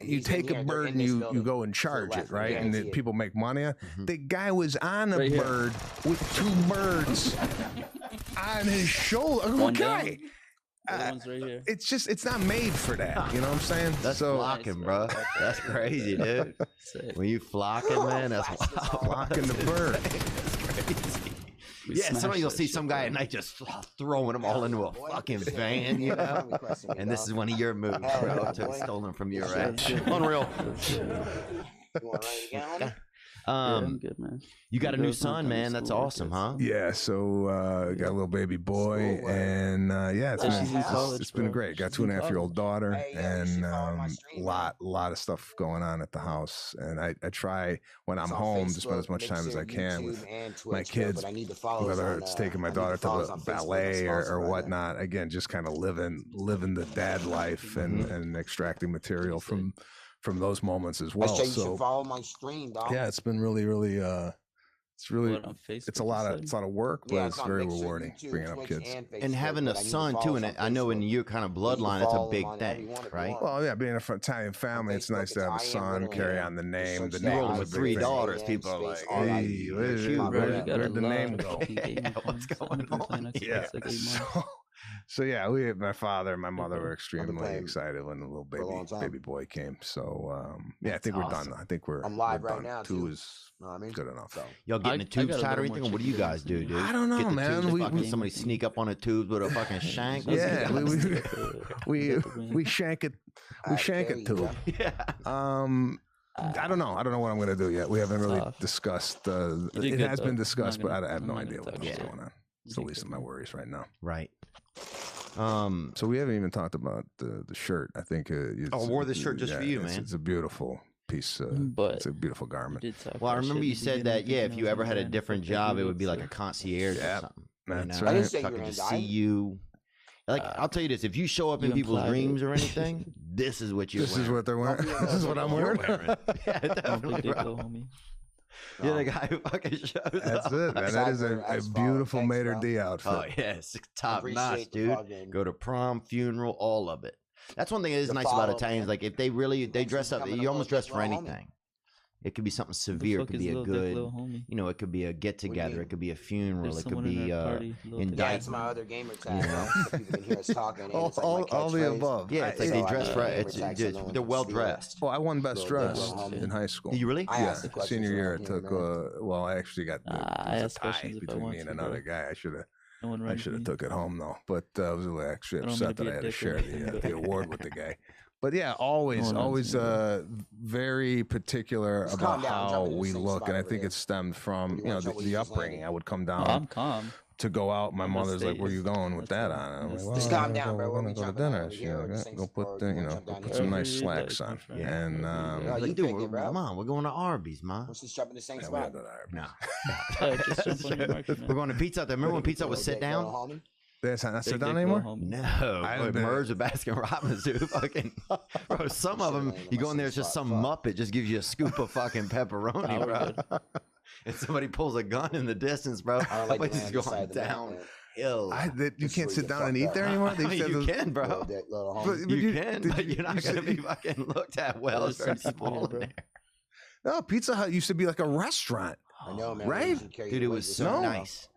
you take a bird and you go and charge it, right? And then people make money on it. The guy was on a bird with 2 birds on his shoulder. Okay. It's just, it's not made for that. You know what I'm saying? That's flocking, bro. That's crazy, dude. When you flocking, man, that's flocking the bird. That's crazy. Yeah, sometimes you'll see some guy at night just throwing them all into a fucking van, you know? And this is one of your moves, bro. Stolen from your ass. Unreal. I'm good, man. You got a new son, man. That's awesome, huh? Yeah, so got a little baby boy, and yeah, it's been great. Got 2.5-year-old daughter, and lot of stuff going on at the house. And I try when I'm home to spend as much time as I can with my kids, whether it's taking my daughter to the ballet or whatnot. Again, just kind of living the dad life and extracting material from those moments as well. You should follow my stream, dog. Yeah, it's been really it's a lot of work, but it's very rewarding bringing up kids and having a son too. And I know in your kind of bloodline, it's a big thing, right? Well, yeah, being an Italian family, it's nice to have a son, carry on the name. The name rolling with 3 daughters, people are like, "Hey, where'd the name go? What's going on?" Yeah. So yeah, my father and my mother were extremely excited when the little baby boy came. So yeah, I think we're done. I think I'm live right now. 2 is good enough. Y'all getting the tubes tied or anything? Or what do you guys do, dude? I don't know, man. Somebody sneak up on a tube with a fucking shank. Yeah, we shank it. We shank it too. Yeah. I don't know. I don't know what I'm gonna do yet. We haven't really discussed. It has been discussed, but I have no idea what's going on. It's the least of my worries right now. Right. So we haven't even talked about the shirt. I think I wore this shirt just for you, man. It's a beautiful piece. It's a beautiful garment. Well, I remember you said that. Yeah, if you ever had a different job, it would be like a concierge or something. That's right. So I could just see you. Like I'll tell you this: if you show up in people's dreams or anything, this is what you're wearing. This is what they're wearing. This is what I'm wearing. Yeah, definitely, bro. You're the guy who fucking shows That's up. it, man. That is a beautiful Mater D outfit. Oh yes, top Appreciate notch, the dude. fucking- Go to prom, funeral, all of it. That's one thing that is The nice about follow, Italians. man. Like if they dress up, coming you to almost little dress for little homie. anything. It could be something severe. It fuck could is be a little dick, good, little homie? you know, it could be a get together. mean? It could be a funeral. There's It could someone in be that party, little dick. Yeah, indictment. it's my other gamer tag. You know? So people can hear us talking. And it's like my all the catchphrase. above. Yeah, it's like So they I dress got for a gamer it's, tag so no one they're can well steal it. dressed. Well, I won best Little dressed homie. in high school. You really? I Yeah, asked the questions senior year. around I here, took. man. Well, I actually got I it was asked a tie questions if I between want me and to, another bro. guy. I should have. No one I runs should have me. took it home though, but I was really actually I don't mean upset to that be I a had to dick or share anything, the award with the guy. But yeah, always, No one always runs very particular Just about calm down, how jump in the we same look, spot and I over think there. it stemmed from You wanna tell the what you just upbringing. landed? I would come No, down I'm calm. to go out. My I'm gonna mother's stay- like, "Where you going with that that's- on?" I'm like, that's- "Well, Just we're calm gonna down, go- bro. We're What gonna we go to jumping dinner. on over She's here? like, Or "Yeah, same go put sport, the, you you wanna know, jump down put here? some nice Wherever you slacks like, on." my friend. And Wherever you Like, you you pick do. it, bro. Come on, we're going to Arby's, ma. Let's just jump in the same yeah, we spot. gotta go to Arby's. No. Yeah, just jump on your market, man. We're going to Pizza Hut. Remember when Pizza Hut was sit down? Homie? That's not sit Big down dick, anymore. little homie. No, I it haven't been- merged with Baskin Robbins, dude. Fucking, bro, some of them, you go in there, it's just some muppet just gives you a scoop of fucking pepperoni, Nah, we're bro. And somebody pulls a gun in the distance, bro. I don't That like place the is man beside going the man, down. man. Hill. You can't sit down and eat fucked there up. anymore. They said You those- can, bro. Little dick, little But- homie. but You can, did but you- you're not you going to said- be fucking looked at well. It's There's very some people small in here, there. No, Pizza Hut used to be like a restaurant. I know, man. Right? We usually carry Dude, the it weight was this so No. nice.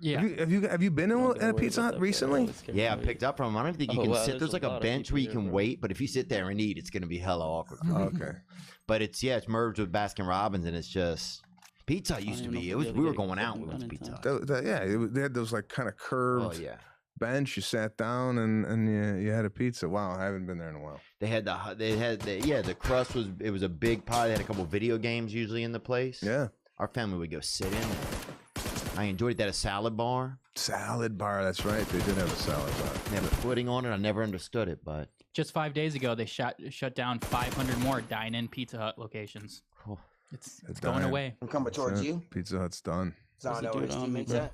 Yeah. Have you been in Don't a gotta worry Pizza about Hut that, bro. recently? Always carry Yeah, I my weight. picked up from them. I don't think you Oh, can wow, sit. there's There's a like a lot of bench people where you here, can bro. wait, but if you sit there and eat, it's going to be hella awkward. Okay. But it's merged with Baskin Robbins, and it's just Pizza Hut used to don't be. know It was if we were they going out. fucking We went to done in Pizza town. Hut. They had those like kind of Oh curved yeah. bench. You sat down and you had a pizza. Wow, I haven't been there in a while. They had the crust was a big pie. They had a couple video games usually in the place. Yeah. Our family would go sit in. I enjoyed it. They had a salad bar. Salad bar. That's right. They did have a salad bar. They had a pudding on it. I never understood it, but Just 5 days ago, they shut down 500 more dine-in Pizza Hut locations. oh, It's It's going dying. away. I'm coming towards That's it. you. Pizza Hut's done. So I What's know the where dude his on me, teammates bro? at.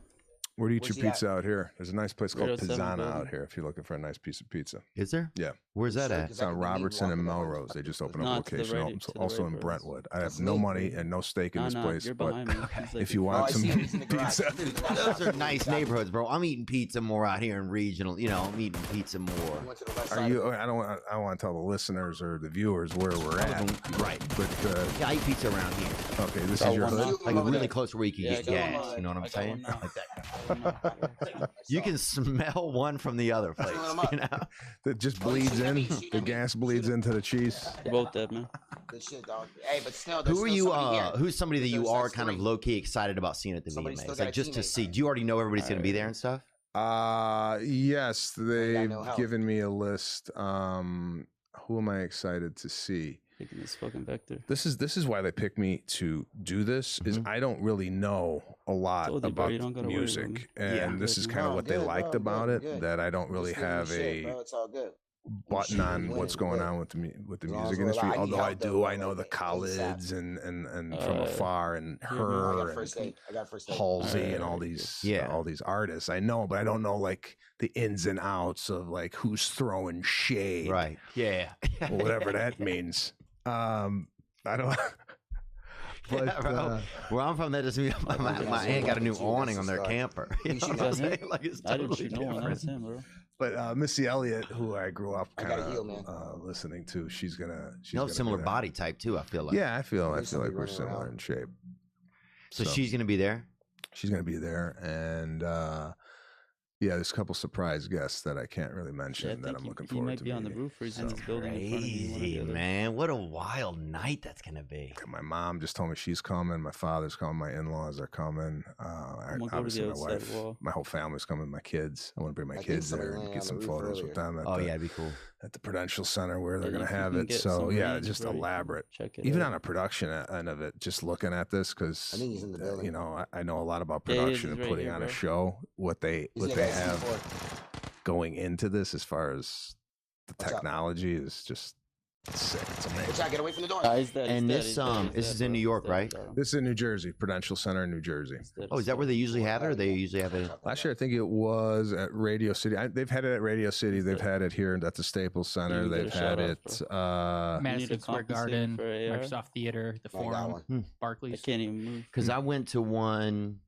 Where do you eat Where's your he pizza out here? There's a nice place Right called outside my Pizzana building. out here if you're looking for a nice piece of pizza. is there? Yeah. Where's that at? It's on Robertson and Melrose. They just opened Nah, up a to the location right, to the also right, in bro. Brentwood. I have That's no me. money and no stake in this place, you're but behind me. He's like if you Oh, want I some see him. He's in the garage. pizza, Those are nice neighborhoods, bro. I'm eating pizza more out here in regional. You know, I'm eating pizza more. We went to the west are side you? of it. I don't want to tell the listeners or the viewers where we're at. Right. But Yeah, I eat pizza around here. okay, this Got is your one hood. now. Like Over really there. close where you can Yeah, get I got gas. one You know what I'm I got saying? one now. Like that. You can smell one from the other place. You know? That just bleeds in. The gas bleeds into the cheese. They're both dead, man. Good shit, dog. Hey, but still, there's Who are still you? somebody here. Who's somebody that you There's are like kind of three. low key excited about seeing at the Somebody's VMAs? still got Like a just to teammate. see. Do you already know everybody's going to be there and stuff? Yes, they've no help. given me a list. Who am I excited to see? Taking this fucking vector. This is why they picked me to do this. Is I don't really know a lot Told you, bro, about you don't gotta worry about me. music, and this is kind of No, what they good, liked bro, about good, it. good. That I don't really Just give me have shit, a bro. It's all good. button Shit, on you what's win, going good. on with the music As long as industry. we're alive, Although you I help do, them, I know like, the ASAP. Khaleds and from afar and I her got and first aid. I got first aid. Halsey Alright, and all alright, these good. all these artists. I know, but I don't know like the ins and outs of like who's throwing shade, Right. Yeah. or whatever that means. I don't. But Yeah, bro. Where I'm from, that just means my aunt got a new awning on their camper. You know what I'm saying? Like it's I didn't totally shoot no one. That was different. him, bro. but Missy Elliott, who I grew up I kind gotta heal, man. of listening to, she's gonna. You know, gonna be similar there. body type too. I feel like. Yeah, I feel There's like somebody we're running similar around. in shape. So she's gonna be there. She's gonna be there, and yeah, there's a couple surprise guests that I can't really mention Yeah, I that think I'm looking he forward might to. be on the meeting. roof or he's in So his building in front of me. one or the Crazy, other. man. What a wild night that's gonna be. My mom just told me she's coming. My father's coming. My in-laws are coming. gonna go to Obviously, the my outside wife, wall. my whole family's coming. My kids. I want to bring my I think kids somebody there and landed get on some the roof photos with earlier. them Oh yeah, it'd be cool. at the Prudential Center where they're Yeah, going to if you have can it. get So some yeah, range, just bro, you can elaborate. check it Even out. on a production end of it, just looking at this because I think he's in the building. you know I know a lot about Yeah, he is. production He's and right putting here, on a bro. show. What they He's what gonna they go have C4. going into this as far as the Watch out. technology is just It's sick. It's amazing. Watch out, get away from the door. And this is in New York, right? This is in New Jersey, Prudential Center in New Jersey. Oh, is that where they usually have it, or they usually have it? Last year, I think it was at Radio City. They've had it at Radio City. They've had it here at the Staples Center. They've had it. Madison Square Garden, Microsoft Theater, the Forum, Barclays. I can't even move. Because I went to one.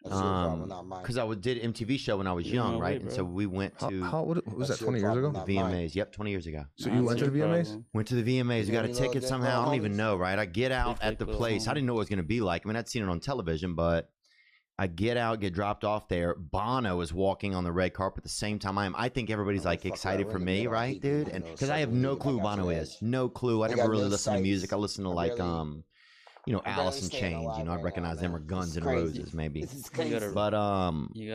Because I did MTV show when I was young, right? And so we went to. What was that? 20 years ago? The VMAs. Yep, 20 years ago. So you went to the VMAs? Went to the VMAs. We got a ticket somehow. I don't even know, right? I get out at the place. I didn't know what it was going to be like. I mean, I'd seen it on television, but I get out, get dropped off there. Bono is walking on the red carpet at the same time I am. I think everybody's like excited for me, right, dude? And because I have no clue who Bono is. No clue. I never really listen to music. I listen to like Alice in Chains. I recognize them or Guns N' Roses, maybe. But you got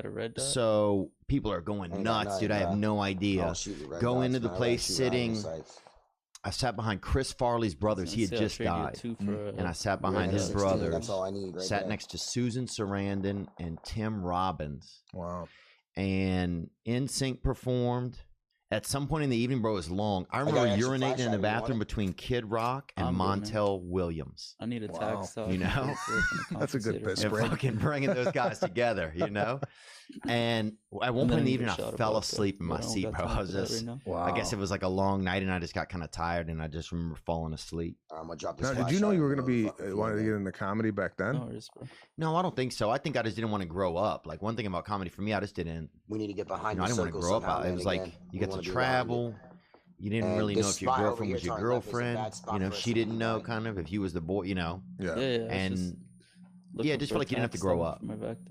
a red dot? so people are going nuts, dude. I have no idea. Go into the place sitting. I sat behind Chris Farley's brothers. He had just died. And I sat behind his brothers. Sat next to Susan Sarandon and Tim Robbins. Wow. And NSYNC performed. At some point in the evening, bro, it was long. I remember urinating in the bathroom between Kid Rock and Montel Williams. I need a tax. You know? That's a good piss And break. fucking bringing those guys together, you know? And at one point in the evening, I fell asleep in my seat, bro. I was just, I guess it was like a long night, and I just got kind of tired, and I just remember falling asleep. I'm gonna drop this. Now, did you know you were going to be wanted to get into comedy back then? No, I don't think so. I think I just didn't want to grow up. Like, one thing about comedy for me, I just didn't. We need to get behind. I didn't want to grow up. It was like you got to travel. You didn't really know if your girlfriend was your girlfriend. You know, she didn't know kind of if you was the boy. You know. Yeah. And yeah, just feel like you didn't have to grow up.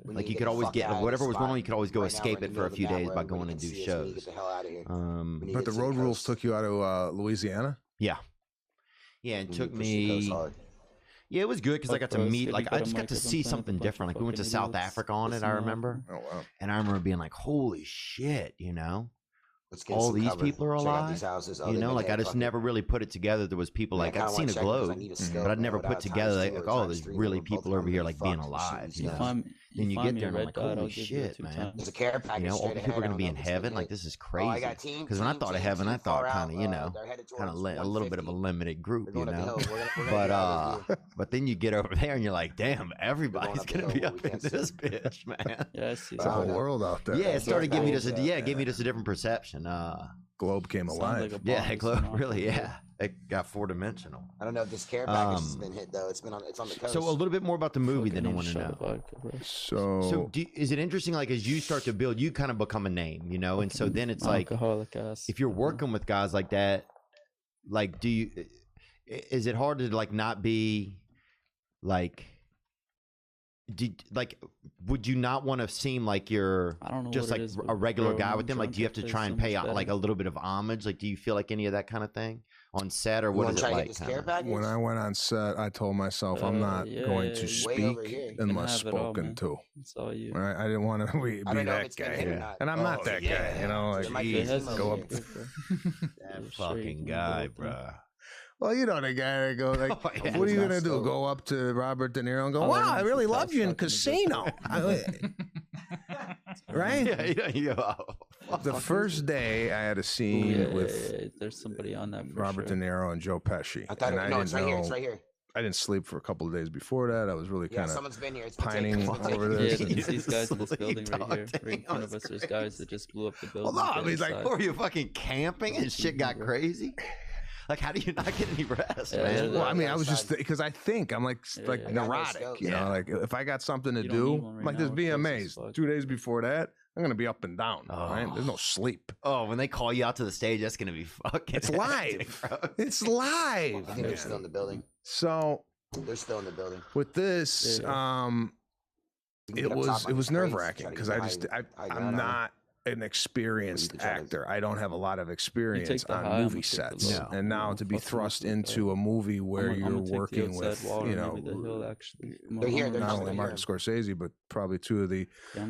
Like you could always get whatever was going on. You could always go escape it for a few days by going and do shows. But the road rules took you out of Louisiana. Yeah. Yeah, it took me. Yeah, it was good because I got to meet, like, I just got to see something different. Like, we went to South Africa on it, I remember. Oh, wow. And I remember being like, holy shit, you know? All these people are alive. You know, like, I just never really put it together. There was people, like, I'd seen a globe, but I'd never put together, like, oh, there's really people over here, like, being alive, you know? Then you get there and I'm like, holy shit, man. There's a care package. You know, all the people are going to be in heaven. Like, this is crazy. Because when I thought of heaven, I thought kind of, you know, kind of a little bit of a limited group, you know? But then you get over there and you're like, damn, everybody's going to be up in this bitch, man. Yeah, I see. It's a whole world out there. Yeah, it started giving me just gave me just a different perception. Globe came alive. Yeah, globe really, yeah. It got four-dimensional. I don't know if this care package has been hit though. It's on the coast. So a little bit more about the movie than I want to know. So is it interesting? Like as you start to build, you kind of become a name, you know, and so then it's like if you're working with guys like that, like is it hard to like not be like? Would you not want to seem like you're just like a regular guy with them? Like, do you have to try and pay like a little bit of homage? Like, do you feel like any of that kind of thing on set, or what is it like? When I went on set, I told myself I'm not going to speak unless spoken to. Right? I didn't want to be that guy, and I'm not that guy. You know, like go up. That fucking guy, bro. Well, you know the guy that goes like, "What are you gonna do? Go up to Robert De Niro and go, wow, I really love you in Casino." Right? Yeah. The first day I had a scene with there's somebody on that. Robert De Niro and Joe Pesci. I thought it's right here. It's right here. I didn't sleep for a couple of days before that. I was really kind of pining taken. over this. Yeah, there's these guys in this building right here. Right in front of us, there's guys that just blew up the building. Hold on, he's like, were you fucking camping and shit got crazy? Like, how do you not get any rest, man? Well, I mean, I was just because I think I'm like neurotic, you know. Like if I got something to do, like this VMAs, 2 days before that, I'm gonna be up and down. Right? There's no sleep. Oh, when they call you out to the stage, that's gonna be fucking. It's live. It's live. I think they're still in the building. So they're still in the building. With this, it was nerve wracking because I'm not an experienced actor. I don't have a lot of experience on movie sets, and now to be thrust into a movie where you're working with, you know, not only Martin Scorsese but probably two of the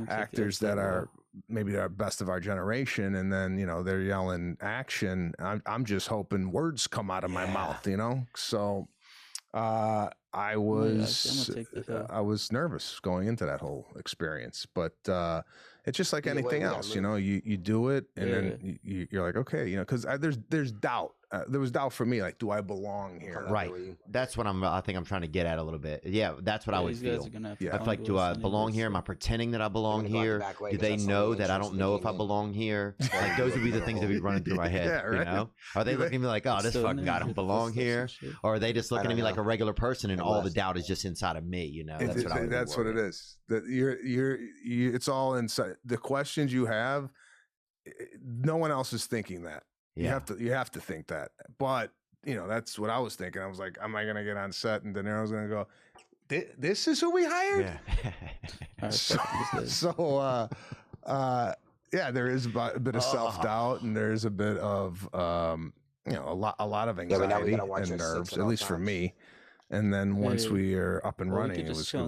actors that are maybe the best of our generation, and then you know they're yelling action. I'm just hoping words come out of my mouth, you know. So I was nervous going into that whole experience, but it's just like anything else, you know. You do it, and then you're like, okay, you know, because there's doubt. There was doubt for me, like, do I belong here? Right. That's what I think I'm trying to get at a little bit. Yeah, that's what I would feel. I feel like, do I belong here? Am I pretending that I belong here? Do they know that I don't know if I belong here? Like, those would be the things that would be running through my head. Yeah, right. You know, are they looking at me like, oh, this fucking guy don't belong here, or are they just looking at me like a regular person, and all the doubt is just inside of me? You know, that's what it is. That you're it's all inside. The questions you have, no one else is thinking that. Yeah. You have to think that. But, you know, that's what I was thinking. I was like, am I going to get on set? And De Niro's going to go, this is who we hired? Yeah. Yeah, there is a bit of self-doubt, and there's a bit of, you know, a lot of anxiety and nerves, at least for me. And then once we are up and running, it was you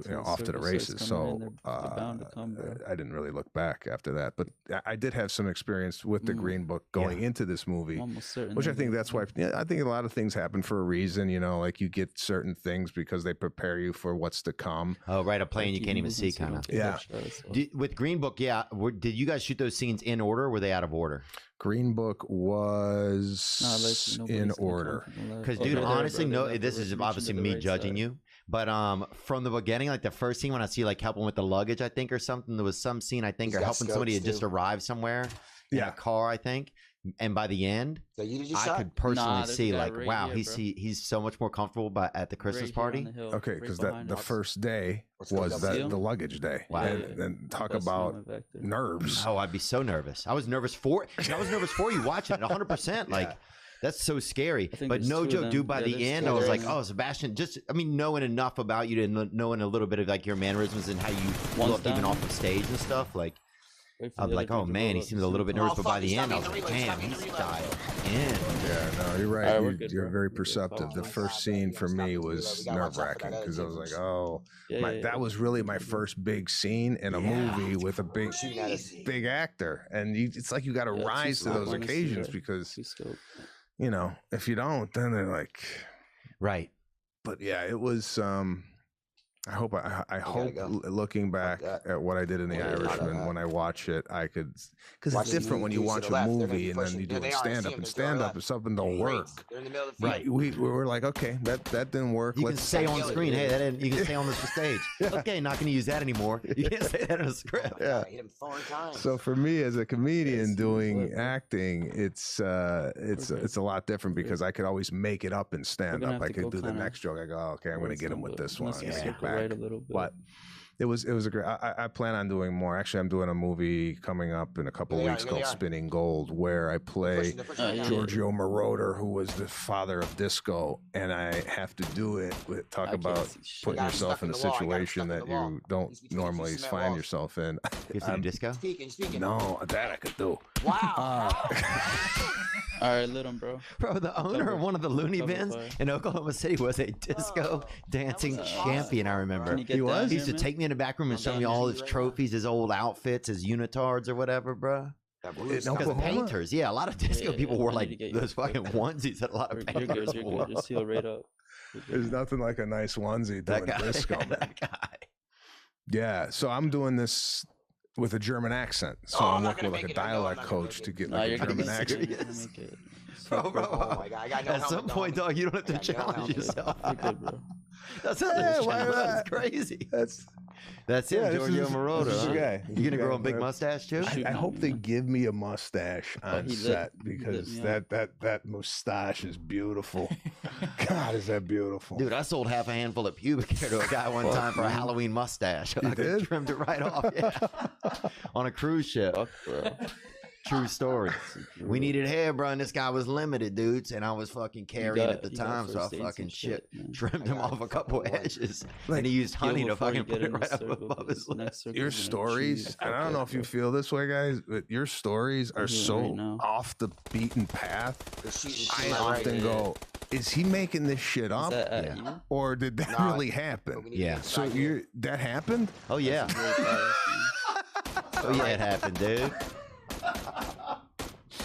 know, off to the races. So I didn't really look back after that. But I did have some experience with the Green Book going into this movie, which I think that's why. I think a lot of things happen for a reason. You know, like you get certain things because they prepare you for what's to come. Oh, right, a plane you can't even see, kind of. Yeah. With Green Book, yeah. Did you guys shoot those scenes in order, or were they out of order? Green Book was in order. Because, dude, honestly, this is obviously me judging you. But from the beginning, like the first scene when I see like helping with the luggage, I think, or something, there was some scene, I think, or helping somebody that just arrived somewhere in a car, I think. And by the end, I could personally see like, wow, he's so much more comfortable at the Christmas party. Okay, because the first day was the luggage day. Wow. And talk about nerves. Oh, I'd be so nervous. I was nervous for you watching it 100%. Like, that's so scary. But no joke, dude, by the end, I was like, oh, Sebastian, knowing enough about you to knowing a little bit of like your mannerisms and how you look even off the stage and stuff, like, I'm like, oh man, he seems a little bit nervous, but by the end, I was like, damn, he's dialed in. Yeah, no, you're right. You're very perceptive. The first scene for me was nerve-wracking because I was like, oh, that was really my first big scene in a movie with a big actor, and it's like you got to rise to those occasions because, you know, if you don't, then they're like, right. But yeah, it was. I hope looking back at what I did in The Irishman, when I watch it, I could, because it's different when you watch a movie and then you do stand-up, and stand-up is something don't work. Right. We were like, okay, that didn't work. You can say on screen, hey, that didn't, you can say on the stage. Okay, not going to use that anymore. You can't say that in a script. Yeah. So for me as a comedian doing acting, it's a lot different because I could always make it up in stand-up. I could do the next joke. I go, oh, okay, I'm going to get him with this one. A little bit. But it was a great. I plan on doing more. Actually, I'm doing a movie coming up in a couple weeks called Spinning Gold, where I play Giorgio Moroder, who was the father of disco, and I have to do it with talk about putting yourself in a situation that you don't normally find yourself in. You have to do disco? No, that I could do. Wow. All right, let him, bro. Bro, the owner of one of the Looney Bins in Oklahoma City was a disco dancing champion, I remember. He was? He used to take me in the back room and show me all his trophies, his old outfits, his unitards or whatever, bro. Because the painters, a lot of disco people wore like those fucking onesies that a lot of painters wore. Just heal right up. There's nothing like a nice onesie doing disco, man. That guy. Yeah, so I'm doing this with a German accent, so I'm working with like a dialect coach to get like a German accent. Bro. Oh my God, I got no At some point, dog, you don't have to challenge yourself. Good, bro. That's that's crazy. That's him, Giorgio Moroder. Guy. You gonna grow a big mustache too? I hope they give me a mustache on set because that mustache is beautiful. God, is that beautiful, dude? I sold half a handful of pubic hair to a guy one time for a Halloween mustache. I trimmed it right off, on a cruise ship. Fuck, bro. True story. We needed hair, bro, and this guy was limited, dudes, and I was fucking carrying at the time, so I fucking trimmed him off a couple edges, and he used honey to fucking put it right up above his lips. Your stories, and I don't know if you feel this way, guys, but your stories are so off the beaten path. I often go, is he making this shit up, or did that really happen? Yeah. So that happened? Oh yeah. Oh yeah, it happened, dude.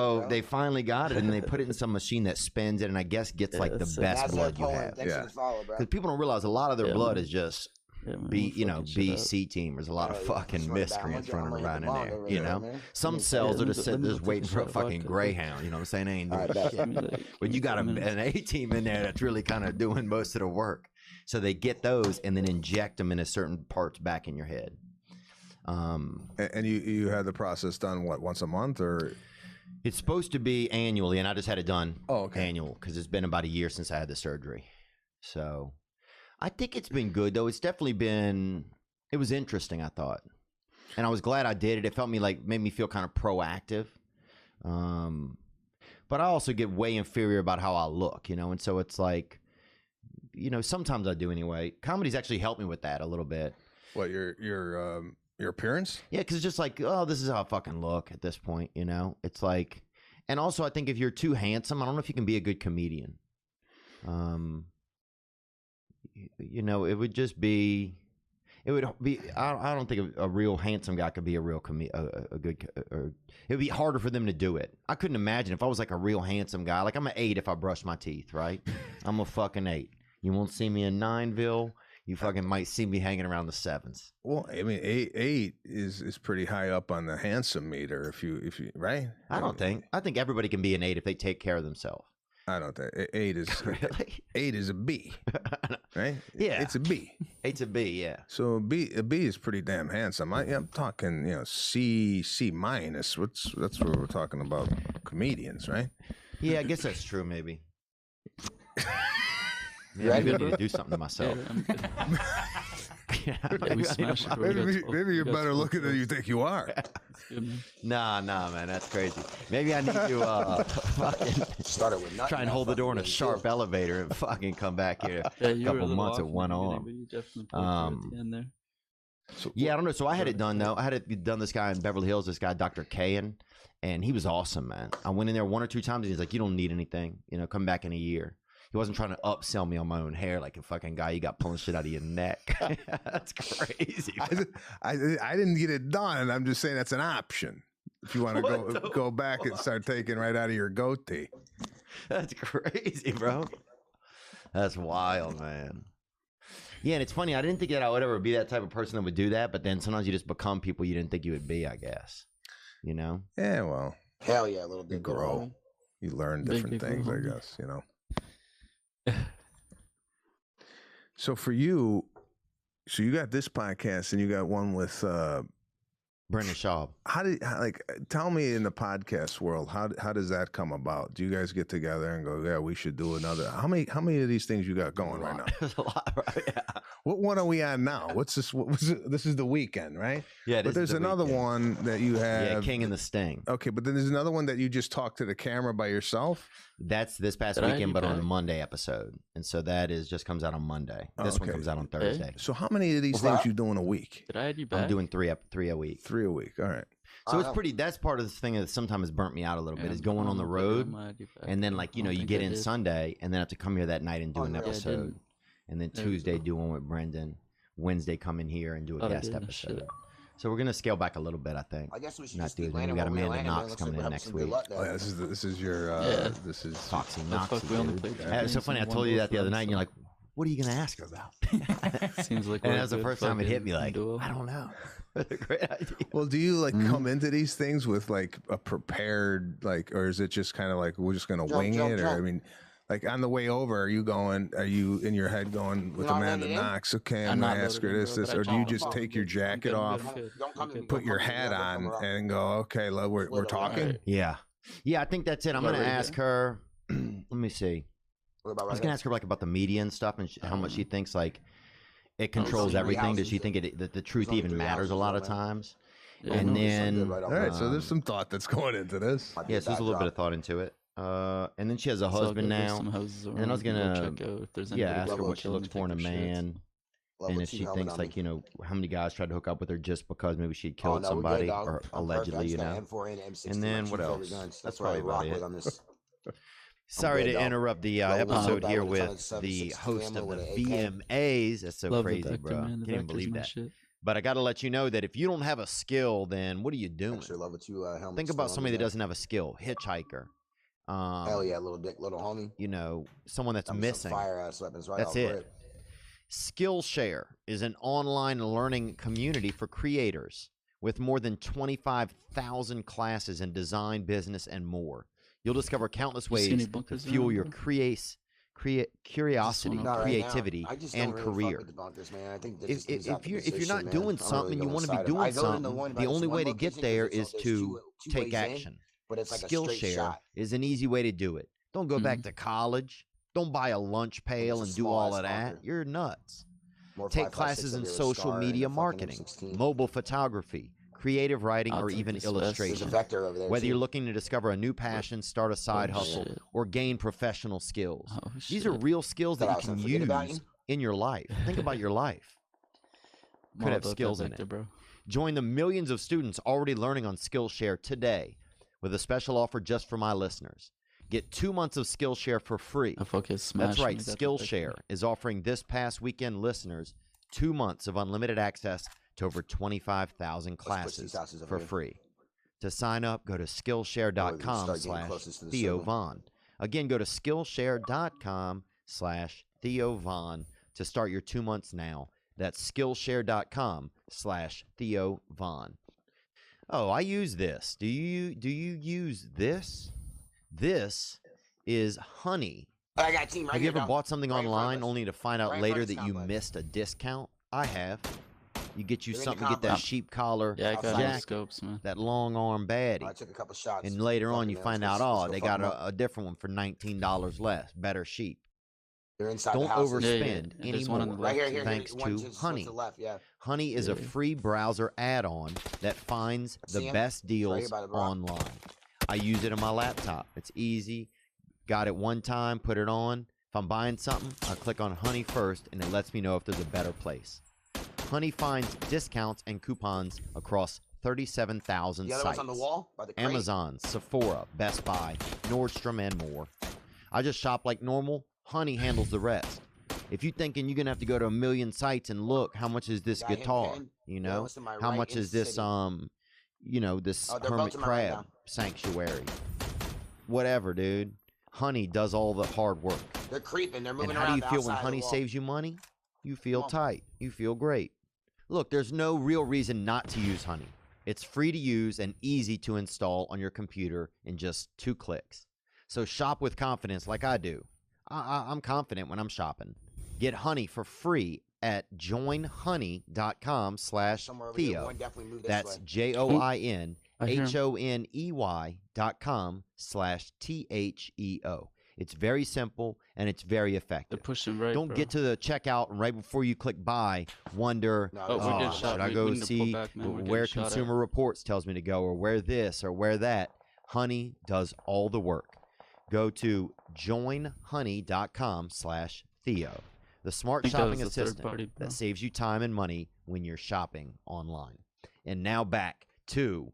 So they finally got it, and they put it in some machine that spins it, and I guess gets like the best blood you have. Because people don't realize a lot of their blood is just B C team. There's a lot of fucking miscreants running around in there. You know, some cells are just sitting just waiting for a fucking greyhound. You know what I'm saying? They ain't doing shit. But you got an A team in there that's really kind of doing most of the work. So they get those and then inject them into certain parts back in your head. And you had the process done what, once a month or? It's supposed to be annually, and I just had it done okay. annual because it's been about a year since I had the surgery. So I think it's been good though. It's definitely been. It was interesting, I thought, and I was glad I did it. It felt made me feel kind of proactive. But I also get way inferior about how I look, you know, and so it's like, you know, sometimes I do anyway. Comedy's actually helped me with that a little bit. What, your appearance? Yeah, because it's just like, oh, this is how I fucking look at this point, you know? It's like, and also I think if you're too handsome, I don't know if you can be a good comedian. You know, it would be, I don't think a real handsome guy could be a real it would be harder for them to do it. I couldn't imagine if I was like a real handsome guy. Like I'm an 8 if I brush my teeth, right? I'm a fucking 8. You won't see me in 9ville. You fucking might see me hanging around the 7s. Well, I mean, 8 is pretty high up on the handsome meter. If you right? I think everybody can be an 8 if they take care of themselves. I don't think 8 is really? 8 is a B, right? Yeah, it's a B. 8's a B, yeah. So a B is pretty damn handsome. I'm talking, you know, C minus. That's what we're talking about, comedians, right? Yeah, I guess that's true. Maybe. Maybe I need to do something to myself. Maybe you're better looking than you think you are. Nah, man, that's crazy. Maybe I need to fucking try and hold the door in a sharp elevator and fucking come back here a couple months at one arm. Yeah, I don't know. So I had it done though. I had it done. This guy in Beverly Hills, this guy Dr. Kayan, and he was awesome, man. I went in there 1 or 2 times, and he's like, "You don't need anything. You know, come back in a year." He wasn't trying to upsell me on my own hair like a fucking guy you got pulling shit out of your neck. That's crazy. I didn't get it done. I'm just saying that's an option. If you want to go back and start taking right out of your goatee. That's crazy, bro. That's wild, man. Yeah, and it's funny. I didn't think that I would ever be that type of person that would do that, but then sometimes you just become people you didn't think you would be, I guess. You know? Yeah, well. Hell yeah, a little bit. You grow. You learn different things, I guess, you know? So for you, so you got this podcast and you got one with Brendan Schaub. Tell me in the podcast world, how does that come about? Do you guys get together and go, yeah, we should do another? How many of these things you got going right now? There's a lot, right? Yeah. What one are we on now? What's this? This is the weekend, right? Yeah, but there's another one that you have. Yeah, King and the Sting. Okay, but then there's another one that you just talk to the camera by yourself. That's this past weekend, but on a Monday episode, and so that just comes out on Monday. This one comes out on Thursday. So how many of these things you doing a week? Did I add you back? I'm doing three a week. 3 a week. All right. So it's pretty. That's part of the thing that sometimes has burnt me out a little bit. Is going on the road, and then you get in Sunday, and then have to come here that night and do an episode, and then Tuesday do one with Brendan. Wednesday come in here and do a guest episode. So we're gonna scale back a little bit, I think. I guess we should not just do it. keep We got landing Amanda where we Knox landed, coming in next week. Oh, yeah, this is your this is Foxy Knoxy. It's so funny. I told you that the other night, and you're like, "What are you gonna ask her about?" Seems like. And that was the first time it hit me. Like, I don't know. Great idea. Well, do you come into these things with like a prepared or is it just kind of like we're just gonna wing it? Or I mean, like on the way over, are you in your head going with Amanda Knox? Okay, I'm gonna ask her this, or do you just take your jacket off, put your hat on, and go, okay, we're talking? Yeah, I think that's it. I'm gonna ask her. Let me see. I was gonna ask her about the media and stuff, and how much she thinks it controls everything. Does she think that the truth even matters a lot of times? And then, all right, so there's some thought that's going into this. Yeah, so there's a little bit of thought into it. And then she has a husband now. And I was gonna ask her what she looks for in a man, and if she thinks how many guys tried to hook up with her just because maybe she killed somebody or allegedly, And then what else? That's probably about it. Sorry to interrupt the episode here with the host of the VMAs. That's so crazy, bro. Can't even believe that. But I got to let you know that if you don't have a skill, then what are you doing? Think about somebody that doesn't have a skill. Hitchhiker. Hell yeah, little dick, little homie. Someone that's missing. Fire-ass weapons, right? That's it. Skillshare is an online learning community for creators with more than 25,000 classes in design, business, and more. You'll discover countless ways to fuel your curiosity, Not right creativity, now. I just and don't really career. fuck with the bunkers, man. I think that If, just leaves if, out the you're if you're position, not man. doing I don't something really and you go want to be inside of it. doing I voted in something, one the by only one way to location get 'cause there there's is two to take ways in, action. but it's like a straight Skillshare shot. is an easy way to do it. Don't go back to college. Don't buy a lunch pail and do all of that. You're nuts. More Take 5.56 classes in if you're a social star and media a fucking marketing, M16. mobile photography, creative writing, I'll or take even this vest. illustration. There's a vector over there, Whether too. you're looking to discover a new passion, start a side Oh, hustle, shit. or gain professional skills. Oh, These are shit. real skills that Thought I you was can gonna forget about use you. in your life. Think about your life. I'm Could all have about that skills in vector, it. bro. Join the millions of students already learning on Skillshare today with a special offer just for my listeners. Get 2 months of Skillshare for free. I fucking That's smashed right. me, got the Skillshare vector. is offering this past weekend listeners 2 months of unlimited access to over 25,000 these classes houses over for here. free. To sign up, go to Start getting closest to the Skillshare.com/Theo circle. Von. Again, go to Skillshare.com/Theo Von to start your 2 months now. That's Skillshare.com/Theo Von. Oh, I use this. Do you use this? This is honey. I got a team right Have you here, ever dog. bought something Right in front of online us. only to find out Right in front later of this that you complex. missed a discount? I have. You get you They're in the something, get that complex. sheep collar, Yeah, I got Outside. no jacket, scopes, man. that long arm baddie. I took a couple shots. And later on, Fucking you nails. find Let's- out, let's oh, go they fuck got 'em up. a different one for $19 less, better sheep. They're inside the Don't houses. overspend Yeah, there's one on the anymore. Right here, thanks one to just Honey. to the left, yeah. Honey is a Yeah. free browser add-on that finds See the 'em? best It's right here deals by the rock. online. I use it on my laptop. It's easy. Got it one time, put it on. If I'm buying something, I click on Honey first, and it lets me know if there's a better place. Honey finds discounts and coupons across 37,000 The other sites. one's on the wall by the crate. Amazon, Sephora, Best Buy, Nordstrom, and more. I just shop like normal. Honey handles the rest. If you're thinking you're gonna have to go to a million sites and look, how much is this Got him guitar? pinned. You The know, one's to my how right much in is the this city. this Oh, they're both hermit to my right crab now. sanctuary? Whatever, dude. Honey does all the hard work. They're creeping. They're And moving how do around you feel when outside Honey the wall. saves you money? You feel Come on. tight. You feel great. Look, there's no real reason not to use Honey. It's free to use and easy to install on your computer in just 2 clicks. So shop with confidence like I do. I'm confident when I'm shopping. Get Honey for free at Somewhere over here. joinhoney.com/Theo. One definitely moved this That's way. JOINHONEY.com/THEO. It's very simple and it's very effective. They're pushing right, Don't bro. get to the checkout and right before you click buy, wonder, No, Oh, we're getting oh, shot. should I We go need to pull see back, man. We're getting where shot at. Consumer Reports tells me to go, or where this or where that? Honey does all the work. Go to joinhoney.com/Theo, the smart think that shopping was the third assistant party, bro. that saves you time and money when you're shopping online. And now back to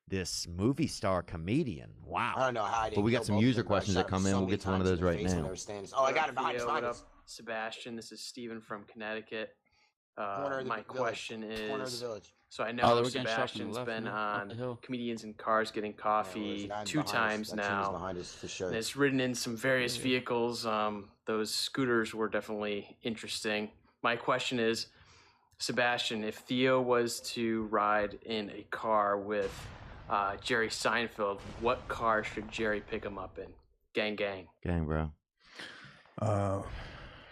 this movie star comedian. Wow. I don't know how I didn't. But we got kill some both of user them, but I questions shot that him come in. so We'll many get to one of times those in the right face when now. they were standing. Oh, I got him behind. Theo, Behind what us. up? Sebastian, this is Steven from Connecticut. Corner of the My village. question Corner of the is, village. so I Oh, know they were getting shot from the Sebastian's left, been man, up the on hill. Comedians in Cars Getting Coffee Yeah, 2 times That team is now. behind us for sure. And it's ridden in some various vehicles. Those scooters were definitely interesting. My question is, Sebastian, if Theo was to ride in a car with Jerry Seinfeld, what car should Jerry pick him up in? Gang, gang. Gang, bro.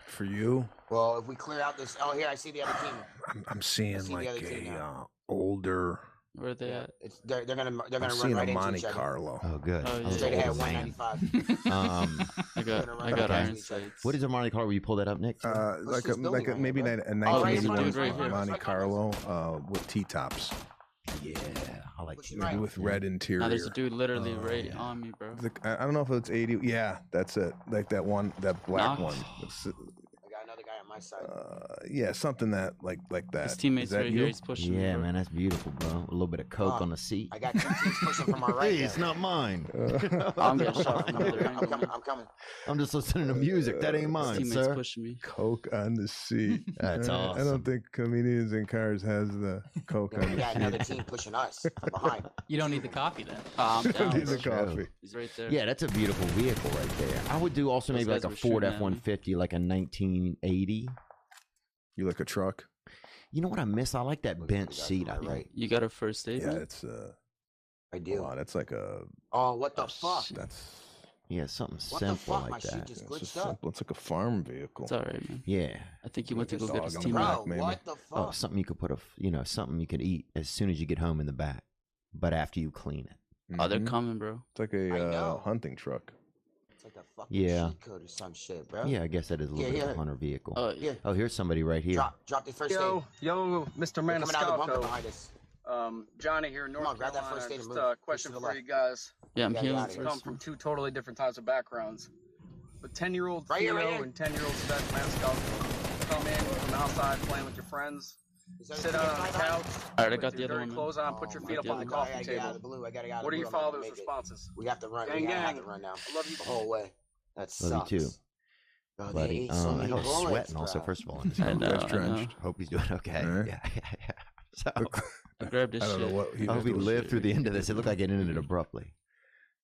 For you, Well, if we clear out this, oh, here I see the other team. I'm seeing see the like other team a now. older. Where are they at? They're gonna I'm run seeing right a into Monte each other. Carlo. Oh, good. Oh, I yeah. was Straight an ahead, older man. 195. I got Okay. iron sights. What is a Monte Carlo? Will you pull that up, Nick? Like this building right maybe here, a bro? 1981 dude right here. Monte Carlo with T-tops. Yeah, I like Push it you. right. With red interior. Now there's a dude literally right on me, bro. I don't know if it's 80. Yeah, that's it. Like that black Knock. one. It's, I got another guy on my side. yeah, something that like that. His teammates Is that right you? here. He's pushing me. Yeah, bro. man, that's beautiful, bro. A little bit of coke on the seat. I got 2 teams pushing from our right. Hey, it's not mine. I'm getting shot from another I'm angle. coming. I'm coming. I'm just listening to music. That ain't His mine, teammates sir. pushing me. Coke on the seat. That's I awesome. don't think Comedians in Cars has the coke Yeah, on we the got seat. another team pushing us from behind. You don't need the coffee then. I'm down. Need the bro. coffee. He's right there. Yeah, that's a beautiful vehicle right there. I would do also Those maybe like guys a were Ford shooting at me. F-150, like a 1980. You like a truck? You know what I miss? I like that Look at bench the guy seat. from I my think. right. You got a first aid? Yeah, man? it's I do. Hold on, that's like a Oh, what the fuck? that's Yeah, something What the simple fuck? My like shit that. just It's glitched just up. simple. It's like a farm vehicle. It's all right, man. Yeah. I think he went to go Like a get his dog in team. the back, Bro, maybe. what the Oh, fuck? something you could put something you could eat as soon as you get home in the back, but after you clean it. Oh, they're Mhm. coming, bro. It's like I a know. hunting truck. It's like a fucking Yeah. cheat code or some shit, bro. Yeah, I guess that is a little Yeah, bit of yeah. a hunter vehicle. Yeah. Oh, here's somebody right here. Drop the first aid. Yo, Mr. They're coming out of the bunker Maniscalco. behind us. Johnny here in North Come on, grab that Carolina. first aid and Just move. a Push question to the for left. you guys. Yeah, I'm Yeah, healing got it. Come first. from two totally different types of backgrounds. But 10-year-old Right here, Theo right here. and 10-year-old Sebastian Maniscalco come in from outside playing with your friends. Sit down on the couch. All right, I with got the your other dirty one, man. clothes on. Put your feet up on the coffee table. I gotta get out of What the are your blue. I'm not gonna father's make it. responses? We have to run. Gang, We have gang. to run now. I love you. The whole way. That sucks. Love you too. Oh, they Buddy, ate so I many was bullets, sweating also, bro. first of all. I know, That's I know. drenched. Hope he's doing okay. Alright. Yeah. So, I grabbed this I don't shit. know what he I was hope he doing. lived through the end of this. It looked like it ended abruptly.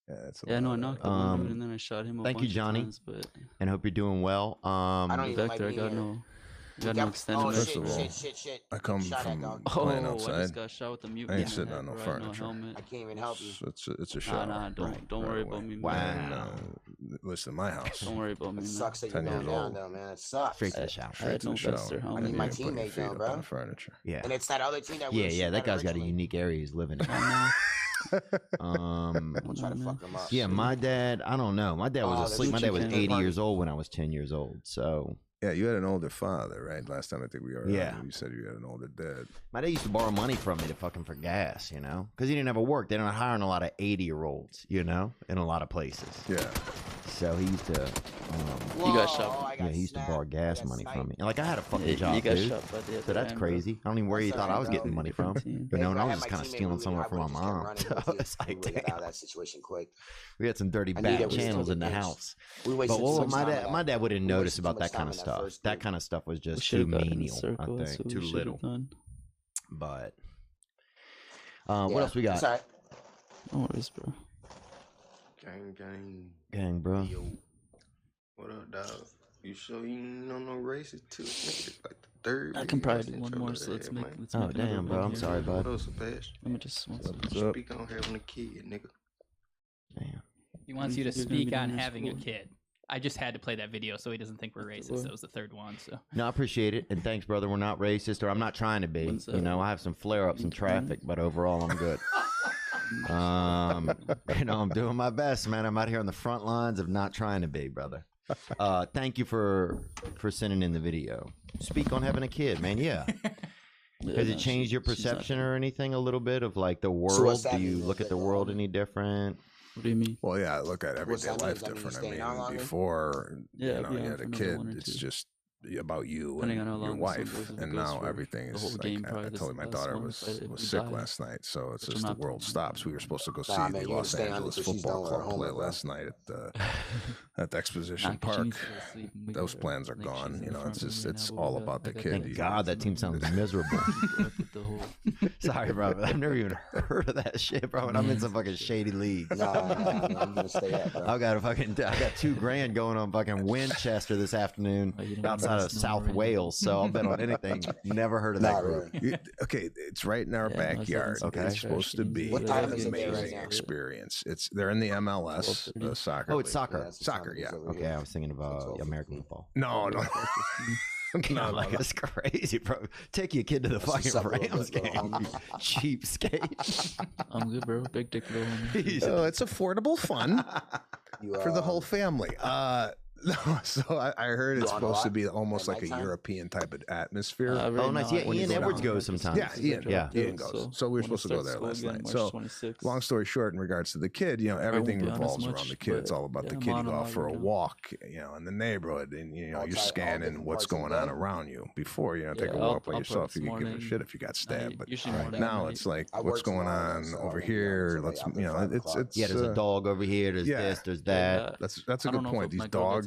Yeah, that's a Yeah, no, I lot. knocked the one dude and then I shot him a Thank you, bunch Johnny. of times, but And hope you're doing well. I don't even Vector, like I got being no, here. got no extended Oh, First shit, of all, shit. I come Shot from at dog. playing I outside. just got shot with a mute. I ain't gun sitting I on no had, bro. I had furniture. No helmet. I can't even help you. It's a Nah, shower. nah, don't worry about me, man. Wow. And, listen, my house. Don't worry about me, It man. sucks that you're 10 going years down, old. though, man. It sucks. Straight to the shower. I had no to the vest or shower. I helmet. need my You ain't putting your teammate, feet though, up bro. on the furniture. Yeah. And it's that other team that we Yeah, were yeah, shooting that at guy's got a originally. unique area he's living in. I'm trying to fuck him up. Yeah, my dad, I don't know. My dad was Oh, asleep. My that's dad was what 80 you can- years old when I was 10 years old. So, Yeah, you had an older father, right? Last time I think we were. Yeah. You said you had an older dad. my dad used to borrow money from me to fucking for gas, you know? Because he didn't have a work. They're not hiring a lot of 80-year-olds, you know, in a lot of places. Yeah. So he used to, You got shot. yeah, he used to borrow gas money from me. And like, I had a fucking Yeah, job, you got dude. shot by the So other that's man, bro. crazy. I don't even where he thought I was getting money from. team. You know, and I If was had just my kind of teammate stealing with me, somewhere I from my would've just kept mom. running So with you. it's We like, would've got damn. out of that situation quick. We had some dirty I knew back that we still channels in the get pinched. house. We But wasted so much my time dad, on my that. dad wouldn't We notice wasted too about much that kind time of in that stuff. first That group. kind of stuff was We just too should've got in the menial, circle, I that's think, what too we should've little. done. But Yeah, what else we got? it's all right. No worries, bro. Gang. Gang, bro. Yo. What up, dog? You sure you ain't on no races too? Nigga, this like the third. I week can probably since do one your more, little so let's ass, make man. let's Oh, make another damn, bro. one I'm here. sorry, bud. What up, Sebastian? Let me just one second. What's up? Speak on having a kid, nigga. Damn. He wants you to You're gonna be speak doing on this having a cool. kid. I just had to play that video so he doesn't think we're racist. That was the third one, so. No, I appreciate it. And thanks, brother. We're not racist, or I'm not trying to be. When's You know, I have some flare ups in traffic, but overall, I'm good. You know, I'm doing my best, man. I'm out here on the front lines of not trying to be, brother. Thank you for sending in the video. Speak on having a kid, man. Yeah. Has it changed your perception or anything a little bit of like the world? what's that Do you mean? look at the world any different? What do you mean? Well, yeah, I look at What's everyday that mean? life Does that mean different. I staying out mean, longer? before Yeah, you know, yeah, you had for a another kid, one or it's two. just about you Depending on and how your long the sun wife, goes, if it and goes now for everything the is whole like game, I probably told you my this last daughter one, was if we sick die. last night, so it's Which just I'm the not world doing. stops. We were supposed to go see Nah, man, the you gotta Los stay on it Angeles 'cause she's Football nowhere Club home play with her. last night at the Exposition Nah, 'cause she Park. needs to go to sleep and we Those gotta plans are make sure she's gone. in You the know, it's front just room right it's now, but all we got- about the I got kid. Thank these God days. that team sounds miserable. with the whole Sorry, bro. but I've never even heard of that shit, bro. And I'm in some fucking shady leagues. Nah, I'm gonna stay up, bro. I got $2,000 going on fucking Winchester this afternoon Oh, you don't outside wanna of know South right now. Wales. So I'll bet on anything. Never heard of that Not group. really. Okay, it's right in our Yeah, I was having backyard. some Okay. It's trash supposed to games. be What an time is it there right amazing now? experience. They're in the MLS, the soccer. Oh, it's league. soccer. That's the time Soccer, it is yeah. over Okay, here. I was thinking about 12, American 15. football. No, no. No, like that's crazy, bro. Take your kid to the That's fucking just a little Rams bit, game, little you cheapskate. I'm good, bro. Big dick, little homie. Oh, it's affordable fun You, for the whole family. No, so I heard it's Gone a supposed to lot be almost at like a nighttime? European type of atmosphere. Right Oh, nice. now, Yeah, when you Ian go Edwards down. goes sometimes. Yeah, Ian. Yeah. Ian goes. So we were supposed to go there last night. So long story short, in regards to the kid, you know, everything be honest revolves much, around the kid. It's but all about yeah, the I'm kid. You on go them out all for a year round. walk, you know, in the neighborhood, and you know, All you're different scanning what's parts of going the on day. around you before, you know, take Yeah, a I'll walk by put yourself. this You could give a morning, shit if you got stabbed, but usually morning now and it's night. like I what's work going tomorrow, on so over I'm here. gonna Let's, be out you till know, 5 it's o'clock. Yeah, there's a dog over here. There's yeah. this. There's that. That's a I good don't know point. if These my girl dogs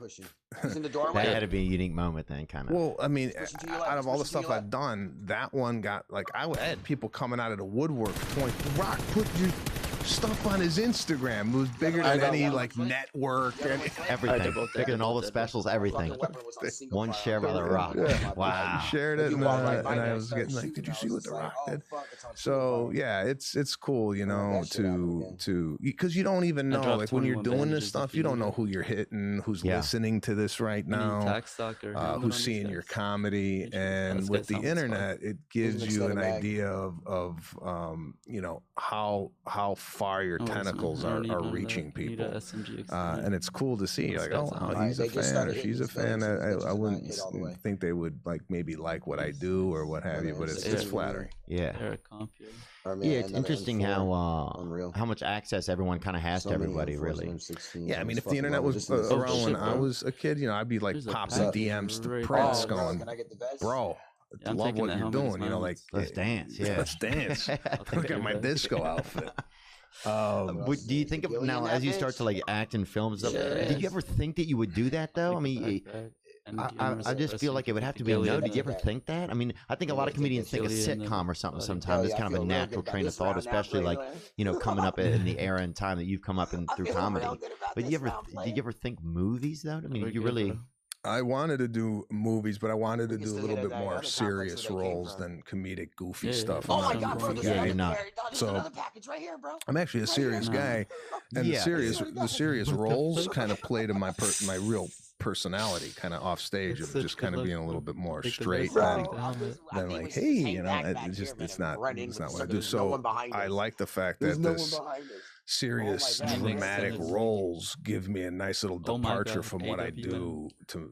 pushing. He's in the doorway. That had to be a unique moment then, kind of. Well, I mean, out of all the stuff I've done, that one got like I had people coming out of the woodwork point. Rock, put your stuff on his Instagram. It was bigger than any like network. Everything. Bigger than all the specials, everything. One share by The Rock. Yeah. Wow. He shared it, and I was getting like, did you see what The Rock did? So yeah, it's cool, you know, to because you don't even know, like when you're doing this stuff, you don't know who you're hitting, who's listening to this right now, who's seeing your comedy, and with the internet, it gives you an idea of you know how far your tentacles I are don't need none of reaching that. I need people. a SMG And it's cool to see. You're like, oh, wow, he's a fan or she's a fan. I wouldn't think they would like maybe like what I do or what have you, but it's flattering. Yeah. Or, man, Yeah, it's another interesting M4. how much access everyone kind of has to everybody, really. Yeah, I mean, if the internet was around when I was a kid, you know, I'd be like popping DMs to Prince going, bro, I love what you're doing. You know, like, let's dance. Yeah. Let's dance. Look at my disco outfit. Do you think of now as you start to like act in films? Did you ever think that you would do that though? I mean, I just feel like it would have to be a no. Did you ever think that? I mean, I think a lot of comedians think a sitcom or something sometimes. It's kind of a natural train of thought, especially like, you know, coming up in the era and time that you've come up in through comedy. But did you ever think movies though? I mean, you really. I wanted to do movies, but I wanted to do a little bit more serious roles than comedic, goofy stuff. Oh my God, bro! Yeah, you're not. So Package right here, bro. I'm actually a serious guy, and the serious roles kind of play to my real personality, kind of off stage, of just kind of being a little bit more straight than like, hey, you know, it's not what I do. So I like the fact that this serious dramatic roles give me a nice little departure from what I do to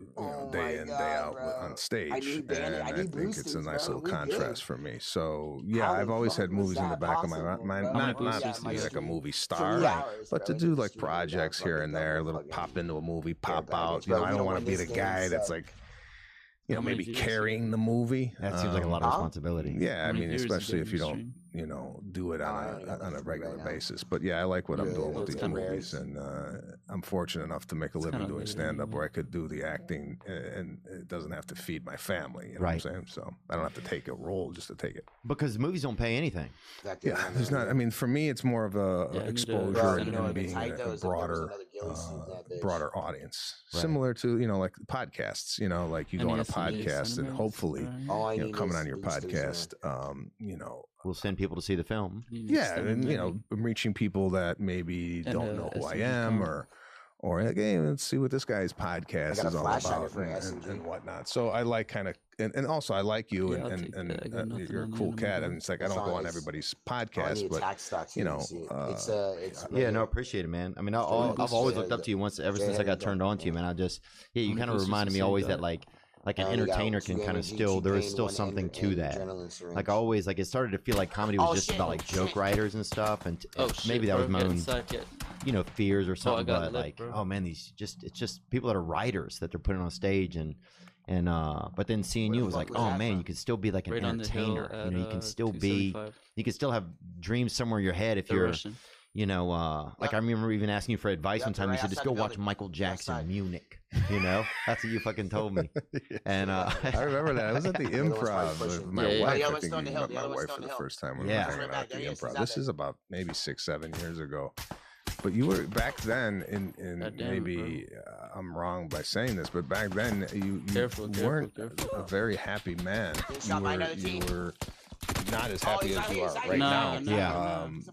day in day out on stage, and I think it's a nice little contrast for me. So yeah, I've always had movies in the back of my mind, not to be like a movie star, but to do like projects here and there, a little pop into a movie, pop out. You know, I don't want to be the guy that's like, you know, maybe carrying the movie. That seems like a lot of responsibility. Yeah, I mean, especially if you don't, you know, do it on a regular basis. But yeah, I like what I'm doing with these movies, and I'm fortunate enough to make a living doing stand-up where I could do the acting, and it doesn't have to feed my family. You know what I'm saying? So I don't have to take a role just to take it. Because movies don't pay anything. Yeah, there's not. I mean, for me, it's more of a exposure and being a broader audience, similar to, you know, like podcasts. You know, like you go on a podcast, and hopefully, you know, coming on your podcast, you know, we'll send people to see the film. Yeah, and you know, I'm reaching people that maybe don't know who I am, or like, hey, let's see what this guy's podcast is all about and whatnot. So I like kind of, and also I like you, and you're a cool cat. And it's like I don't go on everybody's podcast, but you know, yeah, no, appreciate it, man. I mean, I've always looked up to you ever since I got turned on to you, man. You kind of reminded me always that like an entertainer can kind of there is still something to that. Like always, like it started to feel like comedy was just about like joke writers and stuff, and maybe that was my own, you know, fears or something. But like, oh man, it's just people that are writers that they're putting on stage, and but then seeing you was like, oh man, you could still be like an entertainer. You know, you can still have dreams somewhere in your head if you're. You know, like I remember even asking you for advice one time. You said, just go watch Michael Jackson Munich. You know, that's what you fucking told me. And I remember that. I was at the Improv with my wife. I think you met my wife for the first time when we were hanging out at the Improv. This is about maybe 6-7 years ago. But you were back then, in maybe I'm wrong by saying this, but back then you weren't a very happy man. You were not as happy as you are right now. Yeah. And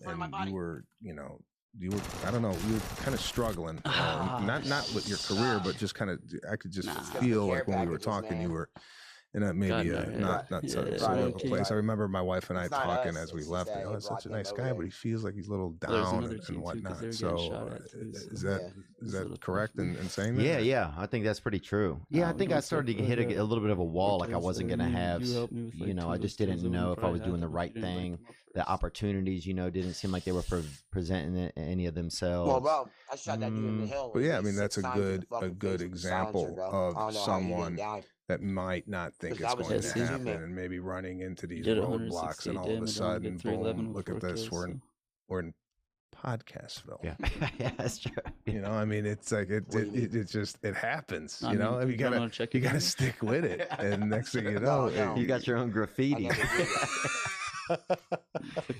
you were, I don't know, you were kind of struggling. Not with your career, but just kind of, I could just feel like when we were talking, you were in a not so a place. I remember my wife and I talking as we left. Oh, he's such a nice guy, but he feels like he's a little down and whatnot. So is that correct in saying that? Yeah, I think that's pretty true. Yeah, I think I started to hit a little bit of a wall. Like I wasn't gonna have, you know, I just didn't know if I was doing the right thing. The opportunities, you know, didn't seem like they were presenting any of themselves. Well, bro, I shot that dude in the hill. But yeah, I mean, that's a good example of someone that might not think it's going to happen, and maybe running into these roadblocks, and all of a sudden, boom, look at this, we're in Podcastville. Yeah, that's true. You know, I mean, it's like it just happens. You know, you gotta stick with it, and next thing you know, you got your own graffiti.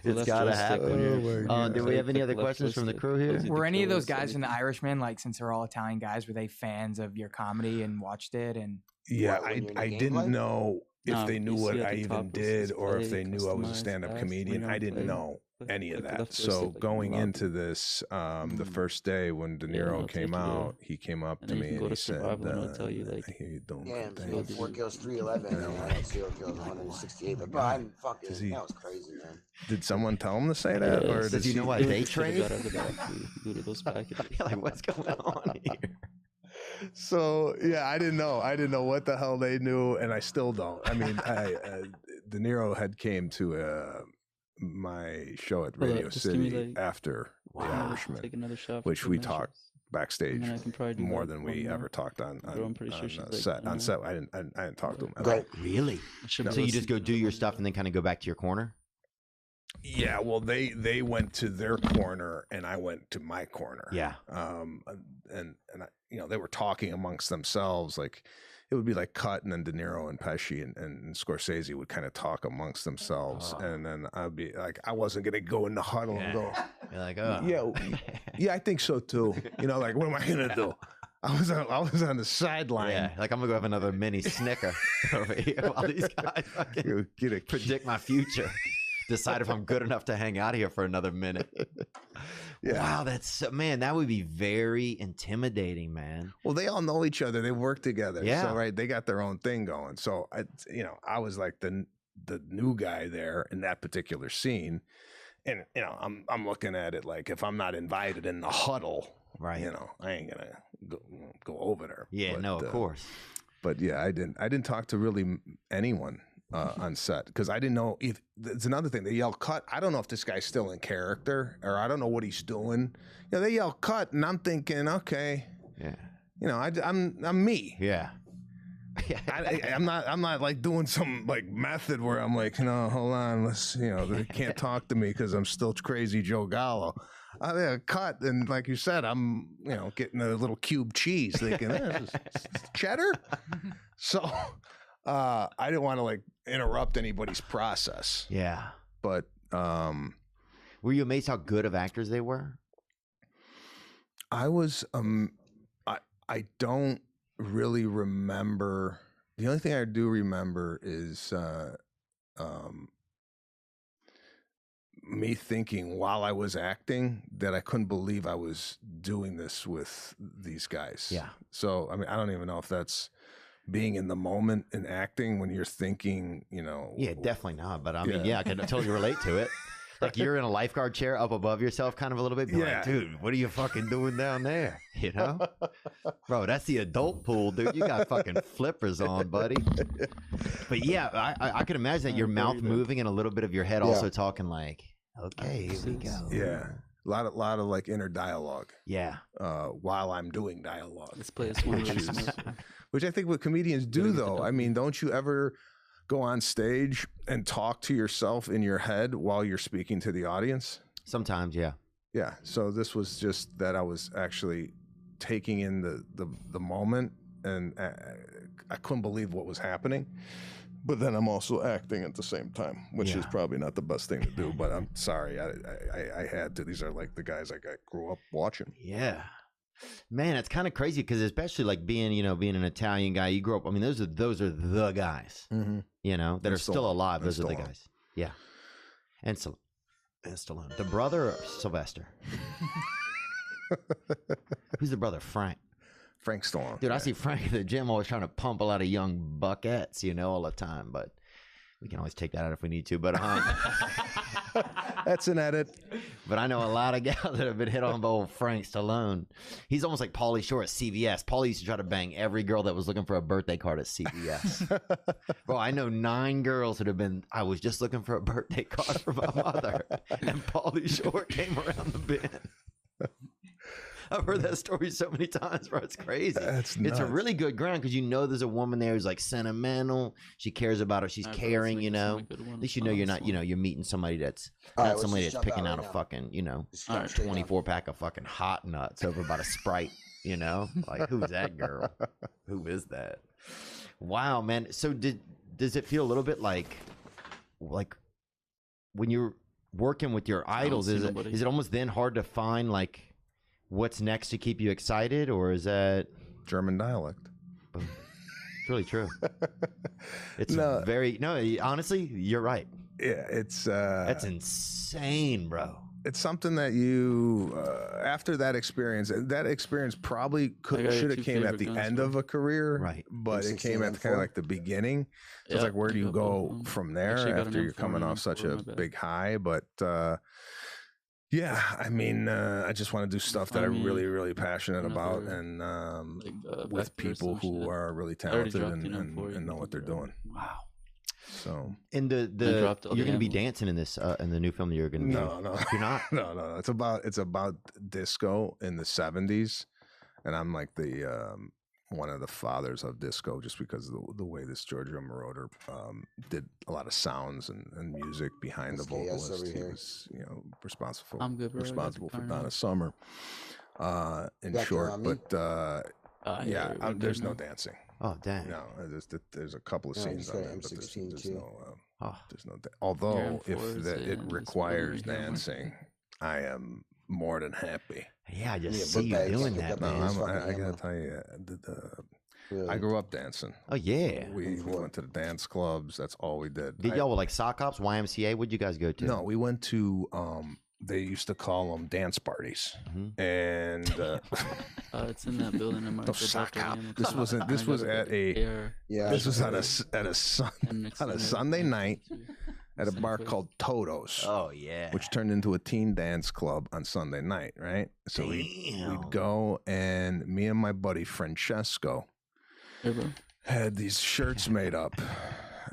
It's gotta happen. Do we have any other questions from the crew here? Were any of those guys from The Irishman, like, since they're all Italian guys, were they fans of your comedy and watched it? And yeah, I didn't know if they knew what I even did, or if they knew I was a stand-up comedian. I didn't know. any of like, that. left So wrist, like, going robbed into this, the first day when De Yeah, Niro I'll came take you there. out, he came up And to then you me can and go he to said, survival and I'll tell you, like, I hear you doing Yeah, good man, things. 4 kills, 311, man. I had 0 kills, 168. But bro, I'm fucking. Does he- That was crazy, man. Did someone tell him to say that? Yeah, Or does does he he know what They they just should've trade? got out of the back, looted those packages. Like, what's going on here? So yeah, I didn't know what the hell they knew, and I still don't. I mean, De Niro had came to my show at Hold up, Radio just give me, City like, after The Irishman, take another shot for which good we measure. talked backstage And then I can probably do, more like, than one we more. ever talked on Bro, I'm pretty sure she's, like, set. I On know. set, I didn't talk to him. At all. Really? should So be you just go do your stuff and then kind of go back to your corner? Yeah, well, they went to their corner and I went to my corner. Yeah. And I, they were talking amongst themselves. Like it would be like Cut, and then De Niro and Pesci and Scorsese would kind of talk amongst themselves, and then I'd be like, I wasn't gonna go in the huddle and go, You're like, oh, yeah, I think so too. Like, what am I gonna do? I was on the sideline. yeah. Like I'm gonna go have another mini Snicker over here while these guys fucking predict my future. Decide if I'm good enough to hang out here for another minute. Yeah. Wow, that would be very intimidating, man. Well, they all know each other. They work together. Yeah. So, right, they got their own thing going. So, I was like the new guy there in that particular scene. And, I'm looking at it like if I'm not invited in the huddle, right? I ain't going to go over there. Yeah, But, no, of course. But yeah, I didn't talk to really anyone on set because I didn't know if it's another thing. They yell cut. I don't know if this guy's still in character or I don't know what he's doing. They yell cut, and I'm thinking, okay, yeah, I'm me. Yeah. I'm not like doing some like method where I'm like, hold on, let's, they can't talk to me because I'm still crazy Joe Gallo. I cut, and like you said, I'm getting a little cube cheese, thinking this is cheddar. So I didn't want to like interrupt anybody's process. Yeah, but were you amazed how good of actors they were? I was. I don't really remember. The only thing I do remember is me thinking while I was acting that I couldn't believe I was doing this with these guys. Yeah. So, I mean, I don't even know if that's being in the moment in acting when you're thinking, Yeah, definitely not. But I mean, yeah, I can totally relate to it. Like you're in a lifeguard chair up above yourself kind of a little bit. Like, dude, what are you fucking doing down there? Bro, that's the adult pool, dude. You got fucking flippers on, buddy. But yeah, I can imagine that your mouth moving and a little bit of your head also talking like, okay, here we go. Yeah. A lot of like inner dialogue. Yeah. While I'm doing dialogue. Let's play this one. Which I think what comedians do though. I mean, don't you ever go on stage and talk to yourself in your head while you're speaking to the audience? Sometimes, yeah. Yeah. So this was just that I was actually taking in the moment, and I couldn't believe what was happening. But then I'm also acting at the same time, which is probably not the best thing to do. But I'm sorry, I had to. These are like the guys I grew up watching. Yeah. Man, it's kind of crazy because especially like being an Italian guy, you grew up. I mean, those are the guys, that are still alive. Those are the guys. Yeah. And Stallone, the brother of Sylvester. Who's the brother? Frank Stallone. Dude, I see Frank at the gym always trying to pump a lot of young buckettes, all the time. But we can always take that out if we need to. But that's an edit. But I know a lot of gals that have been hit on by old Frank Stallone. He's almost like Pauly Shore at CVS. Pauly used to try to bang every girl that was looking for a birthday card at CVS. Bro, I know 9 girls that have been, I was just looking for a birthday card for my mother. And Pauly Shore came around the bend. I've heard that story so many times, bro. It's crazy. It's a really good ground because there's a woman there who's like sentimental. She cares about her. She's caring, At least you're not, you're meeting somebody that's not somebody that's picking out a fucking, 24-pack of fucking hot nuts over by the Sprite, Like, who's that girl? Who is that? Wow, man. So does it feel a little bit like when you're working with your idols, is it almost then hard to find like what's next to keep you excited, or is that German dialect? It's really true. It's honestly, you're right. Yeah, it's that's insane, bro. It's something that you after that experience probably should have came at the end of a career, right? But it came at kind of like the beginning. So it's like, where do you go from there after you're coming off such a big high? But yeah, I mean, I just want to do stuff that I'm really, really passionate about, and with people who are really talented and know what they're doing. Wow. So in you're going to be dancing in this in the new film that you're going to be. No, you're not. No. It's about disco in the 70s, and I'm like the one of the fathers of disco, just because of the way this Giorgio Moroder did a lot of sounds and music behind the vocalist. He was, responsible for Donna Summer. In short, but there's no dancing. Oh damn! No, there's a couple of scenes on there, but there's no. Although if it requires dancing, I am more than happy. Yeah, I just see you doing that, man. I gotta tell you, I grew up dancing. Oh yeah, we went to the dance clubs. That's all we did. Did y'all like sock hops, YMCA? What'd you guys go to? No, we went to. They used to call them dance parties, and it's in that building. In This was at a Sunday night at a bar called Toto's. Oh yeah, which turned into a teen dance club on Sunday night, right? So we'd go, and me and my buddy Francesco had these shirts made up,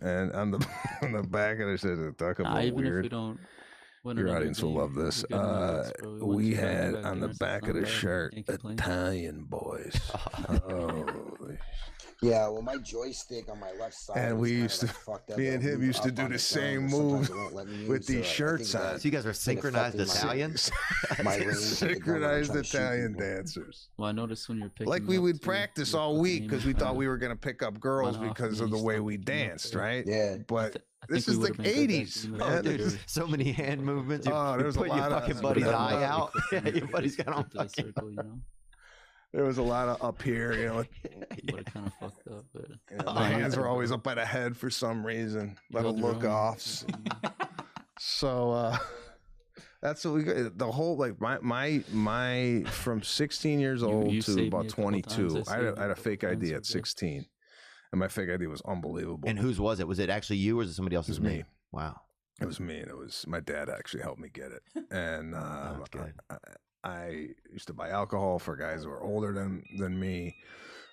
and on the back of it said, "Talk about weird." Your audience will love this. We had on the back of the shirt, Italian boys. Yeah, well, my joystick on my left side. And we used to, me and him used to do the same move with these shirts on. So you guys are synchronized Italians? Synchronized Italian dancers. Well, I noticed when you're picking like we would practice all week because we thought we were going to pick up girls because of the way we danced, right? Yeah. But this is the 80s, man. Oh, dude, so many hand movements. There's a lot your fucking buddy's eye out. Yeah, your buddy's got on fucking circle, There was a lot of up here, But it kind of fucked up. But my hands were always up by the head for some reason. Little look offs. So that's what we got. The whole my from 16 years old to about 22. I had a fake ID at 16. And my fake ID was unbelievable. And whose was it? Was it actually you, or was it somebody else's? It was me. Wow. It was me, and it was my dad actually helped me get it. And I used to buy alcohol for guys who were older than me.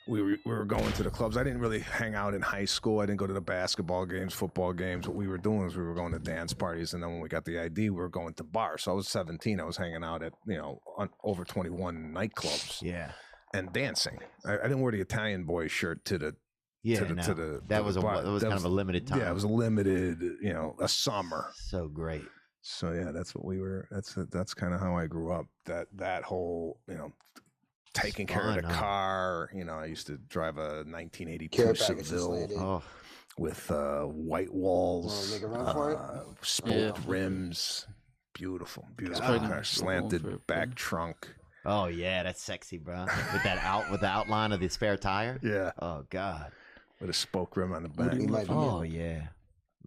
We were going to the clubs. I didn't really hang out in high school. I didn't go to the basketball games, football games. What we were doing was we were going to dance parties, and then when we got the ID, we were going to bars. So I was 17. I was hanging out at over 21 nightclubs. Yeah. And dancing. I didn't wear the Italian boy shirt to the. Yeah, that was kind of a limited time. Yeah, it was a limited, a summer. So great. So yeah, that's what we were. That's kind of how I grew up. That whole, taking care of the car. I used to drive a 1982 Seville with white walls, spoked rims, beautiful car, slanted back trunk. Oh yeah, that's sexy, bro. With the outline of the spare tire. Yeah. Oh god. With a spoke rim on the back. Oh yeah,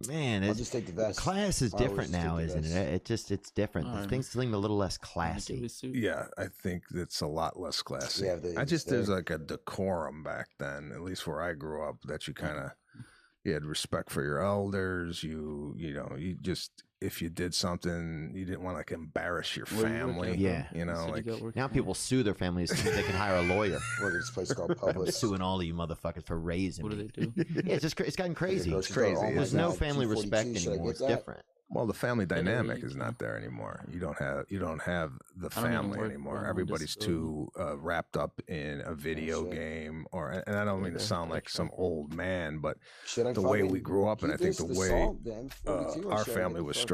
man. I'll just take the vest. Class is different now, isn't it? It's different. Things seem a little less classy. Yeah, I think it's a lot less classy. Yeah, there's like a decorum back then, at least where I grew up, that you kind of you had respect for your elders. You just, if you did something, you didn't want to like embarrass your family. Yeah, now people sue their families so they can hire a lawyer. What is this place called Publix? Suing all of you motherfuckers for raising. What do they do? Yeah, it's gotten crazy. It's crazy. There's no family respect anymore. It's different. Well, the family dynamic is not there anymore. You don't have the family anymore. Everybody's too wrapped up in a video game, and I don't mean to sound like some old man, but the way we grew up, and I think the way our family was structured.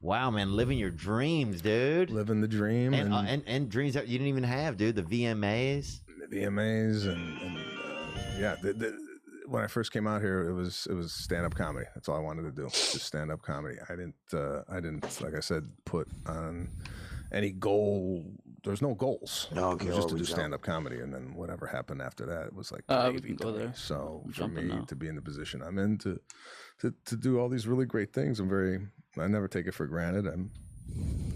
Wow, man, living your dreams, dude. Living the dream, and dreams that you didn't even have, dude. The VMAs, yeah. When I first came out here, it was stand up comedy. That's all I wanted to do, just stand up comedy. I didn't like I said put on any goal. There's no goals. No, it was just to do stand up comedy, and then whatever happened after that, it was like gravy to me. So for me to be in the position I'm in to do all these really great things, I never take it for granted.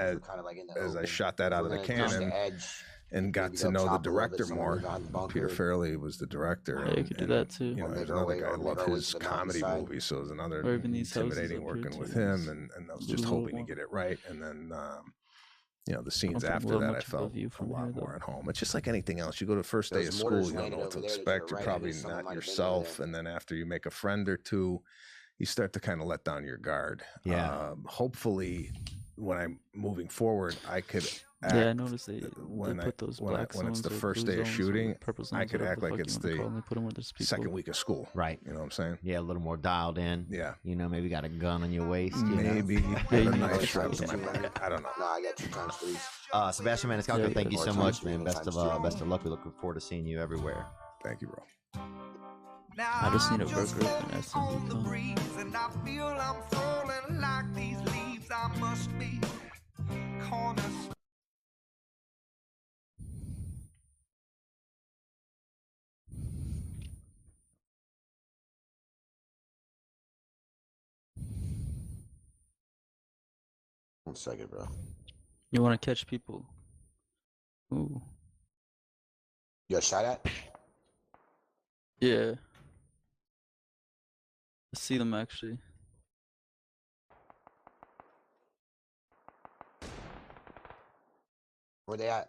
things were kind of like in the as I open. shot that out of the We're gonna push cannon, the edge and got Maybe to go know the chop a little bit director somewhere more. behind the bunker. Peter Farrelly was the director. Yeah, you could do that too. You know, Or there's make our another way- guy. I or make love our way his to the comedy mountainside. movies, so it was another Or even these houses intimidating up here working with too. him, and I was Do a just little hoping to more. get it right. And then, you know, the I scenes don't after look that, I much of a felt view a from lot here, more though. at home. It's just like anything else. You go to the first day Those of school, mortars you don't landed know what to over there to expect. the You're right. I probably think someone not might have been over yourself, there. and then after you make a friend or two, you start to kind of let down your guard. Yeah. Hopefully, when I'm moving forward, I could act Yeah, I noticed they when put those black when it's zones the or first blue day of zones or shooting, purple I zones, could whatever act the like fuck it's you wanna the call 'em. They put 'em where there's people. second week of school. Right. You know what I'm saying? Yeah, a little more dialed in. Yeah. You know, maybe got a gun on your waist. You know? Maybe Yeah, a you knife need strapped to my to- back. I don't know. No, I got 2x3s. Sebastian Maniscalco, Yeah, thank you or so times much, three, man. Best times of two. best of luck. We look forward to seeing you everywhere. Thank you, bro. I just need a burger and that's some And I feel I'm falling like these leaves. I must be corner. One second, bro. You want to catch people? Ooh. You got shot at? Yeah. I see them actually. Where they at?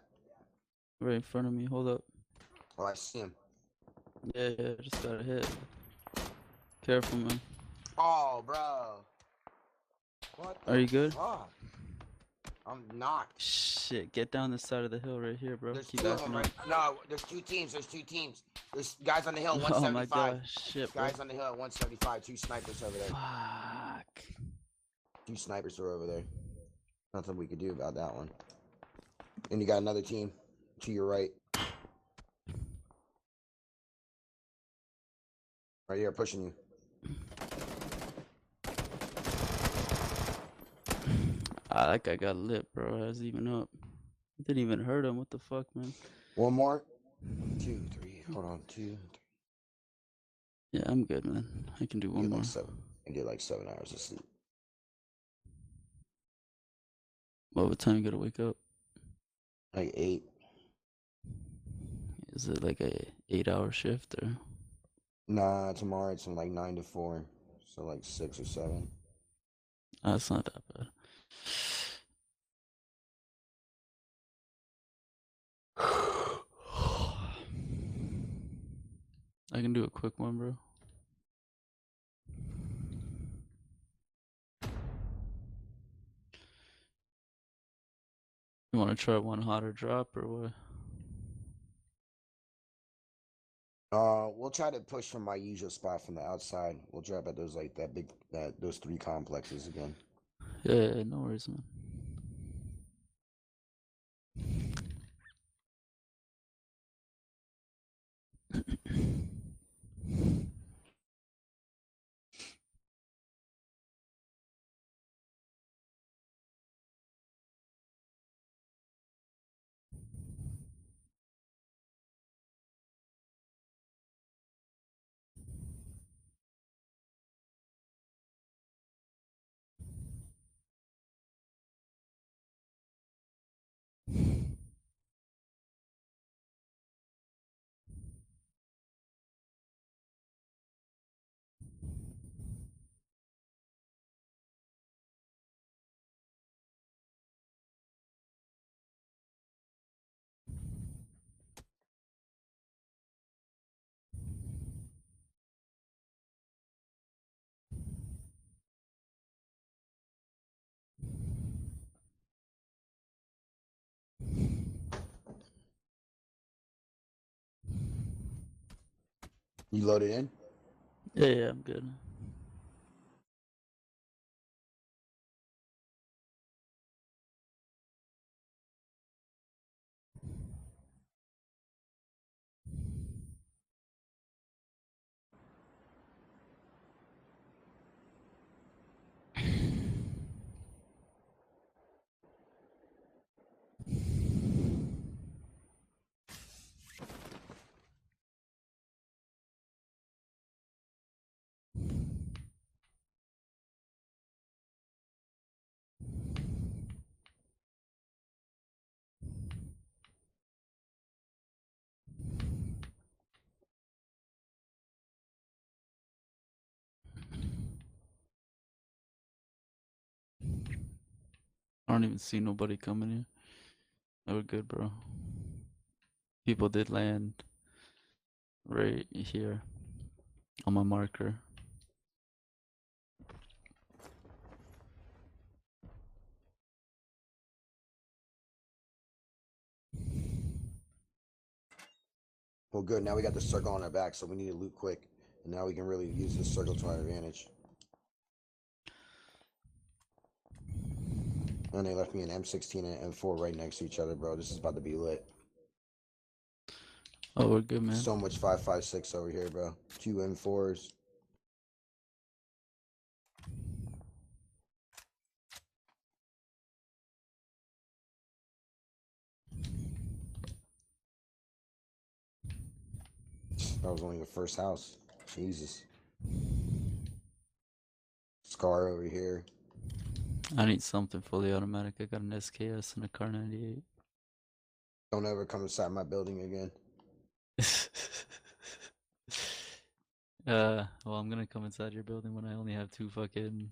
Right in front of me. Hold up. Oh, I see him. Yeah, just got a hit. Careful, man. Oh, bro. What? Are you good? Fuck? I'm knocked. Shit, get down this side of the hill right here, bro. There's Keep two of them, backing up. right? No, there's two teams. There's two teams. There's guys on the hill, Oh my 175. gosh, shit, bro. Guys on the hill at 175. Two snipers over there. Fuck. Two snipers are over there. Nothing we could do about that one. And you got another team to your right. Right here, pushing you. That guy got lit, bro. I was even up. Didn't even hurt him. What the fuck, man? One more. 2, 3. Hold on. 2, 3. Yeah, I'm good, man. I can do one more. And get like 7 hours of sleep. What time you gotta wake up? Like 8. Is it like a 8-hour shift or? Nah, tomorrow it's from like 9 to 4. So like 6 or 7. That's not that bad. I can do a quick one, bro. You want to try one hotter drop or what? We'll try to push from my usual spot from the outside. We'll drop at those like those 3 complexes again. Yeah, no worries, man. You loaded in? Yeah, I'm good. I don't even see nobody coming here. Oh, we're good, bro. People did land right here on my marker. Well, good. Now we got the circle on our back, so we need to loot quick. And now we can really use this circle to our advantage. And they left me an M16 and M4 right next to each other, bro. This is about to be lit. Oh, we're good, man. So much 5.56 over here, bro. 2 M4s. That was only the first house. Jesus. Scar over here. I need something fully automatic. I got an SKS and a Car 98. Don't ever come inside my building again. Well, I'm gonna come inside your building when I only have 2 fucking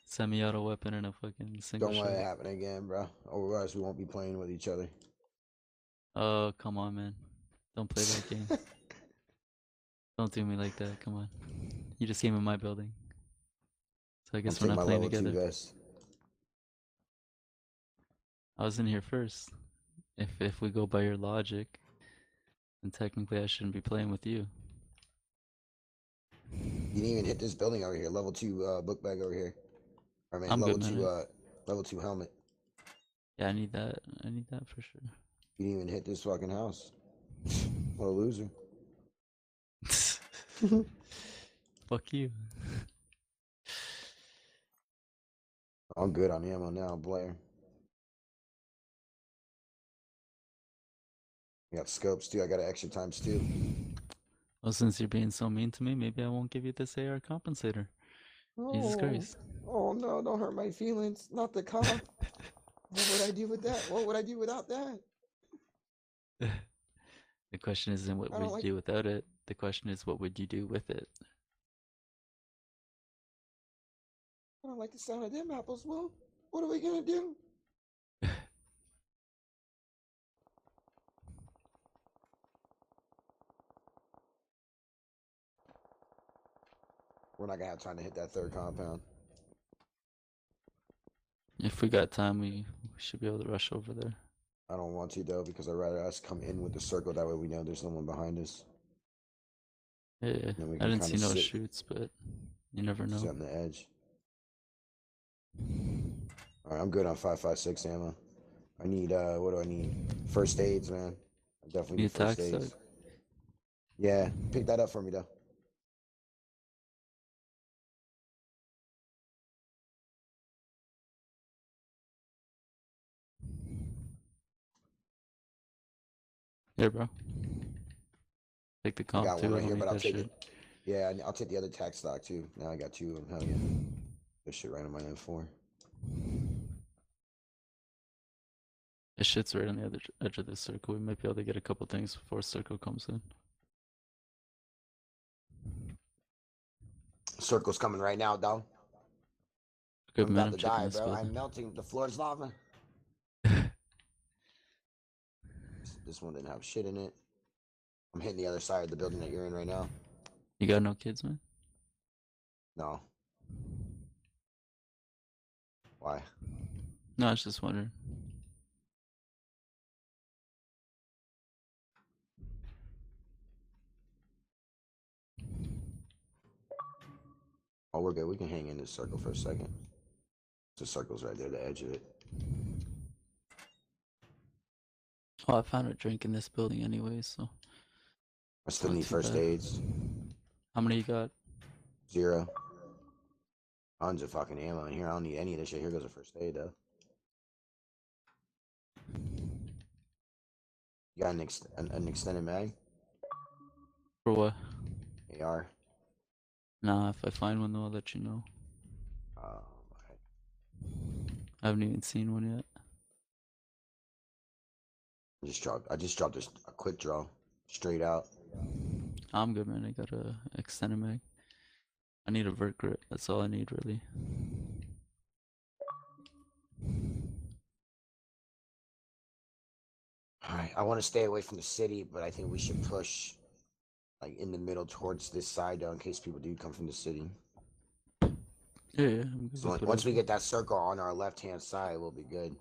semi-auto weapon and a fucking single Don't shot. let it happen again, bro. Otherwise, we won't be playing with each other. Oh, come on, man. Don't play that game. Don't do me like that. Come on. You just came in my building. So I guess we're not playing together. I was in here first. If we go by your logic, then technically I shouldn't be playing with you. You didn't even hit this building over here. Level 2 book bag over here. I mean, I'm level good, 2 man. level 2 helmet. Yeah, I need that. I need that for sure. You didn't even hit this fucking house. What a loser. Fuck you. I'm good on ammo now, Blair. I got scopes too. I got an extra times 2. Well, since you're being so mean to me, maybe I won't give you this AR compensator. Jesus Christ. Oh no, don't hurt my feelings. Not the cop. What would I do with that? What would I do without that? The question isn't what I don't would you do without it. The question is what would you do with it? I don't like the sound of them apples. Well, what are we gonna do? We're not gonna have time to hit that 3rd compound. If we got time, we should be able to rush over there. I don't want to though, because I'd rather us come in with the circle. That way we know there's no one behind us. Yeah, I didn't see no shoots, but you never know. Sit on the edge. All right, I'm good on 5.56 ammo. I need what do I need? First aids, man. I definitely need first aids. Yeah, pick that up for me though. Here, bro. Take the I comp got too. one right I here, don't but need I'll that take shit. it. Yeah, I'll take the other tax stock too. Now I got 2 of them. Hell yeah. This shit right on my M4. This shit's right on the other edge of this circle. We might be able to get a couple things before circle comes in. Circle's coming right now, dog. Good, I'm man. about I'm to checking die, this bro. building. I'm melting. The floor's lava. This one didn't have shit in it. I'm hitting the other side of the building that you're in right now. You got no kids, man? No. Why? No, I was just wondering. Oh, we're good. We can hang in this circle for a second. The circle's right there, the edge of it. Oh, I found a drink in this building anyway, so. I still not need too first bad. aids. How many you got? 0. Tons of fucking ammo in here. I don't need any of this shit. Here goes a first aid, though. You got an extended mag? For what? AR. Nah, if I find one though, I'll let you know. Alright. I haven't even seen one yet. I just dropped a quick draw. Straight out. I'm good, man. I got a extended mag. I need a vert grip. That's all I need, really. I want to stay away from the city, but I think we should push like in the middle towards this side though, in case people do come from the city. Yeah, I'm good So with once we whatever. get that circle on our left-hand side, we'll be good.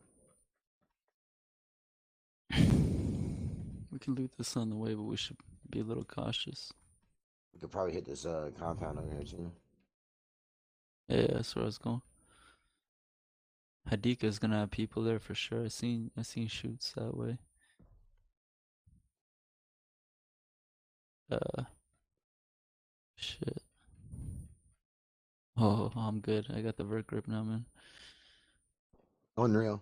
We can loot this on the way, but we should be a little cautious. We could probably hit this compound over here too. Yeah, that's where I was going. Hadika's gonna have people there for sure. I seen shoots that way. Shit. Oh, I'm good. I got the vert grip now, man. Unreal.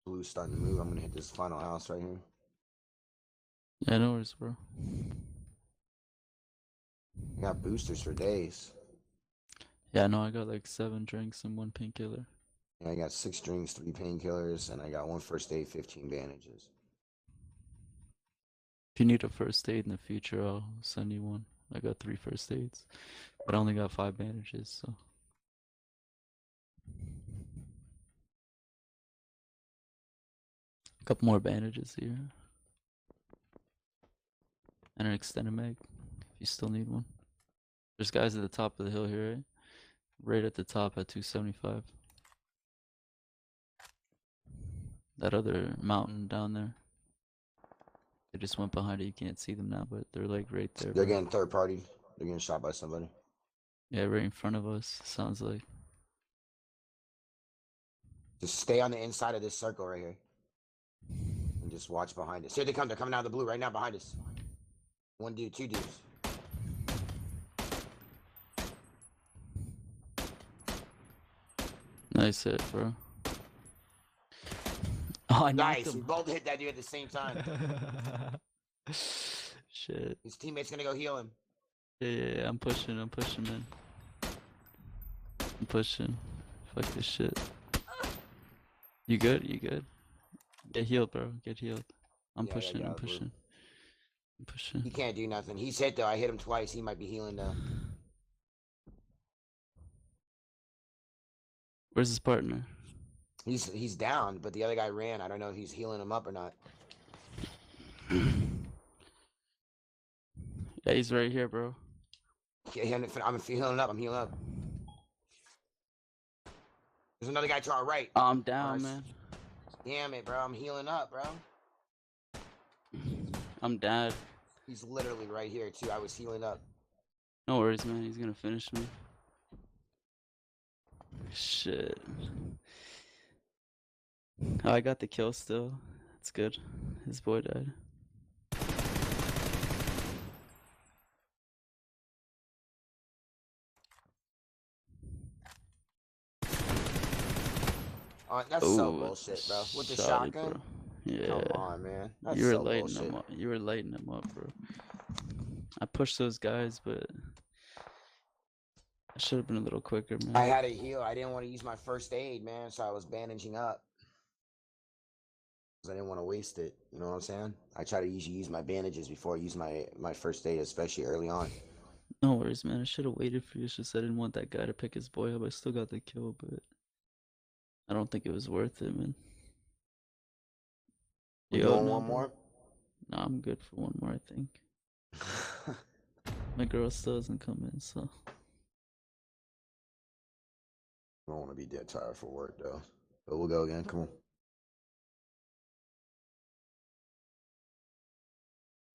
Blue's starting to move. I'm gonna hit this final house right here. Yeah, no worries, bro. I got boosters for days. Yeah, no, I got like 7 drinks and 1 painkiller. Yeah, I got 6 drinks, 3 painkillers, and I got 1 first aid, 15 bandages. If you need a first aid in the future, I'll send you one. I got 3 first aids, but I only got 5 bandages, so. A couple more bandages here. And an extended mag, if you still need one. There's guys at the top of the hill here, right? Right at the top at 275. That other mountain down there. They just went behind it. You can't see them now, but they're like right there. They're bro. getting third party. They're getting shot by somebody. Yeah, right in front of us. Sounds like. Just stay on the inside of this circle right here. And just watch behind us. Here they come. They're coming out of the blue right now behind us. 1 dude, 2 dudes. Nice hit, bro. Oh, I knocked Nice. him. We both hit that dude at the same time. Shit. His teammate's gonna go heal him. Yeah, I'm pushing, man. I'm pushing. Fuck this shit. You good? You good? Get healed, bro. Get healed. I'm Yeah, pushing, yeah, I'm blue. pushing. I'm pushing. He can't do nothing. He's hit though. I hit him twice. He might be healing though. Where's his partner? He's down, but the other guy ran. I don't know if he's healing him up or not. Yeah, he's right here, bro. Yeah, I'm healing up. I'm healing up. There's another guy to our right. Oh, I'm down, man. Damn it, bro. I'm healing up, bro. I'm dead. He's literally right here, too. I was healing up. No worries, man. He's gonna finish me. Shit. Oh, I got the kill still. That's good. His boy died. That's so bullshit, bro. With the solid, shotgun? bro. Yeah. Come on, man. That's You were so lighting bullshit. them up. You were lighting them up, bro. I pushed those guys, but I should have been a little quicker, man. I had a heal. I didn't want to use my first aid, man, so I was bandaging up. Because I didn't want to waste it. You know what I'm saying? I try to usually use my bandages before I use my first aid, especially early on. No worries, man. I should have waited for you. It's just I didn't want that guy to pick his boy up. I still got the kill, but I don't think it was worth it, man. You want one more? No, I'm good for one more, I think. My girl still hasn't come in, so. I don't want to be dead tired for work, though. But we'll go again. Come on.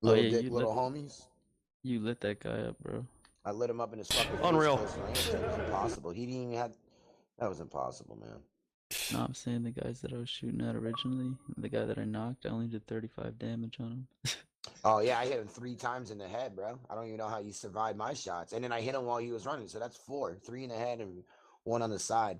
Oh, Little yeah, dick, you little lit, homies. you lit that guy up, bro. I lit him up in his fucking Unreal. face close range. It was impossible. He didn't even have. That was impossible, man. No, I'm saying the guys that I was shooting at originally, the guy that I knocked, I only did 35 damage on him. Oh yeah, I hit him 3 times in the head, bro. I don't even know how you survived my shots. And then I hit him while he was running, so that's 4. 3 in the head and 1 on the side.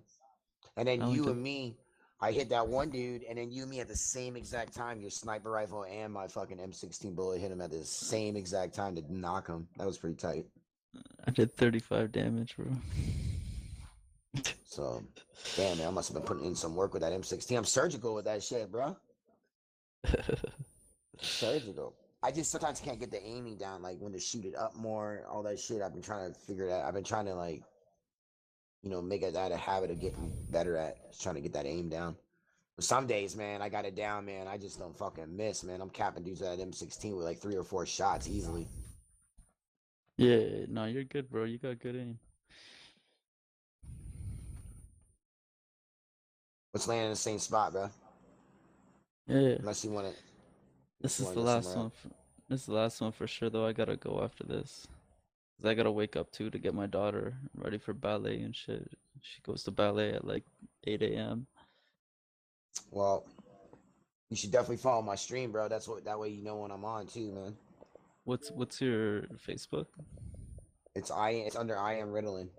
And then I only you took- and me, I hit that one dude, and then you and me at the same exact time, your sniper rifle and my fucking M16 bullet hit him at the same exact time to knock him. That was pretty tight. I did 35 damage, bro. So, damn, man, I must have been putting in some work with that M16. I'm surgical with that shit, bro. Surgical. I just sometimes can't get the aiming down, like when to shoot it up more, all that shit. I've been trying to figure that. I've been trying to like, make that a habit of getting better at trying to get that aim down. But some days, man, I got it down, man. I just don't fucking miss, man. I'm capping dudes at M16 with like 3 or 4 shots easily. Yeah, no, you're good, bro. You got good aim. Let's land in the same spot, bro. Yeah. Unless you want to. This is the last one. This is the last one for sure, though. I gotta go after this. 'Cause I gotta wake up too to get my daughter ready for ballet and shit. She goes to ballet at like 8 a.m. Well, you should definitely follow my stream, bro. That way you know when I'm on too, man. What's your Facebook? It's under I AM RIDDLEN.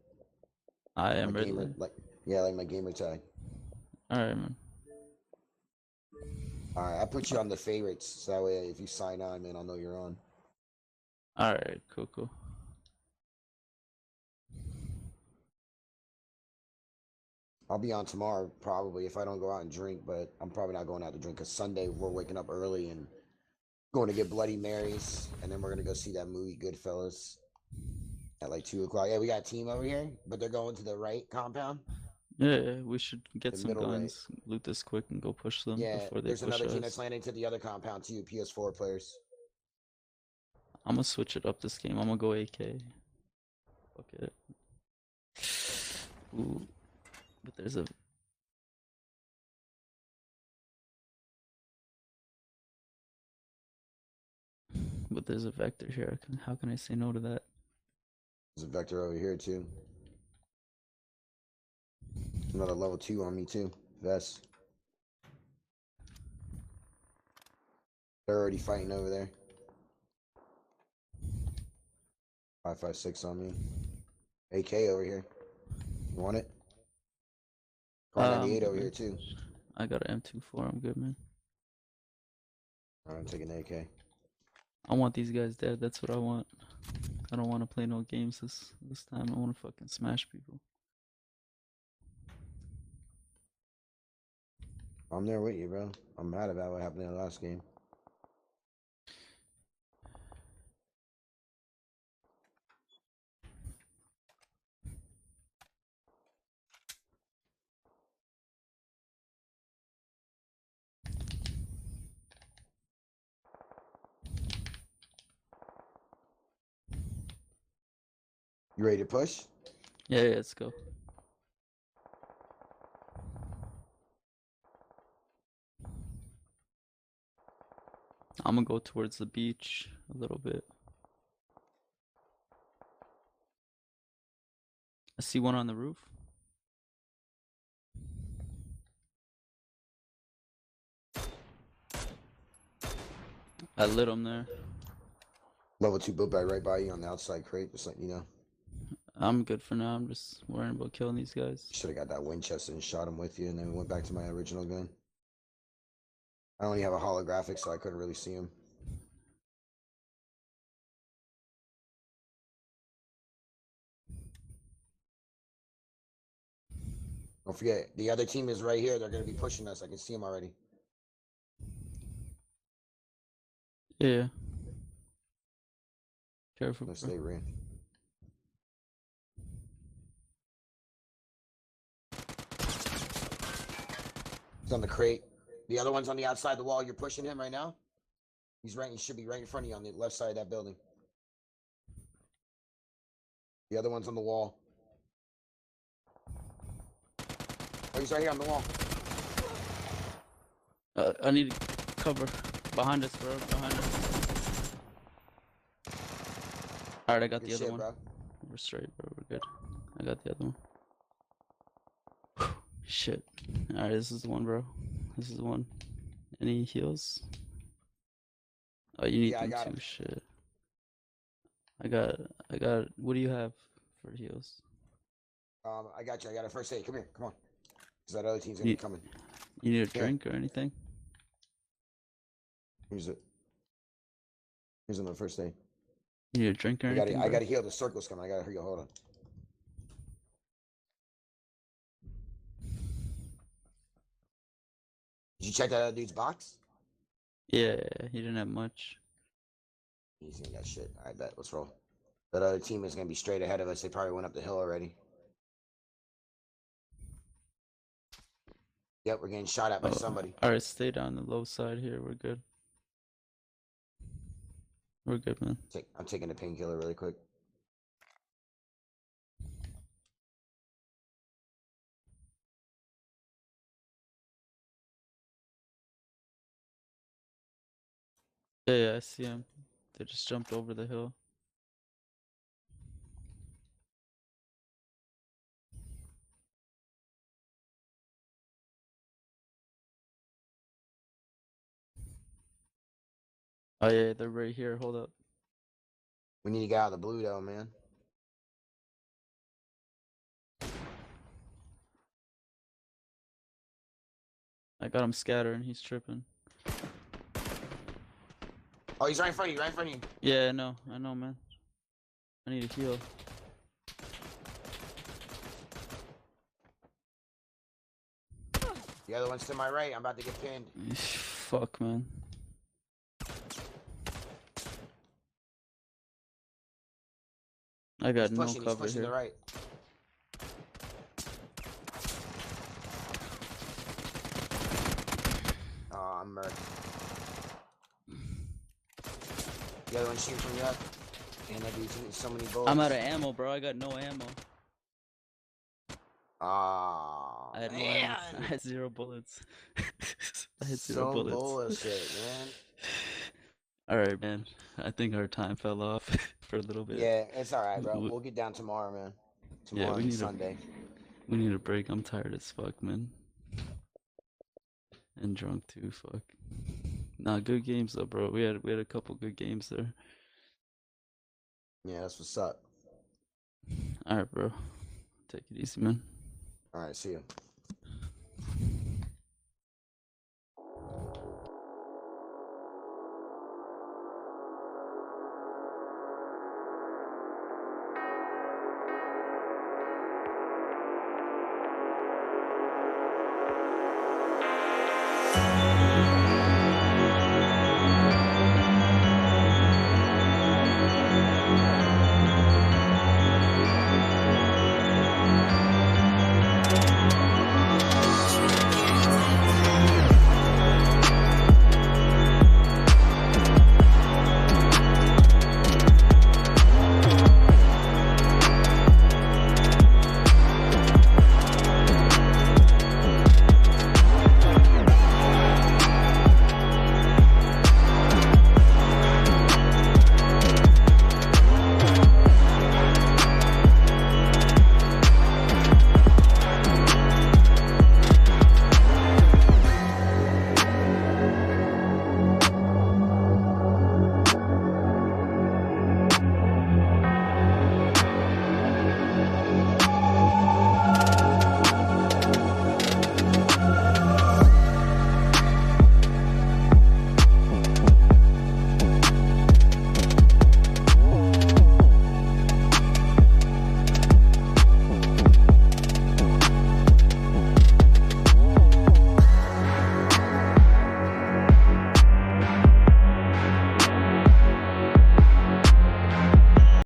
I am Riddlen. Like my gamer tag. All right, man. All right, I put you on the favorites, so that way if you sign on, man, I'll know you're on. All right, cool. I'll be on tomorrow probably if I don't go out and drink, but I'm probably not going out to drink because Sunday we're waking up early and going to get Bloody Marys, and then we're gonna go see that movie Goodfellas at like 2 o'clock. Yeah, we got a team over here, but they're going to the right compound. Yeah, we should get The some middle guns, loot this quick, and go push them Yeah, before they there's push another team us. that's landing to the other compound too. PS4 players. I'm gonna switch it up this game. I'm gonna go AK. Fuck it. Ooh, but there's a. But there's a vector here. How can I say no to that? There's a vector over here too. Another level 2 on me too. Vest. They're already fighting over there. 5.56 on me. AK over here. You want it? Car 98 over here too. I got an M24. I'm good, man. Alright, I'm taking the AK. I want these guys dead. That's what I want. I don't want to play no games this time. I want to fucking smash people. I'm there with you, bro. I'm mad about what happened in the last game. You ready to push? Yeah, let's go. I'm gonna go towards the beach a little bit. I see one on the roof. I lit him there. Level 2 build right by you on the outside crate, just letting you know. I'm good for now. I'm just worrying about killing these guys. Should have got that Winchester and shot him with you, and then went back to my original gun. I only have a holographic, so I couldn't really see him. Don't forget, the other team is right here. They're going to be pushing us. I can see them already. Yeah. Careful. Let's stay ran. He's on the crate. The other one's on the outside the wall. You're pushing him right now? He should be right in front of you on the left side of that building. The other one's on the wall. Oh, he's right here on the wall. I need cover. Behind us, bro. Behind us. Alright, I got Good the other shit, one. bro. We're straight, bro. We're good. I got the other one. Whew, shit. Alright, this is the one, bro. This is the one. Any heals? Oh, you need them too. Shit. I got. What do you have for heals? I got you. I got a first aid. Come here. Come on. Because that other team's gonna be coming. You need a drink or anything? Here's it. Here's my first aid. You need a drink or anything? I gotta heal. The circle's coming. I gotta heal. Hold on. Did you check that other dude's box? Yeah, he didn't have much. He's gonna got shit. I bet. Let's roll. That other team is gonna be straight ahead of us. They probably went up the hill already. Yep, we're getting shot at by somebody. Alright, stay down the low side here. We're good. We're good, man. I'm taking a painkiller really quick. Yeah, I see him. They just jumped over the hill. Oh yeah, they're right here. Hold up. We need to get out of the blue though, man. I got him scattering. He's tripping. Oh, he's right in front of you, right in front of you. Yeah, I know, man. I need a heal. The other one's to my right. I'm about to get pinned. Fuck, man. I got He's pushing, no cover he's pushing here. the right. Oh, I'm murked. The other one's shooting from the up. And that dude's hitting so many bullets. I'm out of ammo, bro. I got no ammo. Ah, I had no man. ammo. I had 0 bullets. I had 0 Some bullets. bullshit, man. Alright, man. I think our time fell off for a little bit. Yeah, it's alright, bro. We'll get down tomorrow, man. Tomorrow we need Sunday. We need a break. I'm tired as fuck, man. And drunk too, fuck. Nah, good games though, bro. We had a couple good games there. Yeah, that's what's up. Alright, bro. Take it easy, man. Alright, see you.